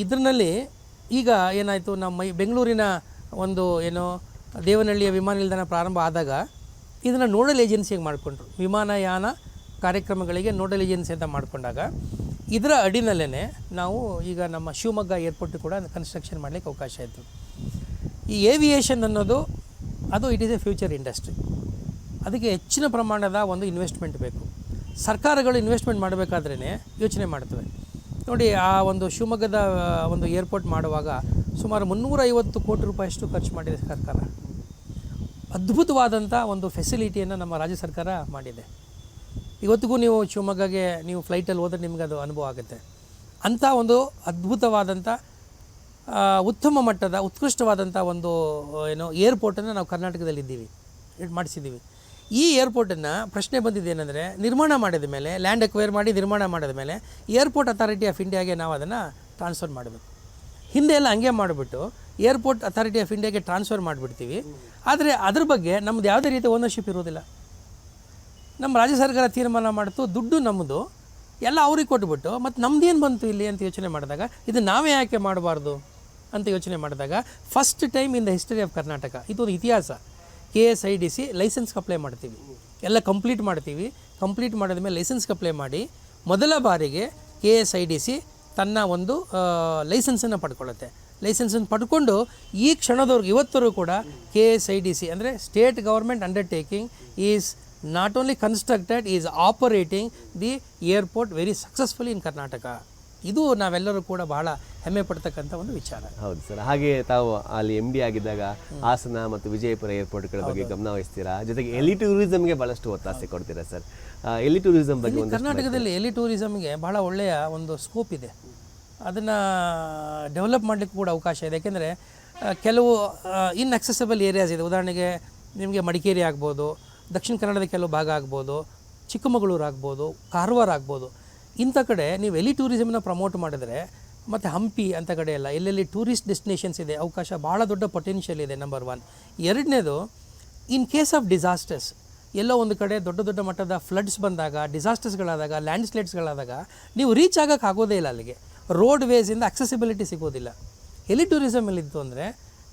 Speaker 3: ಇದರಲ್ಲಿ ಈಗ ಏನಾಯಿತು, ನಮ್ಮ ಬೆಂಗಳೂರಿನ ಒಂದು ದೇವನಹಳ್ಳಿಯ ವಿಮಾನ ನಿಲ್ದಾಣ ಪ್ರಾರಂಭ ಆದಾಗ ಇದನ್ನು ನೋಡಲ್ ಏಜೆನ್ಸಿಯಾಗಿ ಮಾಡಿಕೊಂಡ್ರು. ವಿಮಾನಯಾನ ಕಾರ್ಯಕ್ರಮಗಳಿಗೆ ನೋಡಲ್ ಏಜೆನ್ಸಿ ಅಂತ ಮಾಡಿಕೊಂಡಾಗ ಇದರ ಅಡಿನಲ್ಲೇ ನಾವು ಈಗ ನಮ್ಮ ಶಿವಮೊಗ್ಗ ಏರ್ಪೋರ್ಟ್ ಕೂಡ ಕನ್ಸ್ಟ್ರಕ್ಷನ್ ಮಾಡಲಿಕ್ಕೆ ಅವಕಾಶ ಆಯಿತು. ಈ ಏವಿಯೇಷನ್ ಅನ್ನೋದು it is A future industry. ಅದಕ್ಕೆ ಹೆಚ್ಚಿನ ಪ್ರಮಾಣದ ಒಂದು ಇನ್ವೆಸ್ಟ್ಮೆಂಟ್ ಬೇಕು. ಸರ್ಕಾರಗಳು ಇನ್ವೆಸ್ಟ್ಮೆಂಟ್ ಮಾಡಬೇಕಾದ್ರೇ ಯೋಚನೆ ಮಾಡ್ತವೆ. ನೋಡಿ, ಆ ಒಂದು ಶಿವಮೊಗ್ಗದ ಒಂದು ಏರ್ಪೋರ್ಟ್ ಮಾಡುವಾಗ ಸುಮಾರು 350 ಕೋಟಿ ರೂಪಾಯಿಯಷ್ಟು ಖರ್ಚು ಮಾಡಿದೆ ಸರ್ಕಾರ. ಅದ್ಭುತವಾದಂಥ ಒಂದು ಫೆಸಿಲಿಟಿಯನ್ನು ನಮ್ಮ ರಾಜ್ಯ ಸರ್ಕಾರ ಮಾಡಿದೆ. ಇವತ್ತಿಗೂ ನೀವು ಶಿವಮೊಗ್ಗಗೆ ನೀವು ಫ್ಲೈಟಲ್ಲಿ ಹೋದರೆ ನಿಮಗೆ ಅದು ಅನುಭವ ಆಗುತ್ತೆ. ಅಂಥ ಒಂದು ಅದ್ಭುತವಾದಂಥ ಉತ್ತಮ ಮಟ್ಟದ ಉತ್ಕೃಷ್ಟವಾದಂಥ ಒಂದು ಏರ್ಪೋರ್ಟನ್ನು ನಾವು ಕರ್ನಾಟಕದಲ್ಲಿದ್ದೀವಿ, ಮಾಡಿಸಿದ್ದೀವಿ. ಈ ಏರ್ಪೋರ್ಟನ್ನು ಪ್ರಶ್ನೆ ಬಂದಿದ್ದೇನೆಂದರೆ, ನಿರ್ಮಾಣ ಮಾಡಿದ ಮೇಲೆ, ಲ್ಯಾಂಡ್ ಅಕ್ವೈರ್ ಮಾಡಿ ನಿರ್ಮಾಣ ಮಾಡಿದ ಮೇಲೆ ಏರ್ಪೋರ್ಟ್ ಅಥಾರಿಟಿ ಆಫ್ ಇಂಡಿಯಾಗೆ ನಾವು ಅದನ್ನು ಟ್ರಾನ್ಸ್ಫರ್ ಮಾಡಬೇಕು. ಹಿಂದೆ ಎಲ್ಲ ಹಂಗೆ ಮಾಡಿಬಿಟ್ಟು ಏರ್ಪೋರ್ಟ್ ಅಥಾರಿಟಿ ಆಫ್ ಇಂಡಿಯಾಗೆ ಟ್ರಾನ್ಸ್ಫರ್ ಮಾಡಿಬಿಡ್ತೀವಿ. ಆದರೆ ಅದ್ರ ಬಗ್ಗೆ ನಮ್ಮದು ಯಾವುದೇ ರೀತಿಯ ಓನರ್ಶಿಪ್ ಇರೋದಿಲ್ಲ. ನಮ್ಮ ರಾಜ್ಯ ಸರ್ಕಾರ ತೀರ್ಮಾನ ಮಾಡ್ತು, ದುಡ್ಡು ನಮ್ಮದು, ಎಲ್ಲ ಅವ್ರಿಗೆ ಕೊಟ್ಬಿಟ್ಟು ಮತ್ತು ನಮ್ದೇನು ಬಂತು ಇಲ್ಲಿ ಅಂತ ಯೋಚನೆ ಮಾಡಿದಾಗ, ಇದು ನಾವೇ ಯಾಕೆ ಮಾಡಬಾರ್ದು ಅಂತ ಯೋಚನೆ ಮಾಡಿದಾಗ, first time in the history of Karnataka, ಇದೊಂದು ಇತಿಹಾಸ, KSIDC ಲೈಸೆನ್ಸ್ಗೆ ಅಪ್ಲೈ ಮಾಡ್ತೀವಿ, ಎಲ್ಲ ಕಂಪ್ಲೀಟ್ ಮಾಡ್ತೀವಿ. ಕಂಪ್ಲೀಟ್ ಮಾಡಿದ ಮೇಲೆ ಲೈಸೆನ್ಸ್ಗೆ ಅಪ್ಲೈ ಮಾಡಿ ಮೊದಲ ಬಾರಿಗೆ KSIDC ತನ್ನ ಒಂದು ಲೈಸೆನ್ಸನ್ನು ಪಡ್ಕೊಳ್ಳುತ್ತೆ. ಲೈಸೆನ್ಸನ್ನು ಪಡ್ಕೊಂಡು ಈ ಕ್ಷಣದವ್ರಿಗೆ ಇವತ್ತರೂ ಕೂಡ KSIDC ಅಂದರೆ state government undertaking is not only constructed, is operating the airport very successfully in Karnataka. ಇದು ನಾವೆಲ್ಲರೂ ಕೂಡ ಬಹಳ ಹೆಮ್ಮೆ ಪಡ್ತಕ್ಕಂಥ ಒಂದು ವಿಚಾರ.
Speaker 1: ಹೌದು ಸರ್. ಹಾಗೆ ತಾವು ಅಲ್ಲಿ MD ಆಗಿದ್ದಾಗ ಹಾಸನ ಮತ್ತು ವಿಜಯಪುರ ಏರ್ಪೋರ್ಟ್ಗಳ ಬಗ್ಗೆ ಗಮನ ವಹಿಸ್ತೀರಾ, ಜೊತೆಗೆ ಎಲಿ ಟೂರಿಸಮ್ಗೆ ಭಾಳಷ್ಟು ಒತ್ತಾಸೆ ಕೊಡ್ತೀರಾ ಸರ್. ಎಲಿ ಟೂರಿಸಮ್ ಬಗ್ಗೆ
Speaker 3: ಕರ್ನಾಟಕದಲ್ಲಿ ಎಲಿ ಟೂರಿಸಮ್ಗೆ ಭಾಳ ಒಳ್ಳೆಯ ಒಂದು ಸ್ಕೋಪ್ ಇದೆ. ಅದನ್ನು ಡೆವಲಪ್ ಮಾಡಲಿಕ್ಕೆ ಕೂಡ ಅವಕಾಶ ಇದೆ. ಯಾಕೆಂದರೆ ಕೆಲವು ಇನ್ಅಕ್ಸೆಸಿಬಲ್ ಏರಿಯಾಸ್ ಇದೆ. ಉದಾಹರಣೆಗೆ ನಿಮಗೆ ಮಡಿಕೇರಿ ಆಗ್ಬೋದು, ದಕ್ಷಿಣ ಕನ್ನಡದ ಕೆಲವು ಭಾಗ ಆಗ್ಬೋದು, ಚಿಕ್ಕಮಗಳೂರು ಆಗ್ಬೋದು, ಕಾರವಾರ ಆಗ್ಬೋದು. ಇಂಥ ಕಡೆ ನೀವು ಎಲಿ ಟೂರಿಸಮ್ನ ಪ್ರಮೋಟ್ ಮಾಡಿದರೆ, ಮತ್ತು ಹಂಪಿ ಅಂಥ ಕಡೆ ಎಲ್ಲ ಎಲ್ಲೆಲ್ಲಿ ಟೂರಿಸ್ಟ್ ಡೆಸ್ಟಿನೇಷನ್ಸ್ ಇದೆ ಅವಕಾಶ ಭಾಳ ದೊಡ್ಡ ಪೊಟೆನ್ಷಿಯಲ್ ಇದೆ, ನಂಬರ್ 1. ಎರಡನೇದು, ಇನ್ ಕೇಸ್ ಆಫ್ ಡಿಸಾಸ್ಟರ್ಸ್, ಎಲ್ಲೋ ಒಂದು ಕಡೆ ದೊಡ್ಡ ದೊಡ್ಡ ಮಟ್ಟದ ಫ್ಲಡ್ಸ್ ಬಂದಾಗ, ಡಿಸಾಸ್ಟರ್ಸ್ಗಳಾದಾಗ, ಲ್ಯಾಂಡ್ ಸ್ಲೈಡ್ಸ್ಗಳಾದಾಗ ನೀವು ರೀಚ್ ಆಗೋಕ್ಕೆ ಆಗೋದೇ ಇಲ್ಲ. ಅಲ್ಲಿಗೆ ರೋಡ್ ವೇಸಿಂದ ಅಕ್ಸೆಸಿಬಿಲಿಟಿ ಸಿಗೋದಿಲ್ಲ. ಎಲಿ ಟೂರಿಸಮಲ್ಲಿತ್ತು ಅಂದರೆ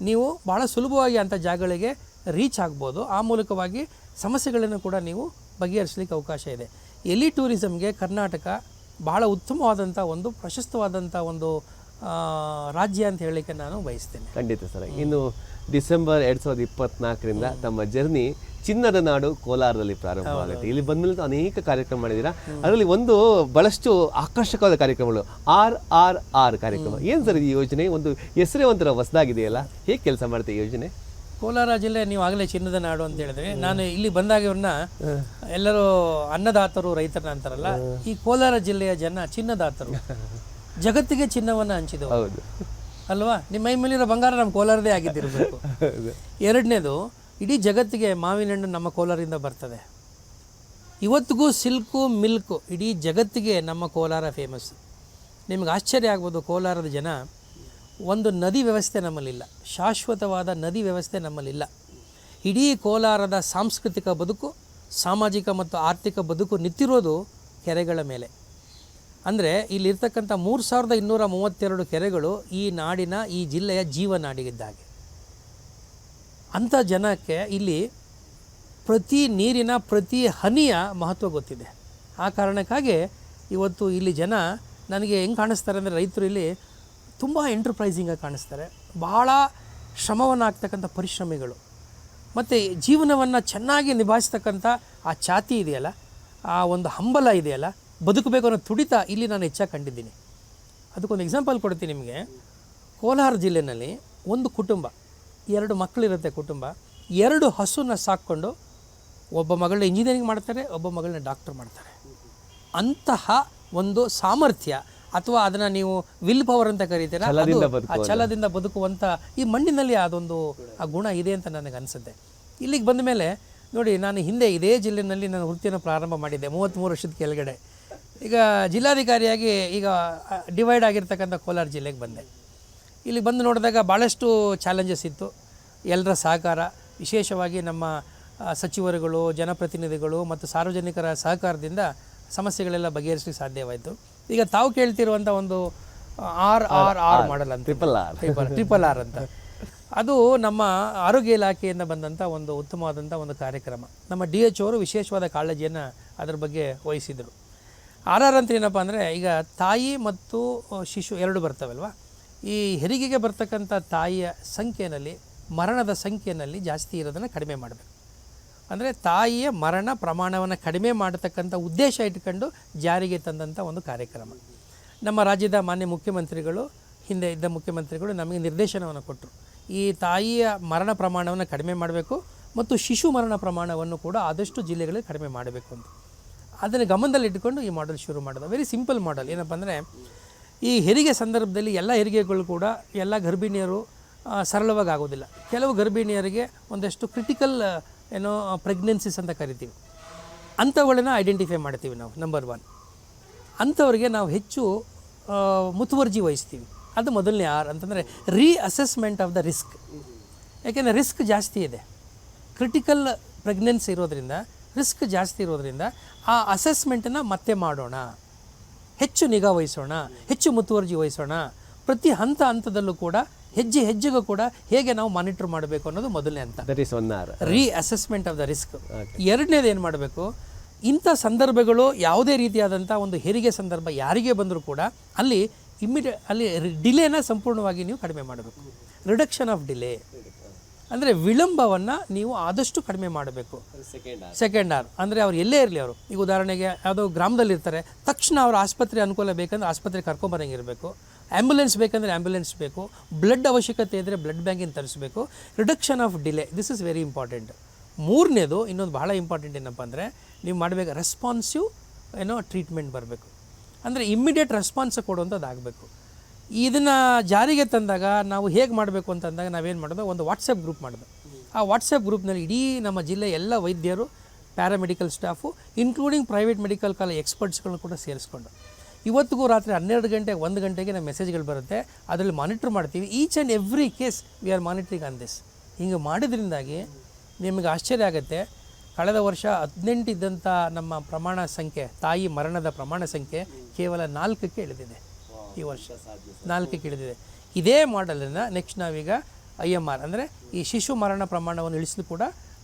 Speaker 3: ನೀವು ಭಾಳ ಸುಲಭವಾಗಿ ಅಂಥ ಜಾಗಗಳಿಗೆ ರೀಚ್ ಆಗ್ಬೋದು. ಆ ಮೂಲಕವಾಗಿ ಸಮಸ್ಯೆಗಳನ್ನು ಕೂಡ ನೀವು ಬಗೆಹರಿಸಲಿಕ್ಕೆ ಅವಕಾಶ ಇದೆ. ಎಲಿ ಟೂರಿಸಮ್ಗೆ ಕರ್ನಾಟಕ ಭಾಳ ಉತ್ತಮವಾದಂಥ ಒಂದು ಪ್ರಶಸ್ತವಾದಂಥ ಒಂದು ರಾಜ್ಯ ಅಂತ ಹೇಳಲಿಕ್ಕೆ ನಾನು ಬಯಸ್ತೇನೆ.
Speaker 1: ಖಂಡಿತ ಸರ್. ಇನ್ನು ಡಿಸೆಂಬರ್ 2024ರಿಂದ ತಮ್ಮ ಜರ್ನಿ ಚಿನ್ನದ ನಾಡು ಕೋಲಾರದಲ್ಲಿ ಪ್ರಾರಂಭವಾಗುತ್ತೆ. ಇಲ್ಲಿ ಬಂದ್ಮೇಲೆ ಅನೇಕ ಕಾರ್ಯಕ್ರಮ ಮಾಡಿದ್ದೀರಾ. ಅದರಲ್ಲಿ ಒಂದು ಬಹಳಷ್ಟು ಆಕರ್ಷಕವಾದ ಕಾರ್ಯಕ್ರಮಗಳು RRR ಕಾರ್ಯಕ್ರಮ. ಏನು ಸರ್ ಈ ಯೋಜನೆ? ಒಂದು ಹೆಸರೇ ಒಂಥರ ಹೊಸದಾಗಿದೆಯಲ್ಲ, ಹೇಗೆ ಕೆಲಸ ಮಾಡುತ್ತೆ ಈ ಯೋಜನೆ?
Speaker 3: ಕೋಲಾರ ಜಿಲ್ಲೆ, ನೀವು ಆಗಲೇ ಚಿನ್ನದ ನಾಡು ಅಂತ ಹೇಳಿದ್ರೆ, ನಾನು ಇಲ್ಲಿ ಬಂದಾಗ ಇವ್ರನ್ನ ಎಲ್ಲರೂ ಅನ್ನದಾತರು ರೈತರನ್ನ ಅಂತಾರಲ್ಲ, ಈ ಕೋಲಾರ ಜಿಲ್ಲೆಯ ಜನ ಚಿನ್ನದಾತರು, ಜಗತ್ತಿಗೆ ಚಿನ್ನವನ್ನು ಹಂಚಿದವು.
Speaker 1: ಹೌದು
Speaker 3: ಅಲ್ವಾ? ನಿಮ್ಮ ಮೈ ಮೇಲಿರೋ ಬಂಗಾರ ನಮ್ಮ ಕೋಲಾರದೇ ಆಗಿದ್ದಿರಬೇಕು. ಎರಡನೇದು, ಇಡೀ ಜಗತ್ತಿಗೆ ಮಾವಿನ ಹಣ್ಣು ನಮ್ಮ ಕೋಲಾರದಿಂದ ಬರ್ತದೆ. ಇವತ್ತಿಗೂ ಸಿಲ್ಕು ಮಿಲ್ಕು ಇಡೀ ಜಗತ್ತಿಗೆ ನಮ್ಮ ಕೋಲಾರ ಫೇಮಸ್. ನಿಮ್ಗೆ ಆಶ್ಚರ್ಯ ಆಗ್ಬೋದು, ಕೋಲಾರದ ಜನ ಒಂದು ನದಿ ವ್ಯವಸ್ಥೆ ನಮ್ಮಲ್ಲಿಲ್ಲ, ಶಾಶ್ವತವಾದ ನದಿ ವ್ಯವಸ್ಥೆ ನಮ್ಮಲ್ಲಿಲ್ಲ. ಇಡೀ ಕೋಲಾರದ ಸಾಂಸ್ಕೃತಿಕ ಬದುಕು, ಸಾಮಾಜಿಕ ಮತ್ತು ಆರ್ಥಿಕ ಬದುಕು ನಿಂತಿರೋದು ಕೆರೆಗಳ ಮೇಲೆ. ಅಂದರೆ ಇಲ್ಲಿರ್ತಕ್ಕಂಥ 3232 ಕೆರೆಗಳು ಈ ನಾಡಿನ, ಈ ಜಿಲ್ಲೆಯ ಜೀವನಾಡಿಗಿದ್ದಾಗೆ. ಅಂಥ ಜನಕ್ಕೆ ಇಲ್ಲಿ ಪ್ರತಿ ನೀರಿನ ಪ್ರತಿ ಹನಿಯ ಮಹತ್ವ ಗೊತ್ತಿದೆ. ಆ ಕಾರಣಕ್ಕಾಗಿ ಇವತ್ತು ಇಲ್ಲಿ ಜನ ನನಗೆ ಹೆಂಗೆ ಕಾಣಿಸ್ತಾರೆ ಅಂದರೆ, ರೈತರು ಇಲ್ಲಿ ತುಂಬ ಎಂಟರ್ಪ್ರೈಸಿಂಗಾಗಿ ಕಾಣಿಸ್ತಾರೆ. ಬಹಳ ಶ್ರಮವನ್ನು ಹಾಕ್ತಕ್ಕಂಥ ಪರಿಶ್ರಮಿಗಳು, ಮತ್ತು ಜೀವನವನ್ನು ಚೆನ್ನಾಗಿ ನಿಭಾಯಿಸ್ತಕ್ಕಂಥ ಆ ಛಾತಿ ಇದೆಯಲ್ಲ, ಆ ಒಂದು ಹಂಬಲ ಇದೆಯಲ್ಲ, ಬದುಕಬೇಕು ಅನ್ನೋ ತುಡಿತ ಇಲ್ಲಿ ನಾನು ಹೆಚ್ಚಾಗಿ ಕಂಡಿದ್ದೀನಿ. ಅದಕ್ಕೊಂದು ಎಕ್ಸಾಂಪಲ್ ಕೊಡ್ತೀನಿ ನಿಮಗೆ. ಕೋಲಾರ ಜಿಲ್ಲೆಯಲ್ಲಿ ಒಂದು ಕುಟುಂಬ, 2 ಮಕ್ಕಳಿರುತ್ತೆ ಕುಟುಂಬ, 2 ಹಸುನ ಸಾಕ್ಕೊಂಡು ಒಬ್ಬ ಮಗಳನ್ನ ಇಂಜಿನಿಯರಿಂಗ್ ಮಾಡ್ತಾರೆ, ಒಬ್ಬ ಮಗಳನ್ನ ಡಾಕ್ಟರ್ ಮಾಡ್ತಾರೆ. ಅಂತಹ ಒಂದು ಸಾಮರ್ಥ್ಯ, ಅಥವಾ ಅದನ್ನು ನೀವು ವಿಲ್ ಪವರ್ ಅಂತ ಕರೀತೀರಾ, ಆ ಛಲದಿಂದ ಬದುಕುವಂಥ ಈ ಮಣ್ಣಿನಲ್ಲಿ ಅದೊಂದು ಆ ಗುಣ ಇದೆ ಅಂತ ನನಗೆ ಅನಿಸುತ್ತೆ. ಇಲ್ಲಿಗೆ ಬಂದ ಮೇಲೆ ನೋಡಿ, ನಾನು ಹಿಂದೆ ಇದೇ ಜಿಲ್ಲೆಯಲ್ಲಿ ನಾನು ವೃತ್ತಿಯನ್ನು ಪ್ರಾರಂಭ ಮಾಡಿದ್ದೆ 33 ವರ್ಷದ ಕೆಳಗಡೆ. ಈಗ ಜಿಲ್ಲಾಧಿಕಾರಿಯಾಗಿ ಈಗ ಡಿವೈಡ್ ಆಗಿರ್ತಕ್ಕಂಥ ಕೋಲಾರ ಜಿಲ್ಲೆಗೆ ಬಂದೆ. ಇಲ್ಲಿಗೆ ಬಂದು ನೋಡಿದಾಗ ಭಾಳಷ್ಟು ಚಾಲೆಂಜಸ್ ಇತ್ತು. ಎಲ್ಲರ ಸಹಕಾರ, ವಿಶೇಷವಾಗಿ ನಮ್ಮ ಸಚಿವರುಗಳು, ಜನಪ್ರತಿನಿಧಿಗಳು ಮತ್ತು ಸಾರ್ವಜನಿಕರ ಸಹಕಾರದಿಂದ ಸಮಸ್ಯೆಗಳೆಲ್ಲ ಬಗೆಹರಿಸಲಿಕ್ಕೆ ಸಾಧ್ಯವಾಯಿತು. ಈಗ ತಾವು ಕೇಳ್ತಿರುವಂಥ ಒಂದು RRR ಮಾಡಲ್ ಅಂತ, ಟ್ರಿಪಲ್ ಆರ್ ಅಂತ, ಅದು ನಮ್ಮ ಆರೋಗ್ಯ ಇಲಾಖೆಯಿಂದ ಬಂದಂಥ ಒಂದು ಉತ್ತಮವಾದಂಥ ಒಂದು ಕಾರ್ಯಕ್ರಮ. ನಮ್ಮ DH ಅವರು ವಿಶೇಷವಾದ ಕಾಳಜಿಯನ್ನು ಅದರ ಬಗ್ಗೆ ವಹಿಸಿದರು. RR ಅಂತ ಏನಪ್ಪ ಅಂದರೆ, ಈಗ ತಾಯಿ ಮತ್ತು ಶಿಶು 2 ಬರ್ತವಲ್ವ, ಈ ಹೆರಿಗೆಗೆ ಬರ್ತಕ್ಕಂಥ ತಾಯಿಯ ಸಂಖ್ಯೆಯಲ್ಲಿ, ಮರಣದ ಸಂಖ್ಯೆಯಲ್ಲಿ ಜಾಸ್ತಿ ಇರೋದನ್ನು ಕಡಿಮೆ ಮಾಡಬೇಕು. ಅಂದರೆ ತಾಯಿಯ ಮರಣ ಪ್ರಮಾಣವನ್ನು ಕಡಿಮೆ ಮಾಡತಕ್ಕಂಥ ಉದ್ದೇಶ ಇಟ್ಕೊಂಡು ಜಾರಿಗೆ ತಂದಂಥ ಒಂದು ಕಾರ್ಯಕ್ರಮ. ನಮ್ಮ ರಾಜ್ಯದ ಮಾನ್ಯ ಮುಖ್ಯಮಂತ್ರಿಗಳು, ಹಿಂದೆ ಇದ್ದ ಮುಖ್ಯಮಂತ್ರಿಗಳು ನಮಗೆ ನಿರ್ದೇಶನವನ್ನು ಕೊಟ್ಟರು. ಈ ತಾಯಿಯ ಮರಣ ಪ್ರಮಾಣವನ್ನು ಕಡಿಮೆ ಮಾಡಬೇಕು ಮತ್ತು ಶಿಶು ಮರಣ ಪ್ರಮಾಣವನ್ನು ಕೂಡ ಆದಷ್ಟು ಜಿಲ್ಲೆಗಳಲ್ಲಿ ಕಡಿಮೆ ಮಾಡಬೇಕು ಅಂತ. ಅದನ್ನು ಗಮನದಲ್ಲಿ ಇಟ್ಟುಕೊಂಡು ಈ ಮಾಡೆಲ್ ಶುರು ಮಾಡೋದು. Very simple model. ಏನಪ್ಪ ಅಂದರೆ, ಈ ಹೆರಿಗೆ ಸಂದರ್ಭದಲ್ಲಿ ಎಲ್ಲ ಹೆರಿಗೆಗಳು ಕೂಡ ಎಲ್ಲ ಗರ್ಭಿಣಿಯರು ಸರಳವಾಗಿ ಆಗೋದಿಲ್ಲ. ಕೆಲವು ಗರ್ಭಿಣಿಯರಿಗೆ ಒಂದಷ್ಟು ಕ್ರಿಟಿಕಲ್ ಪ್ರೆಗ್ನೆನ್ಸಿಸ್ ಅಂತ ಕರಿತೀವಿ. ಅಂಥವುಗಳನ್ನ ಐಡೆಂಟಿಫೈ ಮಾಡ್ತೀವಿ ನಾವು. ನಂಬರ್ 1, ಅಂಥವ್ರಿಗೆ ನಾವು ಹೆಚ್ಚು ಮುತುವರ್ಜಿ ವಹಿಸ್ತೀವಿ. ಅದು ಮೊದಲನೇ R ಅಂತಂದರೆ ರೀಅಸೆಸ್ಮೆಂಟ್ ಆಫ್ ದ ರಿಸ್ಕ್. ಯಾಕೆಂದರೆ ರಿಸ್ಕ್ ಜಾಸ್ತಿ ಇದೆ, ಕ್ರಿಟಿಕಲ್ ಪ್ರೆಗ್ನೆನ್ಸಿ ಇರೋದ್ರಿಂದ, ರಿಸ್ಕ್ ಜಾಸ್ತಿ ಇರೋದ್ರಿಂದ ಆ ಅಸೆಸ್ಮೆಂಟನ್ನು ಮತ್ತೆ ಮಾಡೋಣ, ಹೆಚ್ಚು ನಿಗಾ ವಹಿಸೋಣ, ಹೆಚ್ಚು ಮುತುವರ್ಜಿ ವಹಿಸೋಣ. ಪ್ರತಿ ಹಂತದಲ್ಲೂ ಕೂಡ, ಹೆಜ್ಜೆ ಹೆಜ್ಜೆಗೂ ಕೂಡ ಹೇಗೆ ನಾವು ಮಾನಿಟರ್ ಮಾಡಬೇಕು ಅನ್ನೋದು ಮೊದಲನೇ ಹಂತ, ರೀಅಸೆಸ್ಮೆಂಟ್ ಆಫ್ ದ ರಿಸ್ಕ್. ಎರಡನೇದು ಏನು ಮಾಡಬೇಕು, ಇಂಥ ಸಂದರ್ಭಗಳು ಯಾವುದೇ ರೀತಿಯಾದಂಥ ಒಂದು ಹೆರಿಗೆ ಸಂದರ್ಭ ಯಾರಿಗೆ ಬಂದರೂ ಕೂಡ ಅಲ್ಲಿ ಅಲ್ಲಿ ಡಿಲೇನ ಸಂಪೂರ್ಣವಾಗಿ ನೀವು ಕಡಿಮೆ ಮಾಡಬೇಕು. ರಿಡಕ್ಷನ್ ಆಫ್ ಡಿಲೇ ಅಂದರೆ ವಿಳಂಬವನ್ನು ನೀವು ಆದಷ್ಟು ಕಡಿಮೆ ಮಾಡಬೇಕು. ಸೆಕೆಂಡ್ R ಅಂದರೆ ಅವ್ರು ಎಲ್ಲೇ ಇರಲಿ, ಅವರು ಈಗ ಉದಾಹರಣೆಗೆ ಯಾವುದೋ ಗ್ರಾಮದಲ್ಲಿರ್ತಾರೆ, ತಕ್ಷಣ ಅವ್ರ ಆಸ್ಪತ್ರೆ ಅನುಕೂಲ ಬೇಕಂದ್ರೆ ಆಸ್ಪತ್ರೆಗೆ ಕರ್ಕೊಂಬರಂಗಿರಬೇಕು, ಆ್ಯಂಬುಲೆನ್ಸ್ ಬೇಕಂದರೆ ಆ್ಯಂಬುಲೆನ್ಸ್ ಬೇಕು, ಬ್ಲಡ್ ಅವಶ್ಯಕತೆ ಇದ್ದರೆ ಬ್ಲಡ್ ಬ್ಯಾಂಕಿಂದ ತರಿಸಬೇಕು. Reduction of delay, this is very important. ಮೂರನೇದು ಇನ್ನೊಂದು ಭಾಳ ಇಂಪಾರ್ಟೆಂಟ್ ಏನಪ್ಪ ಅಂದರೆ, ನೀವು ಮಾಡಬೇಕು ರೆಸ್ಪಾನ್ಸಿವ್ ಟ್ರೀಟ್ಮೆಂಟ್ ಬರಬೇಕು. ಅಂದರೆ ಇಮ್ಮಿಡಿಯೇಟ್ ರೆಸ್ಪಾನ್ಸ್ ಕೊಡುವಂಥದ್ದು ಆಗಬೇಕು. ಇದನ್ನು ಜಾರಿಗೆ ತಂದಾಗ ನಾವು ಹೇಗೆ ಮಾಡಬೇಕು ಅಂತಂದಾಗ ನಾವೇನು ಮಾಡೋದು, ಒಂದು ವಾಟ್ಸಪ್ ಗ್ರೂಪ್ ಮಾಡೋದು. ಆ ವಾಟ್ಸಪ್ ಗ್ರೂಪ್ನಲ್ಲಿ ಇಡೀ ನಮ್ಮ ಜಿಲ್ಲೆ ಎಲ್ಲ ವೈದ್ಯರು, paramedical staff, including private medical college ಎಕ್ಸ್ಪರ್ಟ್ಸ್ಗಳನ್ನ ಕೂಡ ಸೇರಿಸ್ಕೊಂಡು ಇವತ್ತಿಗೂ ರಾತ್ರಿ 12 ಗಂಟೆಗೆ 1 ಗಂಟೆಗೆ ನಮ್ಮ ಮೆಸೇಜ್ಗಳು ಬರುತ್ತೆ. ಅದರಲ್ಲಿ ಮಾನಿಟ್ರ್ ಮಾಡ್ತೀವಿ. Each and every case we are monitoring on this. ಹಿಂಗೆ ಮಾಡಿದ್ರಿಂದಾಗಿ ನಿಮಗೆ ಆಶ್ಚರ್ಯ ಆಗುತ್ತೆ. ಕಳೆದ ವರ್ಷ 18 ಇದ್ದಂಥ ನಮ್ಮ ಪ್ರಮಾಣ ಸಂಖ್ಯೆ, ತಾಯಿ ಮರಣದ ಪ್ರಮಾಣ ಸಂಖ್ಯೆ ಕೇವಲ 4ಕ್ಕೆ ಇಳಿದಿದೆ. ಈ ವರ್ಷ 4ಕ್ಕೆ ಇಳಿದಿದೆ. ಇದೇ ಮಾಡೆಲನ್ನು ನೆಕ್ಸ್ಟ್ ನಾವೀಗ IMR ಅಂದರೆ ಈ ಶಿಶು ಮರಣ ಪ್ರಮಾಣವನ್ನು ಇಳಿಸಲು ಕೂಡ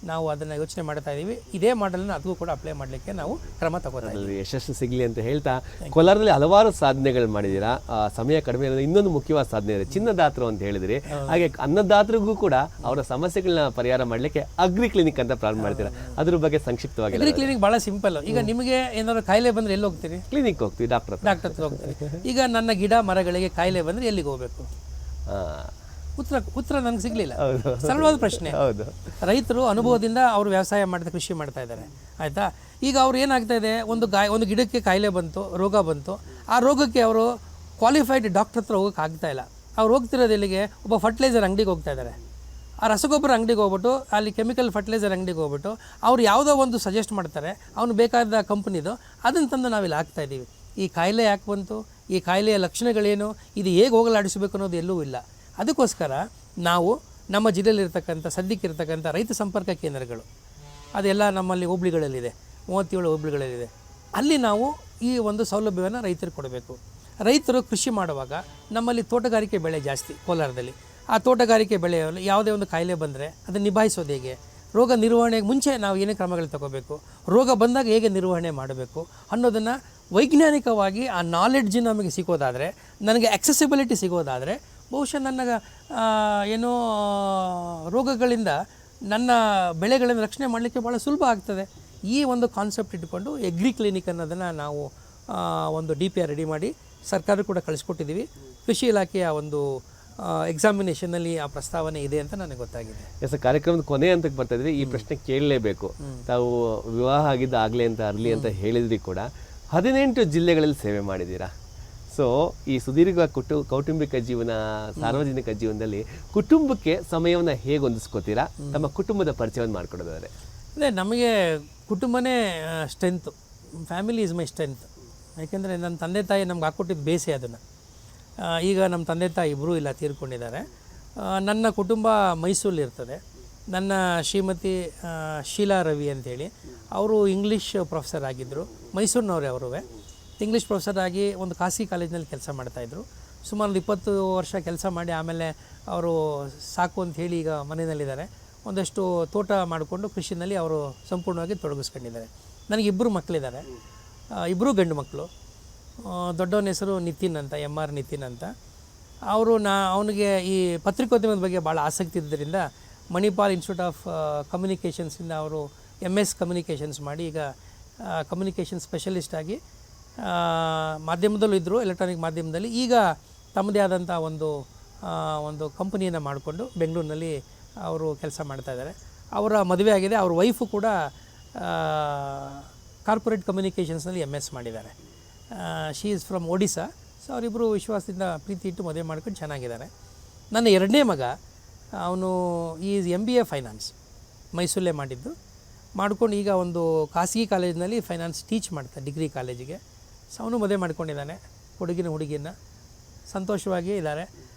Speaker 3: ನಾವು ಅದನ್ನು ಯೋಚನೆ ಮಾಡ್ತಾ ಇದ್ದೀವಿ. ಇದೇ ಮಾಡೆಲನ್ನು ಅದಕ್ಕೂ ಕೂಡ ಅಪ್ಲೈ ಮಾಡಲಿಕ್ಕೆ ನಾವು ಕ್ರಮ ತಗೋತಾ ಇದ್ದೀವಿ.
Speaker 1: ಯಶಸ್ಸು ಸಿಗಲಿ ಅಂತ ಹೇಳ್ತಾ, ಕೋಲಾರದಲ್ಲಿ ಹಲವಾರು ಸಾಧನೆಗಳು ಮಾಡಿದ್ದೀರಾ. ಸಮಯ ಕಡಿಮೆ ಇರೋದು ಇನ್ನೊಂದು ಮುಖ್ಯವಾದ ಸಾಧನೆ ಇದೆ, ಚಿನ್ನದಾತರು ಅಂತ ಹೇಳಿದ್ರಿ. ಹಾಗೆ ಅನ್ನದಾತರಿಗೂ ಕೂಡ ಅವರ ಸಮಸ್ಯೆಗಳನ್ನ ಪರಿಹಾರ ಮಾಡಲಿಕ್ಕೆ ಅಗ್ರಿ ಕ್ಲಿನಿಕ್ ಅಂತ ಪ್ರಾರಂಭ ಮಾಡ್ತೀರಾ. ಅದ್ರ ಬಗ್ಗೆ ಸಂಕ್ಷಿಪ್ತವಾಗಿ.
Speaker 3: ಅಗ್ರಿ ಕ್ಲಿನಿಕ್ ಭಾಳ ಸಿಂಪಲ್. ಈಗ ನಿಮಗೆ ಏನಾದ್ರು ಕಾಯಿಲೆ ಬಂದರೆ ಎಲ್ಲಿ ಹೋಗ್ತೀರಿ?
Speaker 1: ಕ್ಲಿನಿಕ್ ಹೋಗ್ತೀವಿ, ಡಾಕ್ಟರ್
Speaker 3: ಹತ್ರ ಹೋಗ್ತೀವಿ. ಈಗ ನನ್ನ ಗಿಡ ಮರಗಳಿಗೆ ಕಾಯಿಲೆ ಬಂದರೆ ಎಲ್ಲಿಗೆ ಹೋಗಬೇಕು? ಉತ್ತರ ನನಗೆ ಸಿಗಲಿಲ್ಲ. ಸರಳವಾದ ಪ್ರಶ್ನೆ.
Speaker 1: ಹೌದು.
Speaker 3: ರೈತರು ಅನುಭವದಿಂದ ಅವರು ವ್ಯವಸಾಯ ಮಾಡ್ತಾ ಕೃಷಿ ಮಾಡ್ತಾ ಇದ್ದಾರೆ, ಆಯಿತಾ. ಈಗ ಅವ್ರು ಏನಾಗ್ತಾ ಇದೆ, ಒಂದು ಗಿಡಕ್ಕೆ ಕಾಯಿಲೆ ಬಂತು, ರೋಗ ಬಂತು, ಆ ರೋಗಕ್ಕೆ ಅವರು ಕ್ವಾಲಿಫೈಡ್ ಡಾಕ್ಟರ್ ಹತ್ರ ಹೋಗೋಕೆ ಆಗ್ತಾ ಇಲ್ಲ. ಅವ್ರು ಹೋಗ್ತಿರೋದು ಎಲ್ಲಿಗೆ, ಒಬ್ಬ ಫರ್ಟಿಲೈಸರ್ ಅಂಗಡಿಗೆ ಹೋಗ್ತಾ ಇದ್ದಾರೆ. ಆ ರಸಗೊಬ್ಬರ ಅಂಗಡಿಗೆ ಹೋಗ್ಬಿಟ್ಟು, ಅಲ್ಲಿ ಕೆಮಿಕಲ್ ಫರ್ಟಿಲೈಸರ್ ಅಂಗಡಿಗೆ ಹೋಗ್ಬಿಟ್ಟು ಅವ್ರು ಯಾವುದೋ ಒಂದು ಸಜೆಸ್ಟ್ ಮಾಡ್ತಾರೆ, ಅವನು ಬೇಕಾದ ಕಂಪ್ನಿದು, ಅದನ್ನು ತಂದು ನಾವಿಲ್ಲಿ ಹಾಕ್ತಾಯಿದ್ದೀವಿ. ಈ ಕಾಯಿಲೆ ಯಾಕೆ ಬಂತು, ಈ ಕಾಯಿಲೆಯ ಲಕ್ಷಣಗಳೇನು, ಇದು ಹೇಗೆ ಹೋಗಲಾಡಿಸಬೇಕು ಅನ್ನೋದು ಎಲ್ಲೂ ಇಲ್ಲ. ಅದಕ್ಕೋಸ್ಕರ ನಾವು ನಮ್ಮ ಜಿಲ್ಲೆಯಲ್ಲಿರ್ತಕ್ಕಂಥ ಸದ್ಯಕ್ಕಿರ್ತಕ್ಕಂಥ ರೈತ ಸಂಪರ್ಕ ಕೇಂದ್ರಗಳು ಅದೆಲ್ಲ ನಮ್ಮಲ್ಲಿ ಹೋಬಳಿಗಳಲ್ಲಿದೆ, 37 ಹೋಬಳಿಗಳಲ್ಲಿದೆ. ಅಲ್ಲಿ ನಾವು ಈ ಒಂದು ಸೌಲಭ್ಯವನ್ನು ರೈತರಿಗೆ ಕೊಡಬೇಕು. ರೈತರು ಕೃಷಿ ಮಾಡುವಾಗ ನಮ್ಮಲ್ಲಿ ತೋಟಗಾರಿಕೆ ಬೆಳೆ ಜಾಸ್ತಿ ಕೋಲಾರದಲ್ಲಿ. ಆ ತೋಟಗಾರಿಕೆ ಬೆಳೆಯಲ್ಲಿ ಯಾವುದೇ ಒಂದು ಕಾಯಿಲೆ ಬಂದರೆ ಅದನ್ನು ನಿಭಾಯಿಸೋದು ಹೇಗೆ, ರೋಗ ನಿರ್ವಹಣೆಗೆ ಮುಂಚೆ ನಾವು ಏನೇ ಕ್ರಮಗಳು ತಗೋಬೇಕು, ರೋಗ ಬಂದಾಗ ಹೇಗೆ ನಿರ್ವಹಣೆ ಮಾಡಬೇಕು ಅನ್ನೋದನ್ನು ವೈಜ್ಞಾನಿಕವಾಗಿ ಆ ನಾಲೆಡ್ಜ್ ನಮಗೆ ಸಿಗೋದಾದರೆ, ನನಗೆ ಆಕ್ಸೆಸಿಬಿಲಿಟಿ ಸಿಗೋದಾದರೆ, ಬಹುಶಃ ನನ್ನ ಏನೋ ರೋಗಗಳಿಂದ ನನ್ನ ಬೆಳೆಗಳನ್ನು ರಕ್ಷಣೆ ಮಾಡಲಿಕ್ಕೆ ಭಾಳ ಸುಲಭ ಆಗ್ತದೆ. ಈ ಒಂದು ಕಾನ್ಸೆಪ್ಟ್ ಇಟ್ಕೊಂಡು ಎಗ್ರಿ ಕ್ಲಿನಿಕ್ ಅನ್ನೋದನ್ನು ನಾವು ಒಂದು DPR ರೆಡಿ ಮಾಡಿ ಸರ್ಕಾರ ಕೂಡ ಕಳಿಸ್ಕೊಟ್ಟಿದ್ದೀವಿ. ಕೃಷಿ ಇಲಾಖೆಯ ಒಂದು ಎಕ್ಸಾಮಿನೇಷನಲ್ಲಿ ಆ ಪ್ರಸ್ತಾವನೆ ಇದೆ ಅಂತ ನನಗೆ ಗೊತ್ತಾಗಿದೆ.
Speaker 1: ಎಸ್, ಕಾರ್ಯಕ್ರಮದ ಕೊನೆ ಹಂತಕ್ಕೆ ಬರ್ತಾ ಇದ್ವಿ. ಈ ಪ್ರಶ್ನೆ ಕೇಳಲೇಬೇಕು. ತಾವು ವಿವಾಹ ಆಗಿದ್ದ ಆಗಲೇ ಅಂತ ಅರ್ಲಿ ಅಂತ ಹೇಳಿದ್ರಿ ಕೂಡ 18 ಜಿಲ್ಲೆಗಳಲ್ಲಿ ಸೇವೆ ಮಾಡಿದ್ದೀರಾ. ಸೊ ಈ ಸುದೀರ್ಘ ಕೌಟುಂಬಿಕ ಜೀವನ, ಸಾರ್ವಜನಿಕ ಜೀವನದಲ್ಲಿ ಕುಟುಂಬಕ್ಕೆ ಸಮಯವನ್ನು ಹೇಗೆ ಹೊಂದಿಸ್ಕೋತೀರಾ? ತಮ್ಮ ಕುಟುಂಬದ ಪರಿಚಯವನ್ನು ಮಾಡಿಕೊಡೋದಾದ್ರೆ.
Speaker 3: ಅದೇ, ನಮಗೆ ಕುಟುಂಬನೇ strength. Family is my strength. ಯಾಕೆಂದರೆ ನನ್ನ ತಂದೆ ತಾಯಿ ನಮ್ಗೆ ಹಾಕ್ಕೊಟ್ಟಿದ್ದು ಬೇಸೆ ಅದನ್ನು. ಈಗ ನಮ್ಮ ತಂದೆ ತಾಯಿ ಇಬ್ಬರೂ ಇಲ್ಲ, ತೀರ್ಕೊಂಡಿದ್ದಾರೆ. ನನ್ನ ಕುಟುಂಬ ಮೈಸೂರಲ್ಲಿರ್ತದೆ. ನನ್ನ ಶ್ರೀಮತಿ ಶೀಲಾ ರವಿ ಅಂತೇಳಿ, ಅವರು ಇಂಗ್ಲೀಷ್ ಪ್ರೊಫೆಸರ್ ಆಗಿದ್ದರು, ಮೈಸೂರಿನವರೇ. ಅವರೂ ಇಂಗ್ಲೀಷ್ ಪ್ರೊಫೆಸರ್ ಆಗಿ ಒಂದು ಖಾಸಗಿ ಕಾಲೇಜಿನಲ್ಲಿ ಕೆಲಸ ಮಾಡ್ತಾಯಿದ್ರು. ಸುಮಾರು 20 ವರ್ಷ ಕೆಲಸ ಮಾಡಿ ಆಮೇಲೆ ಅವರು ಸಾಕು ಅಂತ ಹೇಳಿ ಈಗ ಮನೆಯಲ್ಲಿದ್ದಾರೆ. ಒಂದಷ್ಟು ತೋಟ ಮಾಡಿಕೊಂಡು ಕೃಷಿನಲ್ಲಿ ಅವರು ಸಂಪೂರ್ಣವಾಗಿ ತೊಡಗಿಸ್ಕೊಂಡಿದ್ದಾರೆ. ನನಗೆ 2 ಮಕ್ಕಳಿದ್ದಾರೆ, 2 ಗಂಡು ಮಕ್ಕಳು. ದೊಡ್ಡವನ ಹೆಸರು ನಿತಿನ್ ಅಂತ, MR ನಿತಿನ್ ಅಂತ. ಅವನಿಗೆ ಈ ಪತ್ರಿಕೋದ್ಯಮದ ಬಗ್ಗೆ ಭಾಳ ಆಸಕ್ತಿ ಇದ್ದರಿಂದ ಮಣಿಪಾಲ್ ಇನ್ಸ್ಟಿಟ್ಯೂಟ್ ಆಫ್ ಕಮ್ಯುನಿಕೇಷನ್ಸಿಂದ ಅವರು MS ಕಮ್ಯುನಿಕೇಷನ್ಸ್ ಮಾಡಿ ಈಗ ಕಮ್ಯುನಿಕೇಷನ್ ಸ್ಪೆಷಲಿಸ್ಟ್ ಆಗಿ ಮಾಧ್ಯಮದಲ್ಲೂ ಇದ್ದರು, ಎಲೆಕ್ಟ್ರಾನಿಕ್ ಮಾಧ್ಯಮದಲ್ಲಿ. ಈಗ ತಮ್ಮದೇ ಆದಂಥ ಒಂದು ಕಂಪನಿಯನ್ನು ಮಾಡಿಕೊಂಡು ಬೆಂಗಳೂರಿನಲ್ಲಿ ಅವರು ಕೆಲಸ ಮಾಡ್ತಾಯಿದ್ದಾರೆ. ಅವರ ಮದುವೆ ಆಗಿದೆ. ಅವ್ರ ವೈಫು ಕೂಡ ಕಾರ್ಪೊರೇಟ್ ಕಮ್ಯುನಿಕೇಷನ್ಸ್ನಲ್ಲಿ MS ಮಾಡಿದ್ದಾರೆ. She is from Odisha. So ಅವರಿಬ್ಬರು ವಿಶ್ವಾಸದಿಂದ ಪ್ರೀತಿ ಇಟ್ಟು ಮದುವೆ ಮಾಡ್ಕೊಂಡು ಚೆನ್ನಾಗಿದ್ದಾರೆ. ನನ್ನ 2ನೇ ಮಗ, ಅವನು ಈಸ್ MBA ಫೈನಾನ್ಸ್ ಮೈಸೂರಲ್ಲೇ ಮಾಡ್ಕೊಂಡು ಈಗ ಒಂದು ಖಾಸಗಿ ಕಾಲೇಜಿನಲ್ಲಿ ಫೈನಾನ್ಸ್ ಟೀಚ್ ಮಾಡ್ತಾರೆ, ಡಿಗ್ರಿ ಕಾಲೇಜಿಗೆ. ಸೊ ಅವನು ಮದುವೆ ಮಾಡ್ಕೊಂಡಿದ್ದಾನೆ, ಹುಡುಗಿನ ಸಂತೋಷವಾಗಿ ಇದ್ದಾರೆ.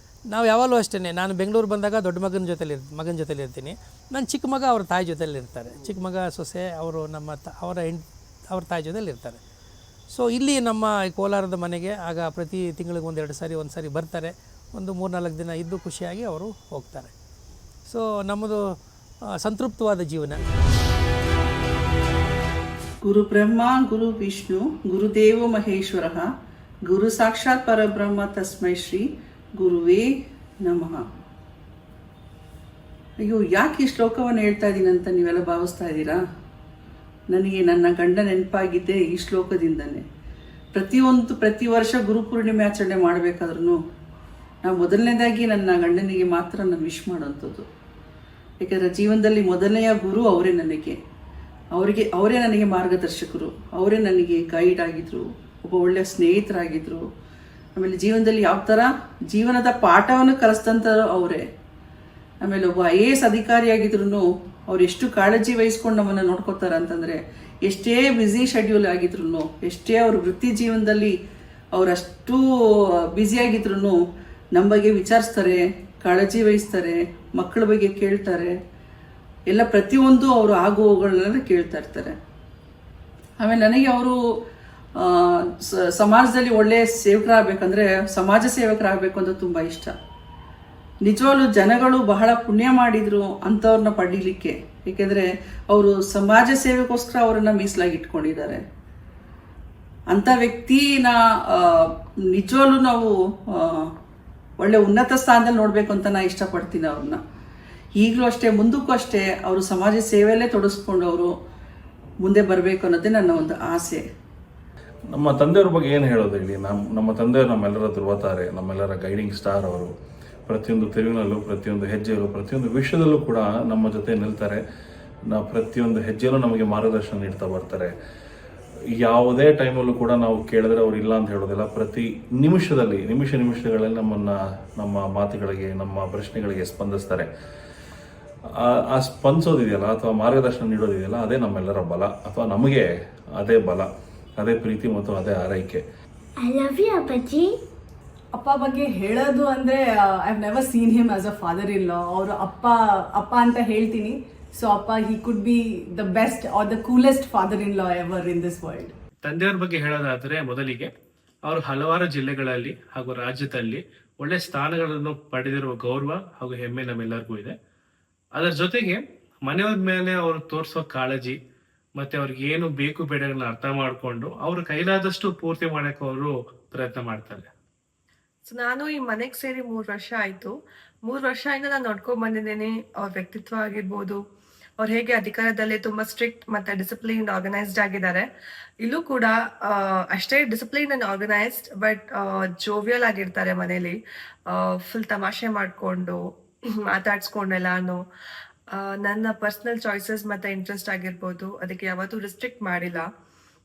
Speaker 3: ನಾವು ಯಾವಾಗಲೂ ಅಷ್ಟೇ, ನಾನು ಬೆಂಗಳೂರು ಬಂದಾಗ ದೊಡ್ಡ ಮಗನ ಜೊತೆಲಿ ಇರ್ತೀನಿ. ನನ್ನ ಚಿಕ್ಕ ಮಗ ಅವ್ರ ತಾಯಿ ಜೊತೆಲಿ ಇರ್ತಾರೆ. ಚಿಕ್ಕ ಮಗ ಸೊಸೆ ಅವರು ಅವ್ರ ತಾಯಿ ಜೊತೆಲಿ ಇರ್ತಾರೆ. ಸೊ ಇಲ್ಲಿ ನಮ್ಮ ಕೋಲಾರದ ಮನೆಗೆ ಆಗ ಪ್ರತಿ ತಿಂಗಳಿಗೆ 1-2 ಸಾರಿ ಬರ್ತಾರೆ. ಒಂದು 3-4 ದಿನ ಇದ್ದು ಖುಷಿಯಾಗಿ ಅವರು ಹೋಗ್ತಾರೆ. ಸೊ ನಮ್ಮದು ಸಂತೃಪ್ತವಾದ ಜೀವನ.
Speaker 5: ಗುರು ಬ್ರಹ್ಮ ಗುರು ವಿಷ್ಣು ಗುರುದೇವ ಮಹೇಶ್ವರ ಗುರು ಸಾಕ್ಷಾತ್ ಪರಬ್ರಹ್ಮ ತಸ್ಮೈ ಶ್ರೀ ಗುರುವೇ ನಮಃ. ಅಯ್ಯೋ, ಯಾಕೆ ಈ ಶ್ಲೋಕವನ್ನು ಹೇಳ್ತಾ ಇದ್ದೀನಿ ಅಂತ ನೀವೆಲ್ಲ ಭಾವಿಸ್ತಾ ಇದ್ದೀರಾ? ನನಗೆ ನನ್ನ ಗಂಡ ನೆನಪಾಗಿದ್ದೆ ಈ ಶ್ಲೋಕದಿಂದನೇ. ಪ್ರತಿ ವರ್ಷ ಗುರುಪೂರ್ಣಿಮೆ ಆಚರಣೆ ಮಾಡಬೇಕಾದ್ರೂ ನಾವು ಮೊದಲನೇದಾಗಿ ನನ್ನ ಗಂಡನಿಗೆ ಮಾತ್ರ ನಾನು ವಿಶ್ ಮಾಡೋಂಥದ್ದು. ಯಾಕೆಂದರೆ ಜೀವನದಲ್ಲಿ ಮೊದಲನೆಯ ಗುರು ಅವರೇ ನನಗೆ. ಅವರೇ ನನಗೆ ಮಾರ್ಗದರ್ಶಕರು, ಅವರೇ ನನಗೆ ಗೈಡ್ ಆಗಿದ್ರು, ಒಬ್ಬ ಒಳ್ಳೆಯ ಸ್ನೇಹಿತರಾಗಿದ್ದರು. ಆಮೇಲೆ ಜೀವನದಲ್ಲಿ ಯಾವ ಥರ ಜೀವನದ ಪಾಠವನ್ನು ಕಲಿಸ್ತಂಥವ್ರು ಅವರೇ. ಆಮೇಲೆ ಒಬ್ಬ IAS ಅಧಿಕಾರಿಯಾಗಿದ್ರು ಅವ್ರು ಎಷ್ಟು ಕಾಳಜಿ ವಹಿಸ್ಕೊಂಡು ನಮ್ಮನ್ನು ನೋಡ್ಕೋತಾರೆ ಅಂತಂದರೆ, ಎಷ್ಟೇ ಬ್ಯುಸಿ ಶೆಡ್ಯೂಲ್ ಆಗಿದ್ರು, ಎಷ್ಟೇ ಅವ್ರ ವೃತ್ತಿ ಜೀವನದಲ್ಲಿ ಅವರಷ್ಟು ಬ್ಯುಸಿಯಾಗಿದ್ರು ನಮ್ಮ ಬಗ್ಗೆ ವಿಚಾರಿಸ್ತಾರೆ, ಕಾಳಜಿ ವಹಿಸ್ತಾರೆ, ಮಕ್ಕಳ ಬಗ್ಗೆ ಕೇಳ್ತಾರೆ, ಎಲ್ಲ ಪ್ರತಿಯೊಂದು ಅವರು ಆಗುವುಗಳನ್ನೆಲ್ಲ ಕೇಳ್ತಾ ಇರ್ತಾರೆ. ಆಮೇಲೆ ನನಗೆ ಅವರು ಸಮಾಜದಲ್ಲಿ ಒಳ್ಳೆಯ ಸೇವಕರಾಗಬೇಕಂದ್ರೆ ಸಮಾಜ ಸೇವಕರಾಗಬೇಕು ಅಂತ ತುಂಬ ಇಷ್ಟ. ನಿಜವಾಗ್ಲೂ ಜನಗಳು ಬಹಳ ಪುಣ್ಯ ಮಾಡಿದ್ರು ಅಂಥವ್ರನ್ನ ಪಡೀಲಿಕ್ಕೆ. ಏಕೆಂದರೆ ಅವರು ಸಮಾಜ ಸೇವೆಗೋಸ್ಕರ ಅವರನ್ನು ಮೀಸಲಾಗಿ ಇಟ್ಕೊಂಡಿದ್ದಾರೆ. ಅಂಥ ವ್ಯಕ್ತಿನ ನಿಜವಾಗ್ಲೂ ನಾವು ಒಳ್ಳೆ ಉನ್ನತ ಸ್ಥಾನದಲ್ಲಿ ನೋಡಬೇಕು ಅಂತ ನಾನು ಇಷ್ಟಪಡ್ತೀನಿ ಅವ್ರನ್ನ. ಈಗಲೂ ಅಷ್ಟೇ, ಮುಂದಕ್ಕೂ ಅಷ್ಟೇ ಅವರು ಸಮಾಜ ಸೇವೆಯಲ್ಲೇ ತೊಡಗಿಸ್ಕೊಂಡು ಅವರು ಮುಂದೆ ಬರಬೇಕು ಅನ್ನೋದೇ ನನ್ನ ಒಂದು ಆಸೆ.
Speaker 6: ನಮ್ಮ ತಂದೆಯವ್ರ ಬಗ್ಗೆ ಏನು ಹೇಳೋದು ಹೇಳಿ? ನಮ್ಮ ತಂದೆಯವರು ನಮ್ಮೆಲ್ಲರ ಧ್ರುವತಾರೆ, ನಮ್ಮೆಲ್ಲರ ಗೈಡಿಂಗ್ ಸ್ಟಾರ್ ಅವರು. ಪ್ರತಿಯೊಂದು ತಿರುವಿನಲ್ಲೂ, ಪ್ರತಿಯೊಂದು ಹೆಜ್ಜೆಯಲ್ಲೂ, ಪ್ರತಿಯೊಂದು ವಿಷಯದಲ್ಲೂ ಕೂಡ ನಮ್ಮ ಜೊತೆ ನಿಲ್ತಾರೆ. ನಾವು ಪ್ರತಿಯೊಂದು ಹೆಜ್ಜೆಯಲ್ಲೂ ನಮಗೆ ಮಾರ್ಗದರ್ಶನ ನೀಡ್ತಾ ಬರ್ತಾರೆ. ಯಾವುದೇ ಟೈಮಲ್ಲೂ ಕೂಡ ನಾವು ಕೇಳಿದ್ರೆ ಅವ್ರು ಇಲ್ಲ ಅಂತ ಹೇಳೋದಿಲ್ಲ. ಪ್ರತಿ ನಿಮಿಷಗಳಲ್ಲಿ ನಮ್ಮ ಮಾತುಗಳಿಗೆ, ನಮ್ಮ ಪ್ರಶ್ನೆಗಳಿಗೆ ಸ್ಪಂದಿಸ್ತಾರೆ. ಆ ಸ್ಪಂದಿಸೋದಿದೆಯಲ್ಲ ಅಥವಾ ಮಾರ್ಗದರ್ಶನ ನೀಡೋದಿದೆಯಲ್ಲ, ಅದೇ ನಮ್ಮೆಲ್ಲರ ಬಲ, ಅಥವಾ ನಮಗೆ ಅದೇ ಬಲ, ಅದೇ ಪ್ರೀತಿ ಮತ್ತು ಅದೇ ಆರೈಕೆ.
Speaker 7: I love you, ಅಪ್ಪಾಜಿ.
Speaker 8: ಅಪ್ಪ ಬಗ್ಗೆ ಹೇಳೋದು ಅಂದರೆ I have never seen him as a father in law. ಅವರು ಅಪ್ಪ ಅಂತ ಹೇಳ್ತೀನಿ. ಸೊ ಅಪ್ಪ he could be the best or the coolest father in law ever in this world.
Speaker 9: ತಂದೆಯವ್ರ ಬಗ್ಗೆ ಹೇಳೋದಾದರೆ, ಮೊದಲಿಗೆ ಅವರು ಹಲವಾರು ಜಿಲ್ಲೆಗಳಲ್ಲಿ ಹಾಗೂ ರಾಜ್ಯದಲ್ಲಿ ಒಳ್ಳೆ ಸ್ಥಾನಗಳನ್ನು ಪಡೆದಿರುವ ಗೌರವ ಹಾಗೂ ಹೆಮ್ಮೆ ನಮ್ಮೆಲ್ಲರಿಗೂ ಇದೆ. ಅದರ ಜೊತೆಗೆ ಮನೆಯವ್ರ ಮೇಲೆ ಅವರು ತೋರಿಸೋ ಕಾಳಜಿ ಮತ್ತೆ ಅವ್ರಿಗೆ ಏನು ಬೇಕು ಬೇಡಗಳನ್ನ ಅರ್ಥ ಮಾಡಿಕೊಂಡು ಅವ್ರ ಕೈಲಾದಷ್ಟು ಪೂರ್ತಿ ಮಾಡಕ್ಕೆ ಅವರು ಪ್ರಯತ್ನ ಮಾಡ್ತಾರೆ.
Speaker 10: ಸೊ ನಾನು ಈ ಮನೆಗೆ ಸೇರಿ 3 ವರ್ಷ ಆಯಿತು. 3 ವರ್ಷದಿಂದ ನಾನು ನೋಡ್ಕೊಂಡ್ ಬಂದಿದ್ದೀನಿ. ಅವ್ರ ವ್ಯಕ್ತಿತ್ವ ಆಗಿರ್ಬೋದು, ಅವ್ರು ಹೇಗೆ ಅಧಿಕಾರದಲ್ಲಿ ತುಂಬಾ ಸ್ಟ್ರಿಕ್ಟ್ ಮತ್ತೆ ಡಿಸಿಪ್ಲಿನ್ ಆರ್ಗನೈಸ್ಡ್ ಆಗಿದ್ದಾರೆ. ಇಲ್ಲೂ ಕೂಡ ಅಷ್ಟೇ discipline and organised, but jovial ಆಗಿರ್ತಾರೆ ಮನೇಲಿ. ಫುಲ್ ತಮಾಷೆ ಮಾಡಿಕೊಂಡು ಮಾತಾಡ್ಸ್ಕೊಂಡೆಲ್ಲಾನು. ನನ್ನ ಪರ್ಸ್ನಲ್ ಚಾಯ್ಸಸ್ ಮತ್ತೆ ಇಂಟ್ರೆಸ್ಟ್ ಆಗಿರ್ಬೋದು, ಅದಕ್ಕೆ ಯಾವತ್ತೂ ರಿಸ್ಟ್ರಿಕ್ಟ್ ಮಾಡಿಲ್ಲ.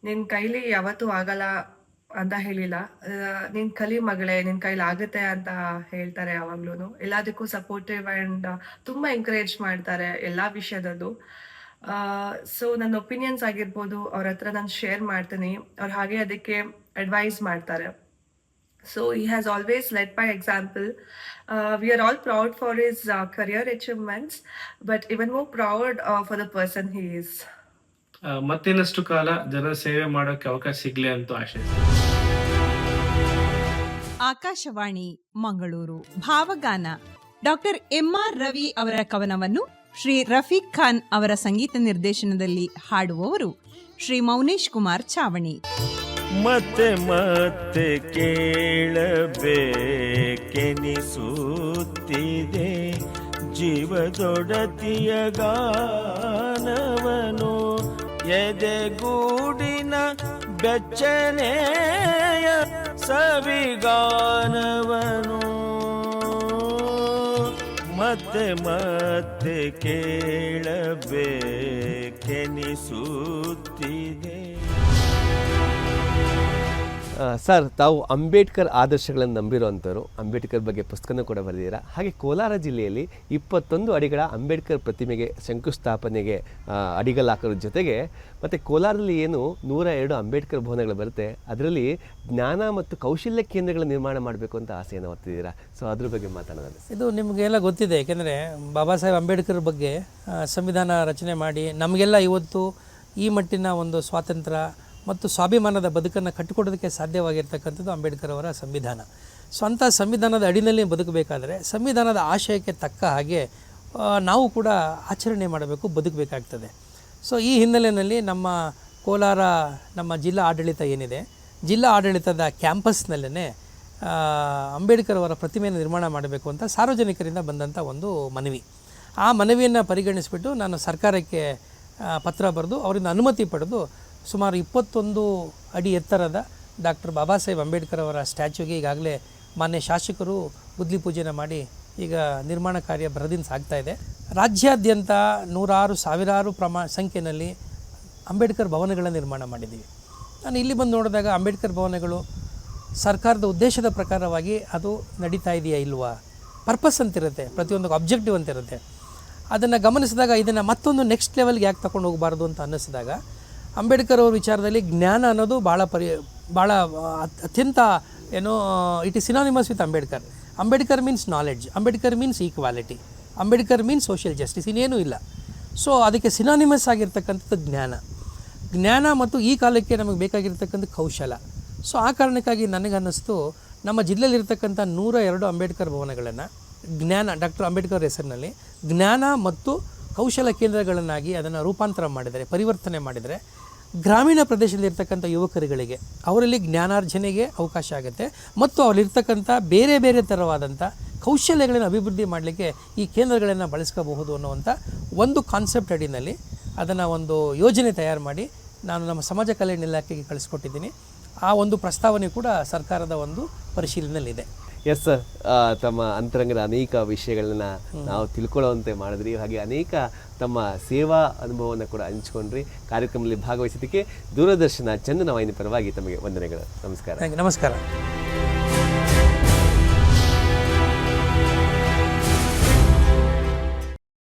Speaker 10: ನಿನ್ನ ಕೈಲಿ ಯಾವತ್ತೂ ಆಗಲ್ಲ ಅಂತ ಹೇಳಿಲ್ಲ. ನೀನ್ ಕಲಿ ಮಗಳೇ, ನಿನ್ ಕೈಲಿ ಆಗುತ್ತೆ ಅಂತ ಹೇಳ್ತಾರೆ ಯಾವಾಗ್ಲೂ. ಎಲ್ಲದಕ್ಕೂ ಸಪೋರ್ಟಿವ್ ಅಂಡ್ ತುಂಬಾ ಎಂಕರೇಜ್ ಮಾಡ್ತಾರೆ ಎಲ್ಲಾ ವಿಷಯದಲ್ಲೂ. ಸೊ ನನ್ನ ಒಪಿನಿಯನ್ಸ್ ಆಗಿರ್ಬೋದು ಅವ್ರ ಹತ್ರ ನಾನು ಶೇರ್ ಮಾಡ್ತೀನಿ. ಅವ್ರು ಹಾಗೆ ಅದಕ್ಕೆ ಅಡ್ವೈಸ್ ಮಾಡ್ತಾರೆ. So he has always led by example. We are all proud for his career achievements, but even more proud for the person he is.
Speaker 9: ಮತ್ತಿನ್ನಷ್ಟು ಕಾಲ ಜನರ ಸೇವೆ ಮಾಡೋಕೆ ಅವಕಾಶ ಸಿಗ್ಲಿ ಅಂತ ಆಶಿಸ್ತೀನಿ.
Speaker 11: ಆಕಾಶವಾಣಿ ಮಂಗಳೂರು ಭಾವಗಾನ. ಡಾಕ್ಟರ್ MR ರವಿ ಅವರ ಕವನವನ್ನು ಶ್ರೀ ರಫೀಕ್ ಖಾನ್ ಅವರ ಸಂಗೀತ ನಿರ್ದೇಶನದಲ್ಲಿ ಹಾಡುವವರು ಶ್ರೀ ಮೌನೇಶ್ ಕುಮಾರ್ ಚಾವಣಿ.
Speaker 12: ಮತ್ತೆ ಮತ್ತೆ ಕೇಳಬೇಕೆನಿಸುತ್ತಿದೆ ಜೀವದೊಡತಿಯ ಗಾನವನು, ಎದೆಗೂಡಿನ ಬೆಚ್ಚನೆಯ ಸವಿಗಾನವನು. ಮತ್ತೆ ಮತ್ತೆ ಕೇಳಬೇಕೆನಿಸುತ್ತಿದೆ.
Speaker 1: ಸರ್, ತಾವು ಅಂಬೇಡ್ಕರ್ ಆದರ್ಶಗಳನ್ನು ನಂಬಿರುವಂಥವ್ರು. ಅಂಬೇಡ್ಕರ್ ಬಗ್ಗೆ ಪುಸ್ತಕನೂ ಕೂಡ ಬರೆದಿದ್ದೀರಾ. ಹಾಗೆ ಕೋಲಾರ ಜಿಲ್ಲೆಯಲ್ಲಿ 21 ಅಡಿಗಳ ಅಂಬೇಡ್ಕರ್ ಪ್ರತಿಮೆಗೆ ಶಂಕುಸ್ಥಾಪನೆಗೆ ಅಡಿಗಲ್ಲು ಹಾಕೋದ್ರ ಜೊತೆಗೆ ಮತ್ತು ಕೋಲಾರದಲ್ಲಿ ಏನು 102 ಅಂಬೇಡ್ಕರ್ ಭವನಗಳು ಬರುತ್ತೆ, ಅದರಲ್ಲಿ ಜ್ಞಾನ ಮತ್ತು ಕೌಶಲ್ಯ ಕೇಂದ್ರಗಳ ನಿರ್ಮಾಣ ಮಾಡಬೇಕು ಅಂತ ಆಸೆಯನ್ನು ಹೊತ್ತಿದ್ದೀರಾ. ಸೊ ಅದ್ರ ಬಗ್ಗೆ ಮಾತಾಡೋಣ.
Speaker 3: ಇದು ನಿಮಗೆಲ್ಲ ಗೊತ್ತಿದೆ, ಏಕೆಂದರೆ ಬಾಬಾ ಸಾಹೇಬ್ ಅಂಬೇಡ್ಕರ್ ಬಗ್ಗೆ ಸಂವಿಧಾನ ರಚನೆ ಮಾಡಿ ನಮಗೆಲ್ಲ ಇವತ್ತು ಈ ಮಟ್ಟಿನ ಒಂದು ಸ್ವಾತಂತ್ರ್ಯ ಮತ್ತು ಸ್ವಾಭಿಮಾನದ ಬದುಕನ್ನು ಕಟ್ಟಿಕೊಡೋದಕ್ಕೆ ಸಾಧ್ಯವಾಗಿರ್ತಕ್ಕಂಥದ್ದು ಅಂಬೇಡ್ಕರ್ ಅವರ ಸಂವಿಧಾನ. ಸೊ ಅಂಥ ಸಂವಿಧಾನದ ಅಡಿನಲ್ಲಿ ಬದುಕಬೇಕಾದ್ರೆ ಸಂವಿಧಾನದ ಆಶಯಕ್ಕೆ ತಕ್ಕ ಹಾಗೆ ನಾವು ಕೂಡ ಆಚರಣೆ ಮಾಡಬೇಕು, ಬದುಕಬೇಕಾಗ್ತದೆ. ಸೊ ಈ ಹಿನ್ನೆಲೆಯಲ್ಲಿ ನಮ್ಮ ಕೋಲಾರ ನಮ್ಮ ಜಿಲ್ಲಾ ಆಡಳಿತ ಏನಿದೆ, ಜಿಲ್ಲಾ ಆಡಳಿತದ ಕ್ಯಾಂಪಸ್ನಲ್ಲೇ ಅಂಬೇಡ್ಕರ್ ಅವರ ಪ್ರತಿಮೆಯನ್ನು ನಿರ್ಮಾಣ ಮಾಡಬೇಕು ಅಂತ ಸಾರ್ವಜನಿಕರಿಂದ ಬಂದಂಥ ಒಂದು ಮನವಿ. ಆ ಮನವಿಯನ್ನು ಪರಿಗಣಿಸಿಬಿಟ್ಟು ನಾನು ಸರ್ಕಾರಕ್ಕೆ ಪತ್ರ ಬರೆದು ಅವರಿಂದ ಅನುಮತಿ ಪಡೆದು ಸುಮಾರು 21 ಅಡಿ ಎತ್ತರದ ಡಾಕ್ಟರ್ ಬಾಬಾ ಸಾಹೇಬ್ ಅಂಬೇಡ್ಕರ್ ಅವರ ಸ್ಟ್ಯಾಚ್ಯೂಗೆ ಈಗಾಗಲೇ ಮಾನ್ಯ ಶಾಸಕರು ಗುದ್ಲಿ ಪೂಜೆನ ಮಾಡಿ ಈಗ ನಿರ್ಮಾಣ ಕಾರ್ಯ ಭರದಿಂದ ಸಾಗ್ತಾ ಇದೆ. ರಾಜ್ಯಾದ್ಯಂತ ಸಾವಿರಾರು ಸಂಖ್ಯೆಯಲ್ಲಿ ಅಂಬೇಡ್ಕರ್ ಭವನಗಳ ನಿರ್ಮಾಣ ಮಾಡಿದ್ದೀವಿ. ನಾನು ಇಲ್ಲಿ ಬಂದು ನೋಡಿದಾಗ ಅಂಬೇಡ್ಕರ್ ಭವನಗಳು ಸರ್ಕಾರದ ಉದ್ದೇಶದ ಪ್ರಕಾರವಾಗಿ ಅದು ನಡೀತಾ ಇದೆಯಾ ಇಲ್ವಾ, ಪರ್ಪಸ್ ಅಂತಿರುತ್ತೆ, ಪ್ರತಿಯೊಂದು ಅಬ್ಜೆಕ್ಟಿವ್ ಅಂತಿರುತ್ತೆ. ಅದನ್ನು ಗಮನಿಸಿದಾಗ ಇದನ್ನು ಮತ್ತೊಂದು ನೆಕ್ಸ್ಟ್ ಲೆವೆಲ್ಗೆ ಯಾಕೆ ತಗೊಂಡು ಹೋಗಬಾರ್ದು ಅಂತ ಅನ್ನಿಸಿದಾಗ ಅಂಬೇಡ್ಕರ್ ಅವ್ರ ವಿಚಾರದಲ್ಲಿ ಜ್ಞಾನ ಅನ್ನೋದು ಭಾಳ ಅತ್ಯಂತ it is synonymous with Ambedkar. Ambedkar means knowledge, Ambedkar means equality, Ambedkar means social justice, ಇನ್ನೇನೂ ಇಲ್ಲ. ಸೊ ಅದಕ್ಕೆ ಸಿನಾನಿಮಸ್ ಆಗಿರ್ತಕ್ಕಂಥದ್ದು ಜ್ಞಾನ ಮತ್ತು ಈ ಕಾಲಕ್ಕೆ ನಮಗೆ ಬೇಕಾಗಿರ್ತಕ್ಕಂಥ ಕೌಶಲ. ಸೊ ಆ ಕಾರಣಕ್ಕಾಗಿ ನನಗನ್ನಿಸ್ತು ನಮ್ಮ ಜಿಲ್ಲೆಯಲ್ಲಿರ್ತಕ್ಕಂಥ 102 ಅಂಬೇಡ್ಕರ್ ಭವನಗಳನ್ನು ಡಾಕ್ಟರ್ ಅಂಬೇಡ್ಕರ್ ಹೆಸರಿನಲ್ಲಿ ಜ್ಞಾನ ಮತ್ತು ಕೌಶಲ ಕೇಂದ್ರಗಳನ್ನಾಗಿ ಅದನ್ನು ರೂಪಾಂತರ ಮಾಡಿದರೆ, ಪರಿವರ್ತನೆ ಮಾಡಿದರೆ ಗ್ರಾಮೀಣ ಪ್ರದೇಶದಲ್ಲಿರ್ತಕ್ಕಂಥ ಯುವಕರುಗಳಿಗೆ ಅವರಲ್ಲಿ ಜ್ಞಾನಾರ್ಜನೆಗೆ ಅವಕಾಶ ಆಗುತ್ತೆ ಮತ್ತು ಅವರಲ್ಲಿರ್ತಕ್ಕಂಥ ಬೇರೆ ಬೇರೆ ಥರವಾದಂಥ ಕೌಶಲ್ಯಗಳನ್ನು ಅಭಿವೃದ್ಧಿ ಮಾಡಲಿಕ್ಕೆ ಈ ಕೇಂದ್ರಗಳನ್ನು ಬಳಸ್ಕೋಬಹುದು ಅನ್ನುವಂಥ ಒಂದು ಕಾನ್ಸೆಪ್ಟ್ ಅಡಿನಲ್ಲಿ ಅದನ್ನು ಒಂದು ಯೋಜನೆ ತಯಾರು ಮಾಡಿ ನಾನು ನಮ್ಮ ಸಮಾಜ ಕಲ್ಯಾಣ ಇಲಾಖೆಗೆ ಕಳಿಸ್ಕೊಟ್ಟಿದ್ದೀನಿ. ಆ ಒಂದು ಪ್ರಸ್ತಾವನೆ ಕೂಡ ಸರ್ಕಾರದ ಒಂದು ಪರಿಶೀಲನೆಯಲ್ಲಿದೆ.
Speaker 1: ಎಸ್ ಸರ್, ತಮ್ಮ ಅಂತರಂಗದ ಅನೇಕ ವಿಷಯಗಳನ್ನ ನಾವು ತಿಳ್ಕೊಳ್ಳುವಂತೆ ಮಾಡಿದ್ರಿ. ಹಾಗೆ ಅನೇಕ ತಮ್ಮ ಸೇವಾ ಅನುಭವವನ್ನು ಕೂಡ ಹಂಚ್ಕೊಂಡ್ರಿ. ಕಾರ್ಯಕ್ರಮದಲ್ಲಿ ಭಾಗವಹಿಸಿದ್ದಕ್ಕೆ ದೂರದರ್ಶನ ಚಂದನ ವಾಹಿನಿ ಪರವಾಗಿ ತಮಗೆ ವಂದನೆಗಳು. ನಮಸ್ಕಾರ.
Speaker 3: ನಮಸ್ಕಾರ.